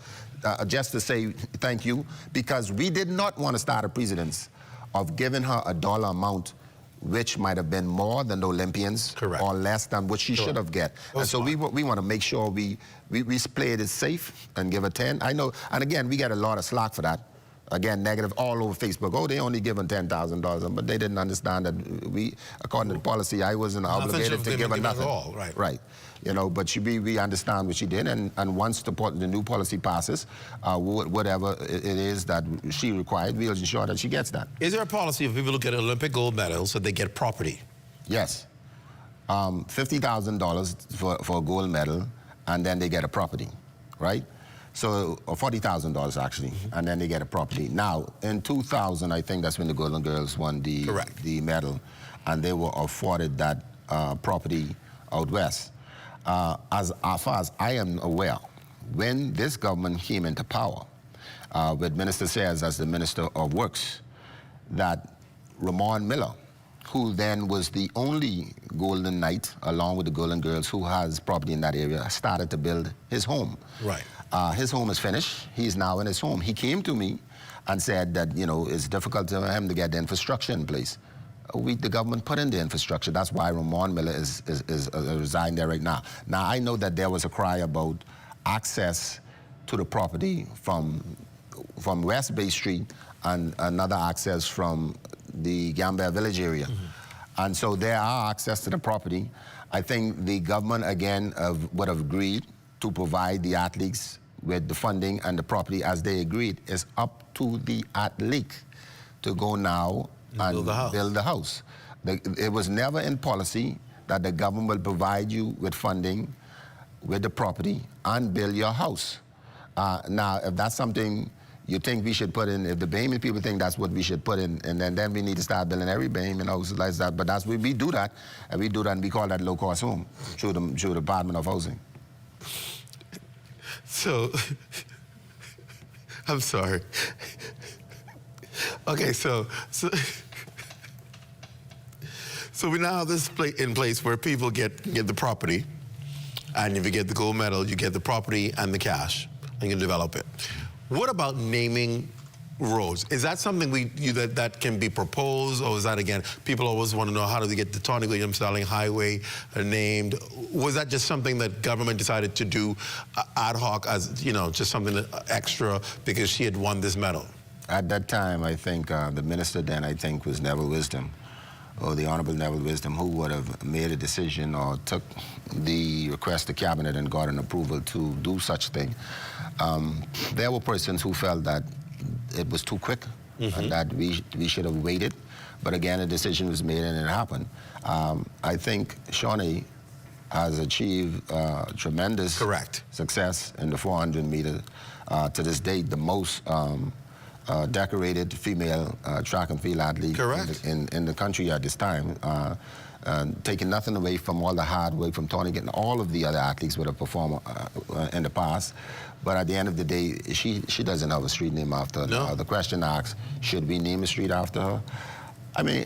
Just to say thank you, because we did not want to start a precedence of giving her a dollar amount which might have been more than the Olympians. Correct. Or less than what she should have get. And so we want to make sure we played it safe and give her 10. I know, and again, we get a lot of slack for that. Again, negative all over Facebook. Oh, they only given $10,000, but they didn't understand that according to the policy, I wasn't obligated to give her nothing. All, right. Right. But we understand what she did, and once the new policy passes, whatever it is that she required, we'll ensure that she gets that. Is there a policy if people look at Olympic gold medals that they get property? Yes. $50,000 for a gold medal, and then they get a property, right? So, or $40,000 actually, and then they get a property. Now, in 2000, I think that's when the Golden Girls won the medal, and they were afforded that property out west. As far as I am aware, when this government came into power, with Minister Sayers as the Minister of Works, that Ramon Miller, who then was the only Golden Knight, along with the Golden Girls, who has property in that area, started to build his home. Right. His home is finished. He's now in his home. He came to me and said that, it's difficult for him to get the infrastructure in place. The government put in the infrastructure. That's why Ramon Miller is residing there right now. Now, I know that there was a cry about access to the property from West Bay Street and another access from the Gambia Village area. And so there are access to the property. I think the government, again, would have agreed to provide the athletes with the funding and the property as they agreed. It's up to the athlete to go now and build the house. It was never in policy that the government will provide you with funding, with the property, and build your house. Now, if that's something you think we should put in, if the Bahamian people think that's what we should put in, and then we need to start building every Bahamian house like that. But that's we do that, and we call that low-cost home through the Department of Housing. So, I'm sorry. Okay, so we now have this in place where people get the property, and if you get the gold medal, you get the property and the cash, and you develop it. What about naming roads? Is that something that can be proposed, or is that, again, people always want to know how do they get the Tony Williams Starling Highway named? Was that just something that government decided to do ad hoc as, just something extra because she had won this medal? At that time, I think the minister then, was Neville Wisdom. or the Honorable Neville Wisdom, who would have made a decision or took the request to Cabinet and got an approval to do such thing. There were persons who felt that it was too quick and that we should have waited. But again, a decision was made and it happened. I think Shawnee has achieved tremendous success in the 400 meters. To this date, the most decorated female track and field athlete in the country at this time. Taking nothing away from all the hard work from Tony and all of the other athletes would have performed in the past. But at the end of the day, she doesn't have a street name after her. No. The question asks, should we name a street after her? I mean,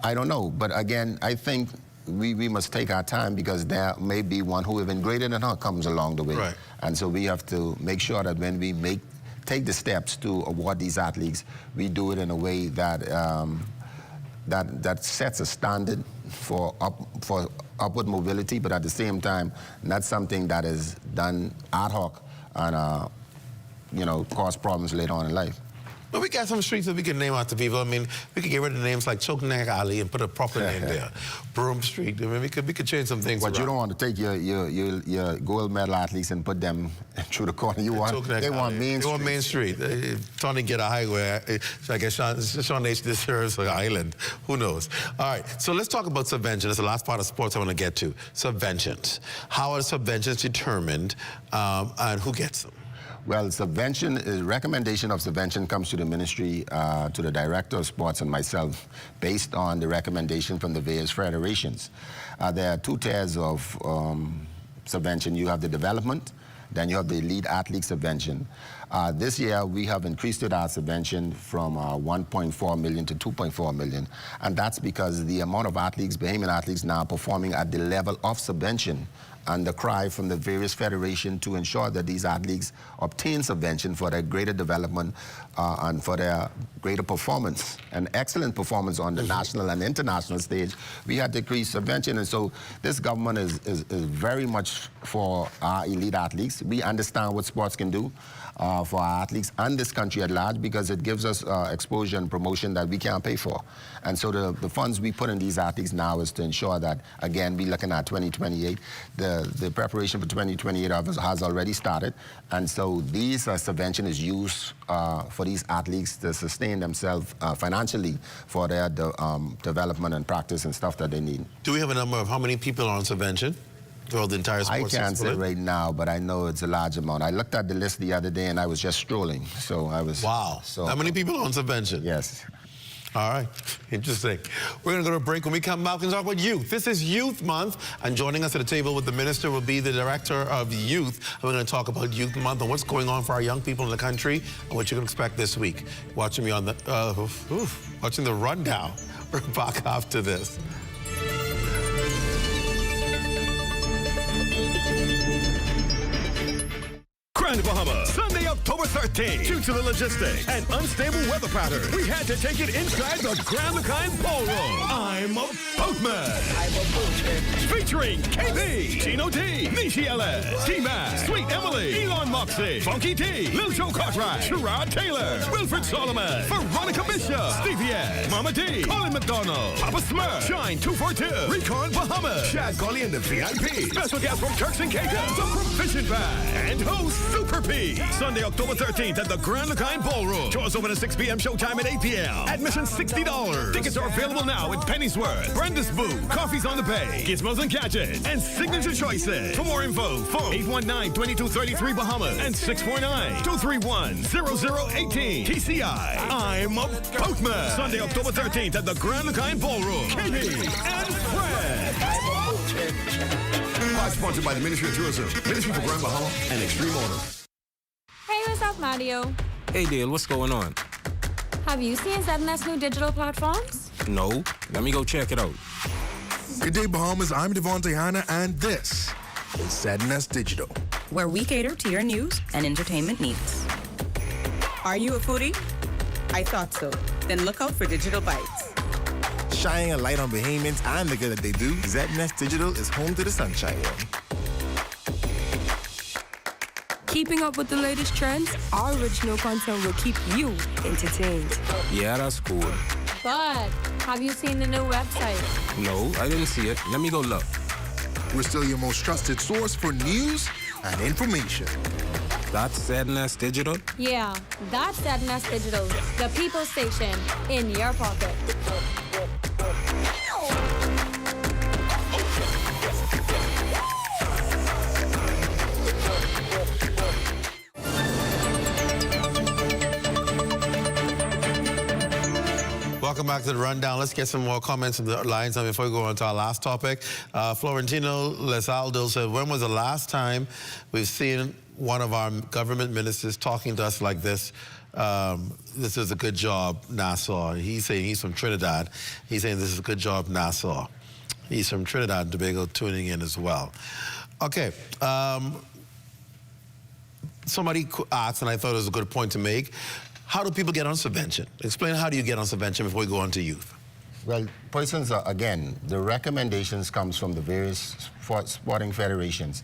I don't know. But again, I think we must take our time because there may be one who even greater than her comes along the way. Right. And so we have to make sure that when we take the steps to award these athletes, we do it in a way that that sets a standard for upward mobility, but at the same time, not something that is done ad hoc and cause problems later on in life. But we got some streets that we can name after people. I mean, we could get rid of names like Chokeneck Alley and put a proper name there. Broom Street. I mean, we could change some things. But you don't want to take your gold medal athletes and put them through the corner. They want Main Street. They want Main Street. Trying to get a highway. I guess Sean H. deserves an island. Who knows? All right. So let's talk about subvention. That's the last part of sports I want to get to. Subventions. How are subventions determined, and who gets them? Well, recommendation of subvention comes to the ministry, to the director of sports and myself, based on the recommendation from the various federations. There are two tiers of subvention. You have the development, then you have the elite athlete subvention. This year, we have increased our subvention from 1.4 million to 2.4 million. And that's because the amount of athletes, Bahamian athletes now performing at the level of subvention, and the cry from the various federations to ensure that these athletes obtain subvention for their greater development and for their greater performance and excellent performance on the national and international stage. We had to increase subvention, and so this government is very much for our elite athletes. We understand what sports can do for our athletes and this country at large because it gives us exposure and promotion that we can't pay for. And so the funds we put in these athletes now is to ensure that, again, we're looking at 2028. The preparation for 2028 has already started, and so these subvention is used for these athletes to sustain themselves financially for their development and practice and stuff that they need. Do we have a number of how many people are on subvention? Throughout the entire sports I can't say right now, but I know it's a large amount. I looked at the list the other day and I was just strolling, so I was... Wow. So, how many people are on subvention? Yes. All right, interesting. We're going to go to a break. When we come back, we're going to talk about youth. This is Youth Month, and joining us at the table with the minister will be the Director of Youth. And we're going to talk about Youth Month and what's going on for our young people in the country and what you can expect this week. Watching me on the, watching the rundown. We're back after this. Grand Bahama, Sunday, October 13th. Due to the logistics and unstable weather pattern, we had to take it inside the Grand LeCunn Ballroom. I'm a Boatman. Featuring KB, Chino D, Nishi LS, T-Mac, Sweet Emily, Elon Moxie, Funky T, Lil Joe Cartwright, Sherrod Taylor, Wilfred Solomon, Veronica Bishop, Stevie S, Mama D, Colin McDonald, Papa Smurf, Shine 242, Recon Bahamas, Chad Gully and the VIP, special guest from Turks and Caicos, the Provision Band, and host Super P. Sunday, October 13th at the Grand LeCunn Ballroom. Doors open at 6 p.m., showtime at 8 p.m. Admission $60. Tickets are available now at Pennyworth, Brenda's Booth, Coffee's on the Bay, Gizmos and Gadgets, and Signature Choices. For more info, phone 819-2233 Bahamas and 649-231-0018. TCI, I'm a Boatman. Sunday, October 13th at the Grand LeCunn Ballroom. Katie and Fred. Sponsored by the Ministry of Tourism, Ministry for Grand Bahama, and Extreme Order. Hey, what's up, Mario? Hey, Dale, what's going on? Have you seen ZNS new digital platforms? No. Let me go check it out. Good day, Bahamas. I'm Devontae Hanna, and this is ZNS Digital, where we cater to your news and entertainment needs. Are you a foodie? I thought so. Then look out for Digital Bites. Shining a light on Bahamians and the good that they do, ZNS Digital is home to the sunshine one. Keeping up with the latest trends, our original content will keep you entertained. Yeah, that's cool. But have you seen the new website? No, I didn't see it. Let me go look. We're still your most trusted source for news and information. That's ZNS Digital? Yeah, that's ZNS Digital, the people station in your pocket. Welcome back to the Rundown. Let's get some more comments from the lines before we go on to our last topic. Florentino Lesaldo said, when was the last time we've seen one of our government ministers talking to us like this? This is a good job, Nassau. He's saying he's from Trinidad. He's saying this is a good job, Nassau. He's from Trinidad and Tobago, tuning in as well. Okay. Somebody asked, and I thought it was a good point to make, how do people get on subvention? Explain how do you get on subvention before we go on to youth. Well, persons, again, the recommendations comes from the various sporting federations.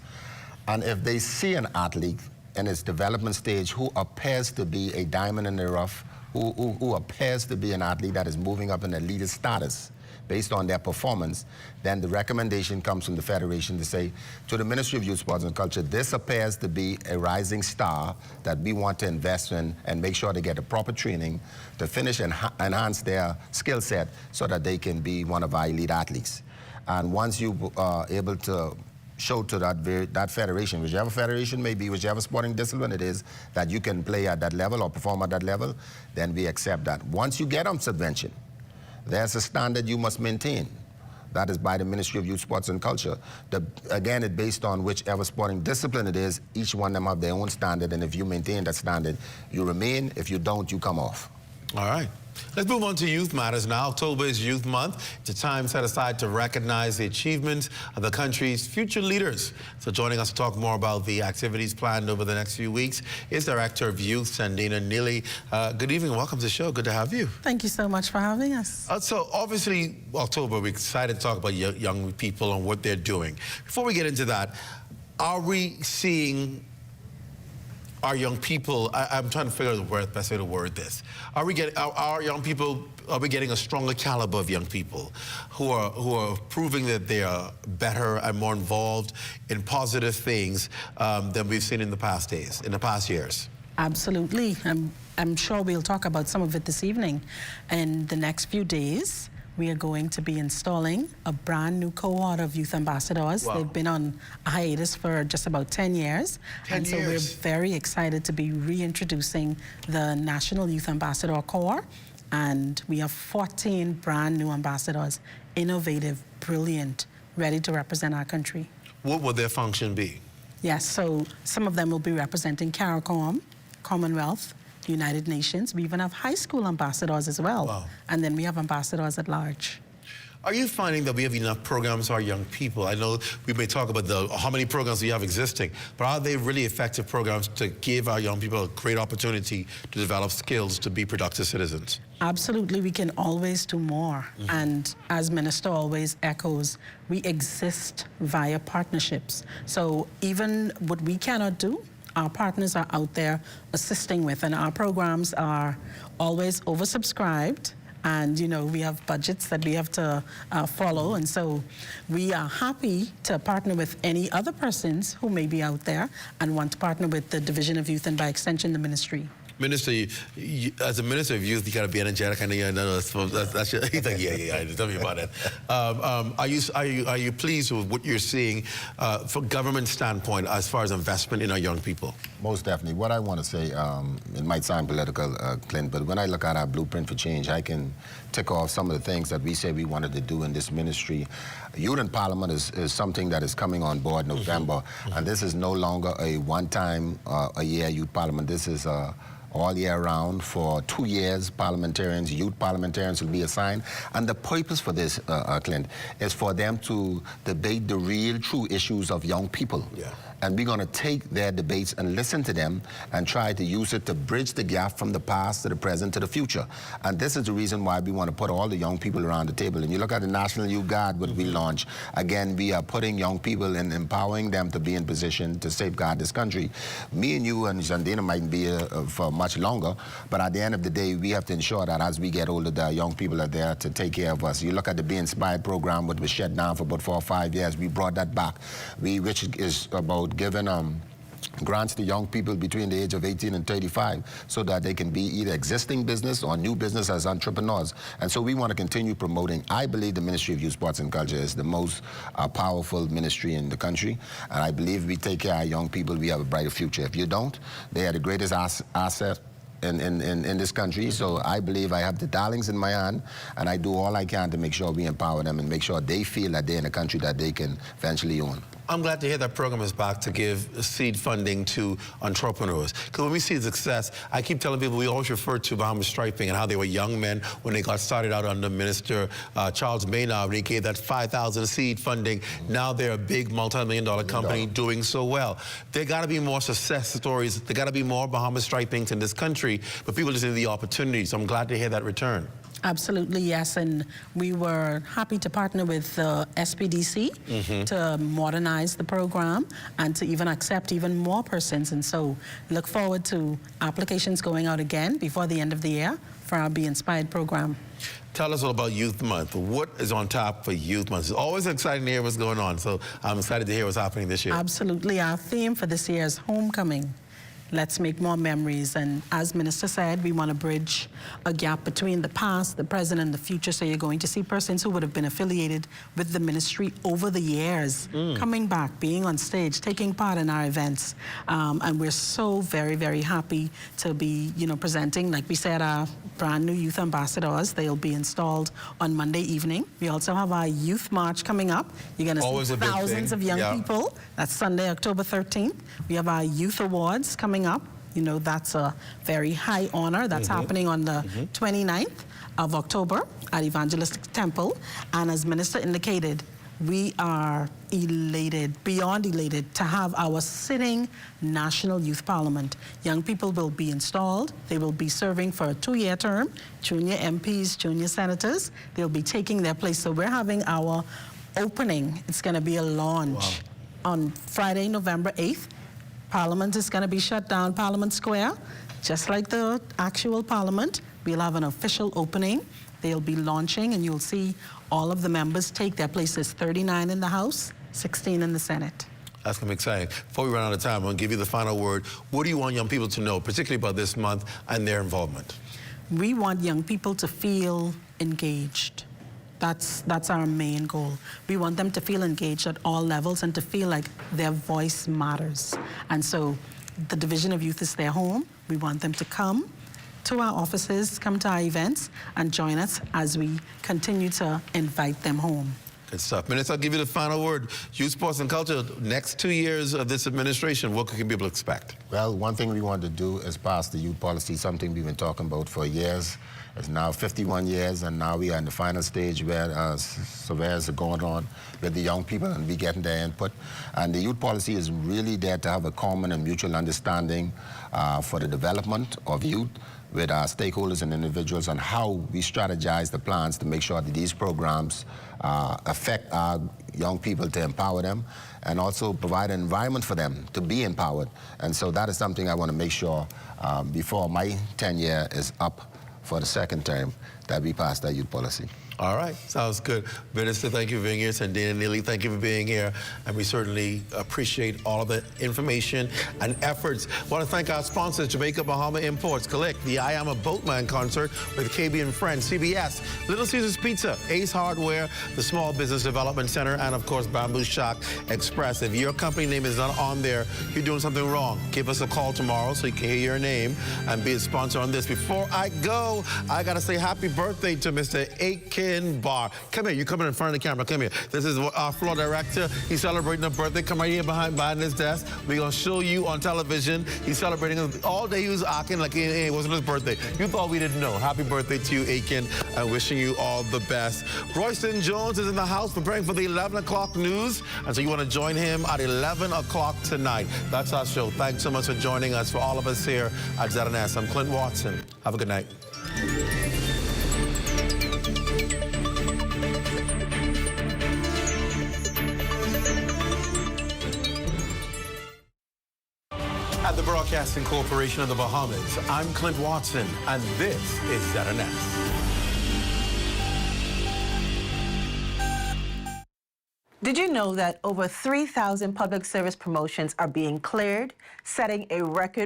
And if they see an athlete in its development stage who appears to be a diamond in the rough, who appears to be an athlete that is moving up in elite status based on their performance, then the recommendation comes from the federation to say to the Ministry of Youth, Sports and Culture, this appears to be a rising star that we want to invest in and make sure they get the proper training to finish and enhance their skill set so that they can be one of our elite athletes. And once you are able to show to that federation, whichever federation may be, whichever sporting discipline it is, that you can play at that level or perform at that level, then we accept that. Once you get on subvention, there's a standard you must maintain. That is by the Ministry of Youth, Sports and Culture. Again, it's based on whichever sporting discipline it is. Each one of them have their own standard, and if you maintain that standard, you remain. If you don't, you come off. All right. Let's move on to Youth Matters now. October is Youth Month. It's a time set aside to recognize the achievements of the country's future leaders. So joining us to talk more about the activities planned over the next few weeks is Director of Youth, Sandina Neely. Good evening. Welcome to the show. Good to have you. Thank you so much for having us. So obviously, October, we're excited to talk about young people and what they're doing. Before we get into that, are we seeing our young people, I'm trying to figure out the best way to word this. Are we getting our young people? Are we getting a stronger caliber of young people who are proving that they are better and more involved in positive things than we've seen in the past days, in the past years? Absolutely. I'm sure we'll talk about some of it this evening. In the next few days, we are going to be installing a brand new cohort of youth ambassadors. Wow. They've been on a hiatus for just about 10 years. 10 years. So we're very excited to be reintroducing the National Youth Ambassador Corps. And we have 14 brand new ambassadors, innovative, brilliant, ready to represent our country. What will their function be? Yes, so some of them will be representing CARICOM, Commonwealth, United Nations. We even have high school ambassadors as well. Wow. And then we have ambassadors at large. Are you finding that we have enough programs for our young people? I know we may talk about how many programs we have existing, but are they really effective programs to give our young people a great opportunity to develop skills to be productive citizens? Absolutely, we can always do more. Mm-hmm. And as Minister always echoes, we exist via partnerships. So even what we cannot do, our partners are out there assisting with, and our programs are always oversubscribed. And, you know, we have budgets that we have to follow. And so we are happy to partner with any other persons who may be out there and want to partner with the Division of Youth and, by extension, the ministry. Minister, as a Minister of Youth, you got to be energetic. I know that's your, he's like, yeah. Tell me about it. Are you pleased with what you're seeing from government standpoint as far as investment in our young people? Most definitely. What I want to say, it might sound political, Clint, but when I look at our blueprint for change, I can tick off some of the things that we said we wanted to do in this ministry. Youth in Parliament is something that is coming on board in November, mm-hmm. And this is no longer a one-time a year youth parliament. This is all year round. For 2 years, youth parliamentarians will be assigned. And the purpose for this, Clint, is for them to debate the real, true issues of young people. Yeah. and we're going to take their debates and listen to them and try to use it to bridge the gap from the past to the present to the future. And this is the reason why we want to put all the young people around the table. And you look at the National Youth Guard, what we launched. Again, we are putting young people and empowering them to be in position to safeguard this country. Me and you and Jandina might be here for much longer, but at the end of the day, we have to ensure that as we get older, the young people are there to take care of us. You look at the Be Inspired program, which was shut down for about 4 or 5 years. We brought that back, which is about giving grants to young people between the age of 18 and 35 so that they can be either existing business or new business as entrepreneurs. And so we want to continue promoting. I believe the Ministry of Youth, Sports and Culture is the most powerful ministry in the country. And I believe if we take care of our young people, we have a brighter future. If you don't, they are the greatest asset in this country. So I believe I have the darlings in my hand, and I do all I can to make sure we empower them and make sure they feel that they're in a country that they can eventually own. I'm glad to hear that program is back to give seed funding to entrepreneurs. Because when we see success, I keep telling people we always refer to Bahamas Striping and how they were young men when they got started out under Minister Charles Maynard, and he gave that 5,000 seed funding. Now they're a big multi-million-dollar company doing so well. There got to be more success stories. There got to be more Bahamas Stripings in this country, but people just need the opportunity. So I'm glad to hear that return. Absolutely, yes, and we were happy to partner with SPDC to modernize the program and to even accept even more persons, and so look forward to applications going out again before the end of the year for our Be Inspired program. Tell us all about Youth Month. What is on top for Youth Month? It's always exciting to hear what's going on, so I'm excited to hear what's happening this year. Absolutely, our theme for this year is homecoming. Let's make more memories. And as Minister said, we want to bridge a gap between the past, the present, and the future. So you're going to see persons who would have been affiliated with the ministry over the years coming back, being on stage, taking part in our events. And we're so very, very happy to be, presenting, like we said, our brand new youth ambassadors. They'll be installed on Monday evening. We also have our Youth March coming up. You're going to see thousands of young people. That's Sunday, October 13th. We have our Youth Awards coming up. That's a very high honor. That's happening on the 29th of October at Evangelistic Temple. And as Minister indicated, we are elated, beyond elated, to have our sitting National Youth Parliament. Young people will be installed. They will be serving for a 2-year term. Junior MPs, junior senators, they'll be taking their place. So we're having our opening. It's going to be a launch on Friday, November 8th. Parliament is going to be shut down, Parliament Square, just like the actual Parliament. We'll have an official opening. They'll be launching, and you'll see all of the members take their places, 39 in the House, 16 in the Senate. That's going to be exciting. Before we run out of time, I'm going to give you the final word. What do you want young people to know, particularly about this month and their involvement? We want young people to feel engaged. That's our main goal. We want them to feel engaged at all levels and to feel like their voice matters. And so the Division of Youth is their home. We want them to come to our offices, come to our events, and join us as we continue to invite them home. Good stuff. Minister, I'll give you the final word. Youth, Sports, and Culture, next 2 years of this administration, what can people expect? Well, one thing we want to do is pass the youth policy, something we've been talking about for years. It's now 51 years, and now we are in the final stage where surveys are going on with the young people, and we getting their input. And the youth policy is really there to have a common and mutual understanding for the development of youth with our stakeholders and individuals on how we strategize the plans to make sure that these programs affect our young people, to empower them, and also provide an environment for them to be empowered. And so that is something I want to make sure before my tenure is up for the second term, that we pass that youth policy. All right, sounds good. Minister, thank you for being here. Sandina Neely, thank you for being here. And we certainly appreciate all of the information and efforts. I want to thank our sponsors, Jamaica Bahama Imports, Collect, the I Am a Boatman concert with KB and Friends, CBS, Little Caesars Pizza, Ace Hardware, the Small Business Development Center, and of course, Bamboo Shock Express. If your company name is not on there, you're doing something wrong. Give us a call tomorrow so you can hear your name and be a sponsor on this. Before I go, I got to say happy birthday to Mr. 8K Chicken Bar. Come here. You coming in front of the camera. Come here. This is our floor director. He's celebrating a birthday. Come right here behind his desk. We're going to show you on television. He's celebrating all day. He was acting like it wasn't his birthday. You thought we didn't know. Happy birthday to you, Aiken, and wishing you all the best. Royston Jones is in the house preparing for the 11 o'clock news. And so you want to join him at 11 o'clock tonight. That's our show. Thanks so much for joining us. For all of us here at ZNS, I'm Clint Watson. Have a good night. At the Broadcasting Corporation of the Bahamas, I'm Clint Watson, and this is ZNS. Did you know that over 3,000 public service promotions are being cleared, setting a record